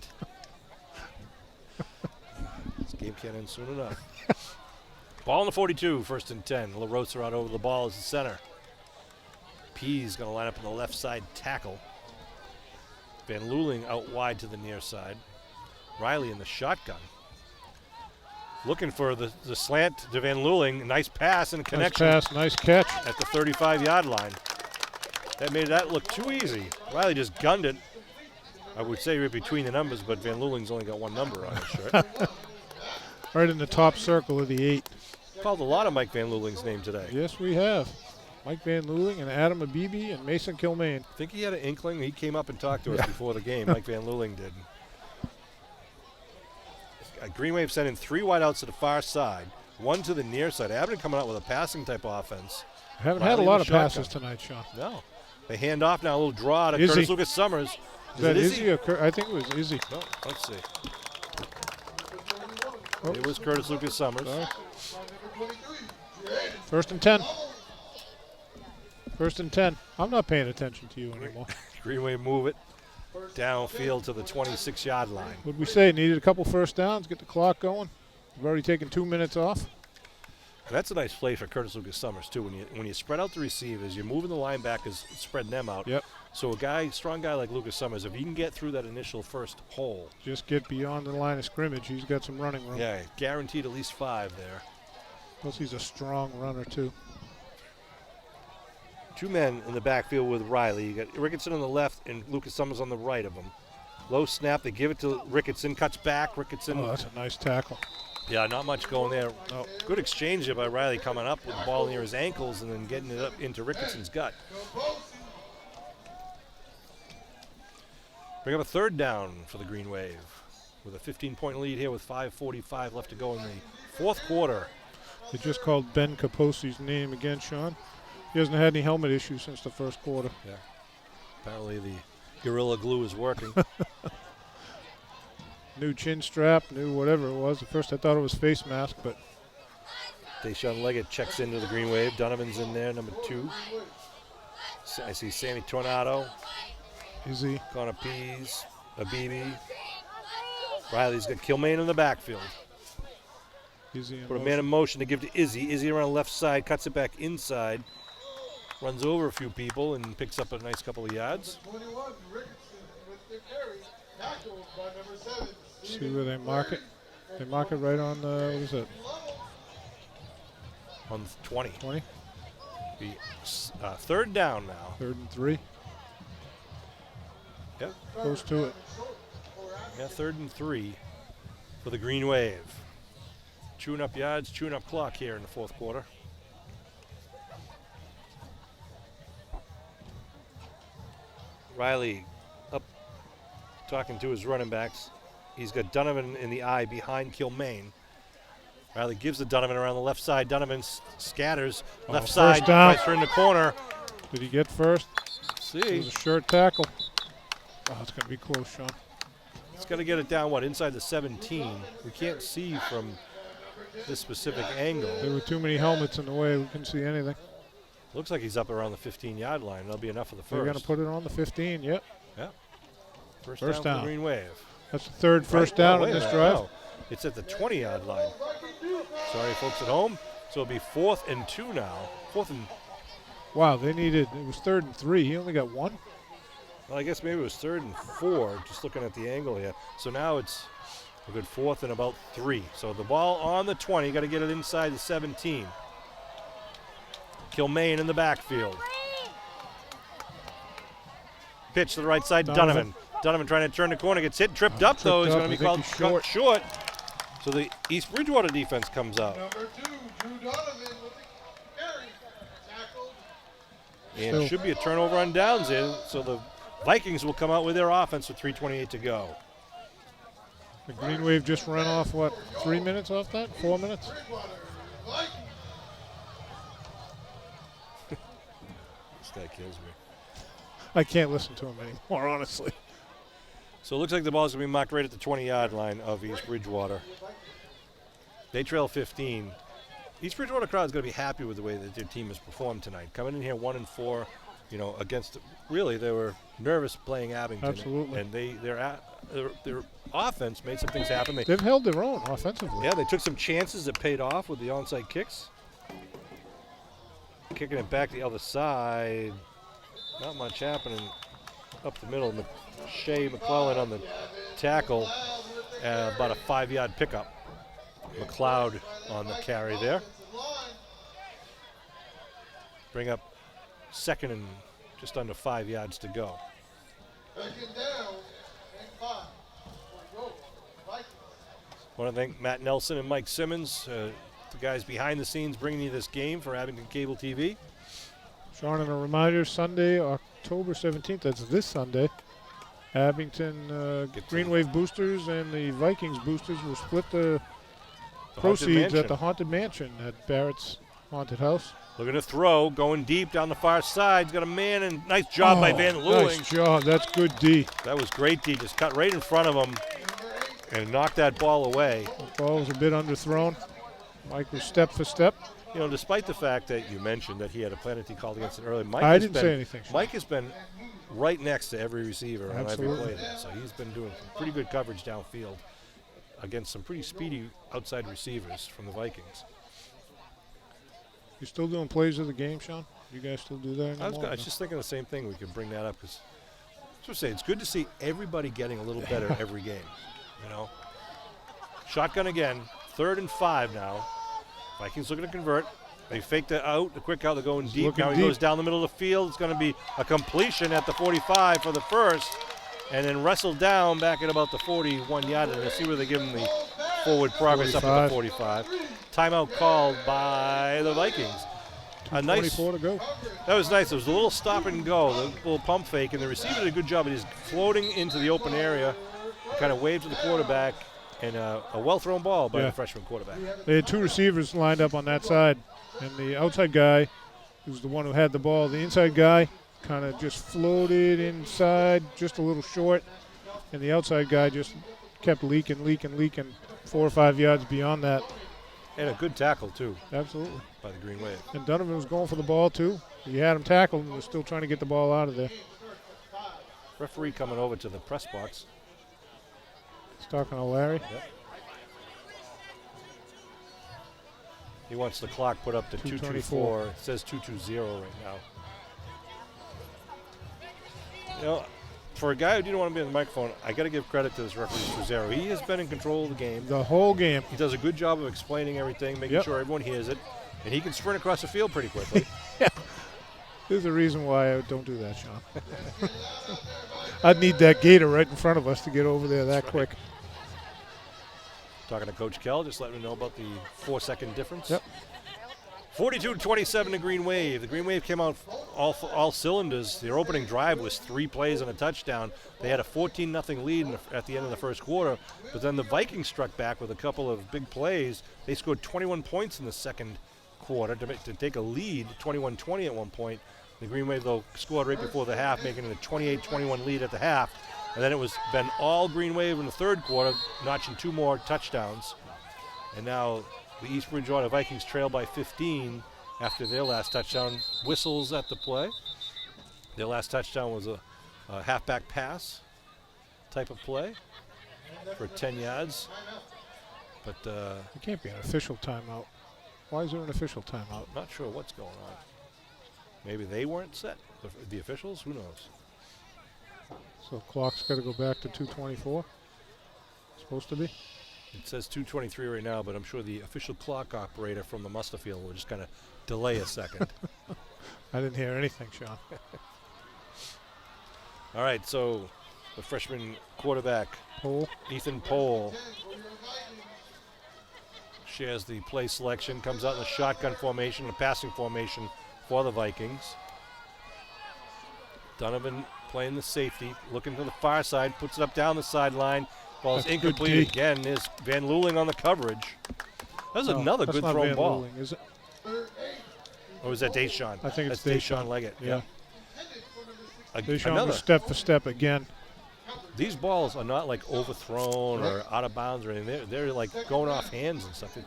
This game can't end soon enough. Ball in the 42, 1st and 10. LaRosa out over the ball as the center. P's going to line up on the left side tackle. Van Luling out wide to the near side. Riley in the shotgun. Looking for the slant to Van Luling. Nice pass and connection Nice pass, nice catch. at the 35-yard line. That made that look too easy. Riley just gunned it. I would say right between the numbers, but Van Luling's only got 1 number on his shirt. Right in the top circle of the 8. Called a lot of Mike Van Luling's name today. Yes, we have. Mike Van Luling and Adam Abibi and Mason Kilmaine. I think he had an inkling. He came up and talked to us before the game. Mike Van Luling did. Green Wave sending 3 wideouts to the far side, 1 to the near side. Abington coming out with a passing type offense. I haven't Riley had a in lot the of shotgun. passes tonight, Sean. No. They hand off now, a little draw to Izzy. Curtis Lucas Summers. Is that it Izzy or I think it was Izzy. No, let's see. Oh. It was Curtis Lucas Summers. Sorry. 1st and 10. 1st and 10. I'm not paying attention to you anymore. Green Wave move it downfield to the 26-yard line. What'd we say? Needed a couple first downs, get the clock going. We've already taken 2 minutes off. That's a nice play for Curtis Lucas Summers too. When you spread out the receivers, you're moving the linebackers, spreading them out. Yep. So strong guy like Lucas Summers, if he can get through that initial first hole, Just get beyond the line of scrimmage. He's got some running room. yeah, guaranteed at least 5 there. Plus, he's a strong runner, too. 2 men in the backfield with Riley. You got Ricketson on the left and Lucas Summers on the right of him. Low snap, they give it to Ricketson, cuts back. Ricketson. Oh, that's a nice tackle. Yeah, not much going there. Oh, good exchange by Riley coming up with the ball near his ankles and then getting it up into Ricketson's gut. Bring up a 3rd down for the Green Wave with a 15-point lead here with 5:45 left to go in the 4th quarter. They just called Ben Kaposi's name again, Sean. He hasn't had any helmet issues since the first quarter. Yeah. Apparently the Gorilla Glue is working. New chin strap, new whatever it was. At first I thought it was face mask, but Deshaun Leggett checks into the Green Wave. Donovan's in there, number 2. I see Sammy Tornado. Izzy. Connor Pease, Abibi. Riley's got Kilmaine in the backfield. Izzy in Put a motion. man in motion to give to Izzy. Izzy around the left side, cuts it back inside. Runs over a few people and picks up a nice couple of yards. 21, Ricketson with the carry. Tackled by number 7. See where they mark it. They mark it right on the, what is it, On 20. 20? The 3rd down now. 3rd and 3. Yep. Close to it. Yeah, 3rd and 3 for the Green Wave. Chewing up yards, chewing up clock here in the 4th quarter. Riley up talking to his running backs. He's got Donovan in the eye behind Kilmaine. Riley gives to Donovan around the left side. Donovan scatters left first side, down. tries to turn the corner. Did he get first? It See, was a short tackle. Oh, it's going to be close, Sean. he's got to get it down, inside the 17. We can't see from this specific angle. There were too many helmets in the way. We couldn't see anything. Looks like he's up around the 15-yard line. That'll be enough for the They're going to first. put it on the 15, yep. First First down for down. the Green Wave. That's the 3rd first Right? down Oh, in wait a this minute. drive. No. It's at the 20-yard line. Sorry, folks at home. So it'll be 4th and 2 now. 4th and, Wow, it was 3rd and 3. He only got 1. well, I guess maybe it was 3rd and 4, just looking at the angle here. So now it's a good 4th and about 3. So the ball on the 20, got to get it inside the 17. Kilmaine in the backfield. Pitch to the right side, Donovan. Donovan trying to turn the corner, gets hit, tripped up though. He's tripped going to up. be I think called he's short. So the East Bridgewater defense comes out. Number 2, Drew Donovan with the carry. Tackled. And Still. it should be a turnover on downs in, so the Vikings will come out with their offense with 3:28 to go. The Green Wave just ran off, 3 minutes off that? 4 minutes? Bridgewater. Vikings. This guy kills me. I can't listen to him anymore, honestly. So it looks like the ball's going to be marked right at the 20-yard line of East Bridgewater. They trail 15. East Bridgewater crowd is going to be happy with the way that their team has performed tonight. Coming in here 1-4, against, really, they were nervous playing Abington. Absolutely. And their offense made some things happen. They've held their own offensively. Yeah, they took some chances that paid off with the onside kicks. Kicking it back the other side. Not much happening up the middle. Shea McClellan on the tackle. About a 5-yard pickup. McLeod on the carry there. Bring up 2nd and just under 5 yards to go. Second down and 5. Go. Vikings. Want to thank Matt Nelson and Mike Simmons, the guys behind the scenes bringing you this game for Abington Cable TV. Sean, and a reminder, Sunday, October 17th, that's this Sunday, Abington Green Wave boosters and the Vikings boosters will split the proceeds at the Haunted Mansion at Barrett's Haunted House. Looking to throw, going deep down the far side. He's got a man, and nice job by Van Leeuwing. Nice job. That's good D. That was great D. Just cut right in front of him and knocked that ball away. The ball was a bit underthrown. Mike was step for step. Despite the fact that you mentioned that he had a penalty called against it earlier, I didn't say anything. Mike has been right next to every receiver on every Absolutely. play there. So he's been doing some pretty good coverage downfield against some pretty speedy outside receivers from the Vikings. You still doing plays of the game, Sean? You guys still do that anymore? I was just thinking the same thing. We could bring that up because it's good to see everybody getting a little better every game. You know, shotgun again, 3rd and 5 now. Vikings looking to convert. They faked it out, the quick out. They're going deep. Now he goes down the middle of the field. It's going to be a completion at the 45 for the first, and then wrestled down back at about the 41-yard line. Let's see where they give him the forward progress 45. up at the 45. Timeout called by the Vikings. A nice. 24 to go. That was nice. It was a little stop and go, the little pump fake, and the receiver did a good job. He's floating into the open area, kind of waved to the quarterback, and a well-thrown ball by the freshman quarterback. They had 2 receivers lined up on that side, and the outside guy, who's the one who had the ball, the inside guy kind of just floated inside, just a little short, and the outside guy just kept leaking 4 or 5 yards beyond that. And a good tackle, too. Absolutely. By the Green Wave. And Donovan was going for the ball, too. He had him tackled and was still trying to get the ball out of there. Referee coming over to the press box. He's talking to Larry. Yep. He wants the clock put up to 2:24. It says 2:20 right now. You know, for a guy who didn't want to be on the microphone, I got to give credit to this referee, Truzero. He has been in control of the game. The whole game. He does a good job of explaining everything, making sure everyone hears it, and he can sprint across the field pretty quickly. There's a reason why I don't do that, Sean. I'd need that gator right in front of us to get over there that quick. Talking to Coach Kell, just letting him know about the 4-second difference. Yep. 42-27 to Green Wave. The Green Wave came out all cylinders. Their opening drive was 3 plays and a touchdown. They had a 14-0 lead at the end of the first quarter, but then the Vikings struck back with a couple of big plays. They scored 21 points in the second quarter to take a lead, 21-20 at one point. The Green Wave, though, scored right before the half, making it a 28-21 lead at the half. And then it was been all Green Wave in the third quarter, notching 2 more touchdowns. And now the East Bridgewater Vikings trail by 15 after their last touchdown. Whistles at the play. Their last touchdown was a halfback pass type of play for 10 yards. But it can't be an official timeout. Why is there an official timeout? Not sure what's going on. Maybe they weren't set. The officials? Who knows? So clock's got to go back to 2:24. Supposed to be. It says 2:23 right now, but I'm sure the official clock operator from the muster field will just kind of delay a second. I didn't hear anything, Sean. All right, so the freshman quarterback, Ethan Pohl, shares the play selection, comes out in the shotgun formation, a passing formation for the Vikings. Donovan playing the safety, looking to the far side, puts it up down the sideline. Ball's incomplete again. There's Van Luling on the coverage. That was another good thrown Van ball. Luling, is it? Or was that Deshaun? I think it's Deshaun Leggett. Yeah. Another was step for step again. These balls are not like overthrown or out of bounds or anything. They're like going off hands and stuff.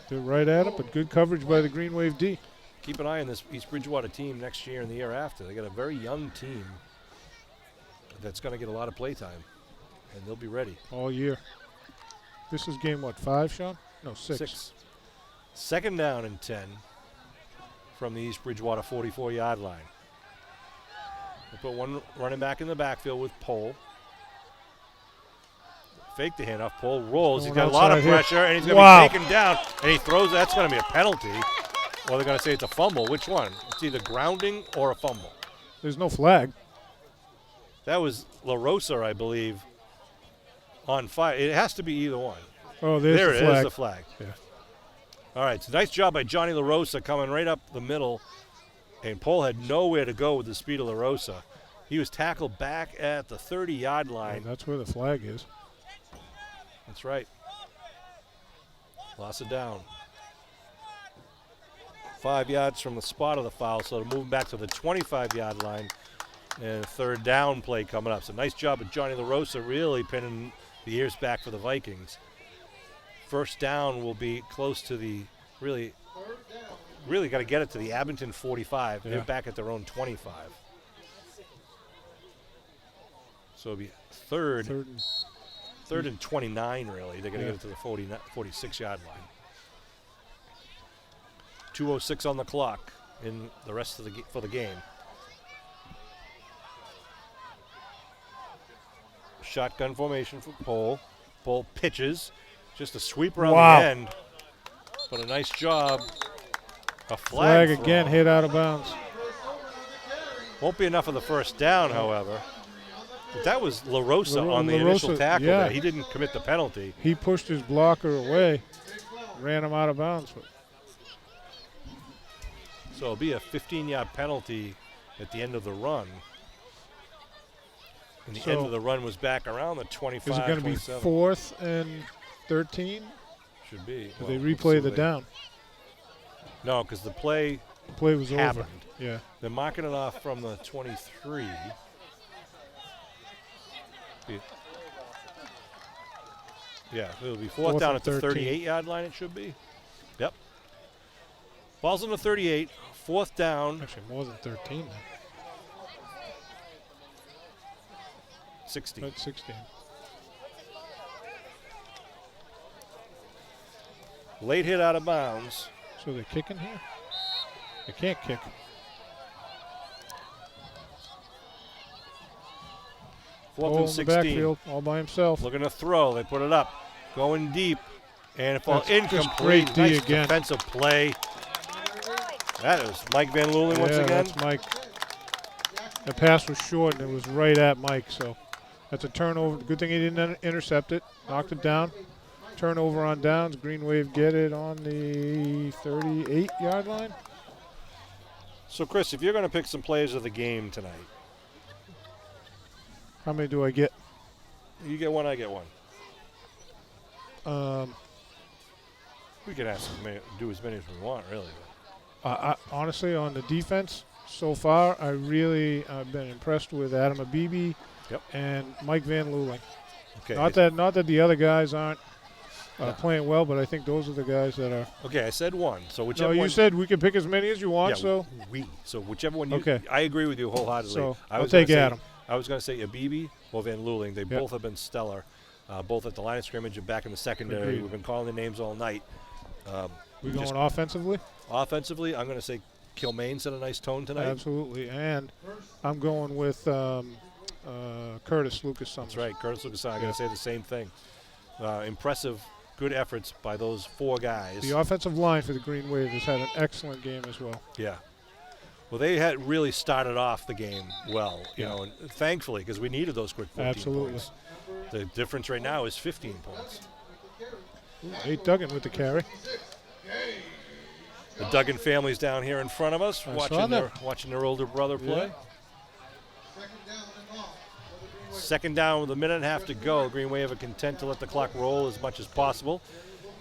They're right at it, but good coverage by the Green Wave D. Keep an eye on this East Bridgewater team next year and the year after. They got a very young team that's going to get a lot of play time, and they'll be ready. All year. This is game, what, 5, Sean? No, 6. 6. Second down and 10 from the East Bridgewater 44-yard line. They put one running back in the backfield with Pohl. Fake the handoff. Pohl rolls. He's got a lot of pressure, and he's going to be taken down. And he throws. That's going to be a penalty. Or they're going to say it's a fumble. Which one? It's either grounding or a fumble. There's no flag. That was La Rosa, I believe, on fire. It has to be either one. Oh, there it is, the flag. Yeah. All right, so nice job by Johnny La Rosa coming right up the middle. And Pohl had nowhere to go with the speed of La Rosa. He was tackled back at the 30-yard line. And that's where the flag is. That's right. Lost it down. 5 yards from the spot of the foul, so they're moving back to the 25-yard line. And a third down play coming up. So nice job of Johnny La Rosa really pinning the ears back for the Vikings. First down will be close to the really got to get it to the Abington 45. Yeah. They're back at their own 25. So it'll be third and 29, really. They're going to get it to the 46-yard line. 2:06 on the clock in the rest of for the game. Shotgun formation for Pole. Pole pitches. Just a sweep around the end. But a nice job. A flag again, hit out of bounds. Won't be enough of the first down, however. But that was La Rosa on the initial tackle. Yeah. There. He didn't commit the penalty. He pushed his blocker away, ran him out of bounds. So it'll be a 15-yard penalty at the end of the run. And the end of the run was back around the 25, Is it going to be 4th and 13? Should be. Did they replay the down? No, because the play was happened. over. Yeah. They're marking it off from the 23. Yeah, it'll be fourth down at the 38-yard line, it should be. Yep. Ball's on the 38, 4th down. Actually, more than 13 then. 16. About 16. Late hit out of bounds. So they're kicking here? They can't kick. Fourth and 16. Backfield, all by himself. Looking to throw. They put it up. Going deep. And it falls That's incomplete. just great D Nice again. defensive play. That is Mike Van Luling once again. That's Mike. The pass was short, and it was right at Mike. So that's a turnover. Good thing he didn't intercept it. Knocked it down. Turnover on downs. Green Wave get it on the 38-yard line. So, Chris, if you're going to pick some players of the game tonight, how many do I get? You get one, I get one. We can do as many as we want, really. Honestly, on the defense, so far, I've been impressed with Adam Abibi and Mike Van Luling. Okay. Not that the other guys aren't playing well, but I think those are the guys that are. Okay, I said one. So whichever you one. said we can pick as many as you want. So whichever one you. Okay. I agree with you wholeheartedly. So I'll take Adam. I was going to say Abibi or Van Luling. They both have been stellar, both at the line of scrimmage and back in the secondary. Agreed. We've been calling their names all night. We going offensively? Offensively, I'm going to say Kilmaine set a nice tone tonight. Absolutely, and I'm going with Curtis Lucas Summers. That's right, Curtis Lucas. I'm going to say the same thing. Impressive, good efforts by those 4 guys. The offensive line for the Green Wave has had an excellent game as well. Yeah. Well, they had really started off the game well, you know, and thankfully, because we needed those quick 14 points. The difference right now is 15 points. Nate Duggan with the carry. The Duggan family's down here in front of us, watching their older brother play. Second down with a minute and a half to go. Green Wave are content to let the clock roll as much as possible.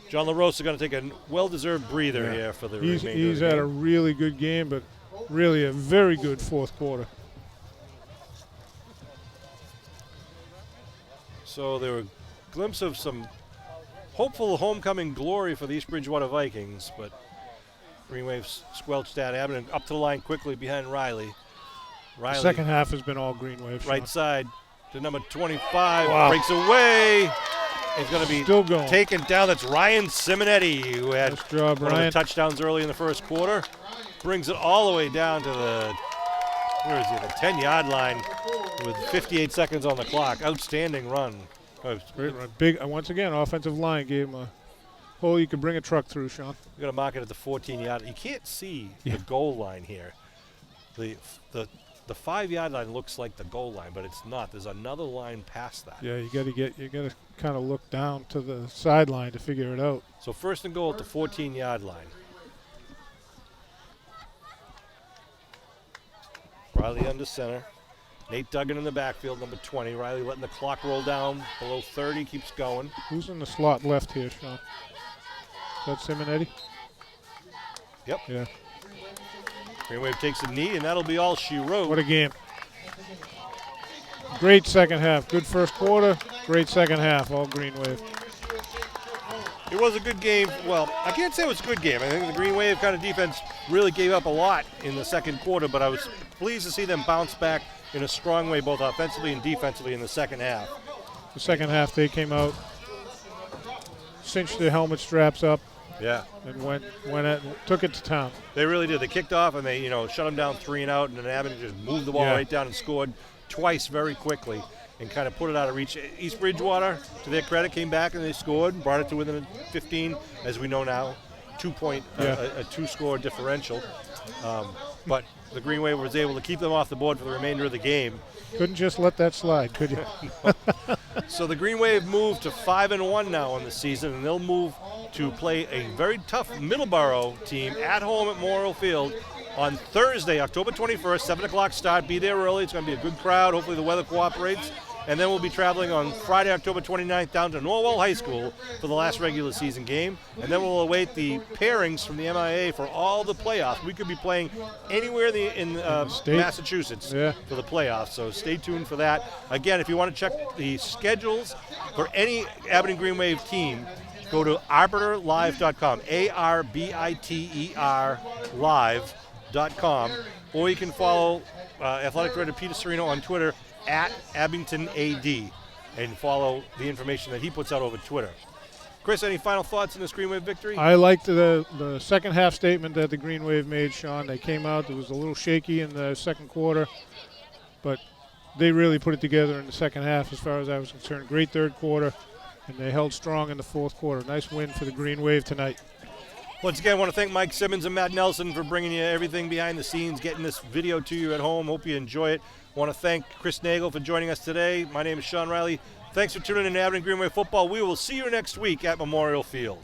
John LaRosa going to take a well-deserved breather here for the remainder of the game. He's had a really good game, but really a very good 4th quarter. So there were a glimpse of some hopeful homecoming glory for the East Bridgewater Vikings, but Green Wave squelched that. Abington up to the line quickly behind Riley. The second half has been all Green Wave. Right side to number 25. Breaks away. He's going to be still going. Taken down. That's Ryan Simonetti, who had nice job, one of the touchdowns early in the first quarter. Brings it all the way down to the 10-yard line with 58 seconds on the clock. Outstanding run. Great run. Big, once again, offensive line gave him a hole you could bring a truck through, Sean. We're going to mark it at the 14-yard. You can't see the goal line here. The 5-yard line looks like the goal line, but it's not. There's another line past that. Yeah, you got to kind of look down to the sideline to figure it out. So first and goal at the 14-yard line. Riley under center. Nate Duggan in the backfield, number 20. Riley letting the clock roll down below 30, keeps going. Who's in the slot left here, Sean? Is that Simonetti? Yep. Yeah. Green Wave takes a knee, and that'll be all she wrote. What a game. Great second half. Good first quarter. Great second half, all Green Wave. It was a good game. Well, I can't say it was a good game. I think the Green Wave kind of defense really gave up a lot in the second quarter, but I was pleased to see them bounce back in a strong way, both offensively and defensively in the second half. The second half, they came out, cinched their helmet straps up, Yeah. and took it to town. They really did. They kicked off and they, shut them down 3 and out, and then Abington just moved the ball Yeah. right down and scored twice very quickly and kind of put it out of reach. East Bridgewater, to their credit, came back and they scored, brought it to within 15, as we know now, 2-point, a 2-score differential. But the Green Wave was able to keep them off the board for the remainder of the game. Couldn't just let that slide, could you? So the Green Wave moved to 5-1 now on the season, and they'll move to play a very tough Middleborough team at home at Memorial Field on Thursday, October 21st, 7 o'clock start. Be there early. It's going to be a good crowd. Hopefully the weather cooperates. And then we'll be traveling on Friday, October 29th, down to Norwell High School for the last regular season game. And then we'll await the pairings from the MIA for all the playoffs. We could be playing anywhere in Massachusetts for the playoffs, so stay tuned for that. Again, if you want to check the schedules for any Abington Green Wave team, go to arbiterlive.com, ARBITER live.com, or you can follow Athletic Director Peter Serino on Twitter at Abington AD, and follow the information that he puts out over Twitter. Chris, any final thoughts on this Green Wave victory? I liked the second half statement that the Green Wave made, Sean. They came out, it was a little shaky in the second quarter, but they really put it together in the second half as far as I was concerned. Great third quarter, and they held strong in the fourth quarter. Nice win for the Green Wave tonight. Once again, I want to thank Mike Simmons and Matt Nelson for bringing you everything behind the scenes, getting this video to you at home. Hope you enjoy it. I want to thank Chris Nagel for joining us today. My name is Sean Riley. Thanks for tuning in to Abington Green Wave Football. We will see you next week at Memorial Field.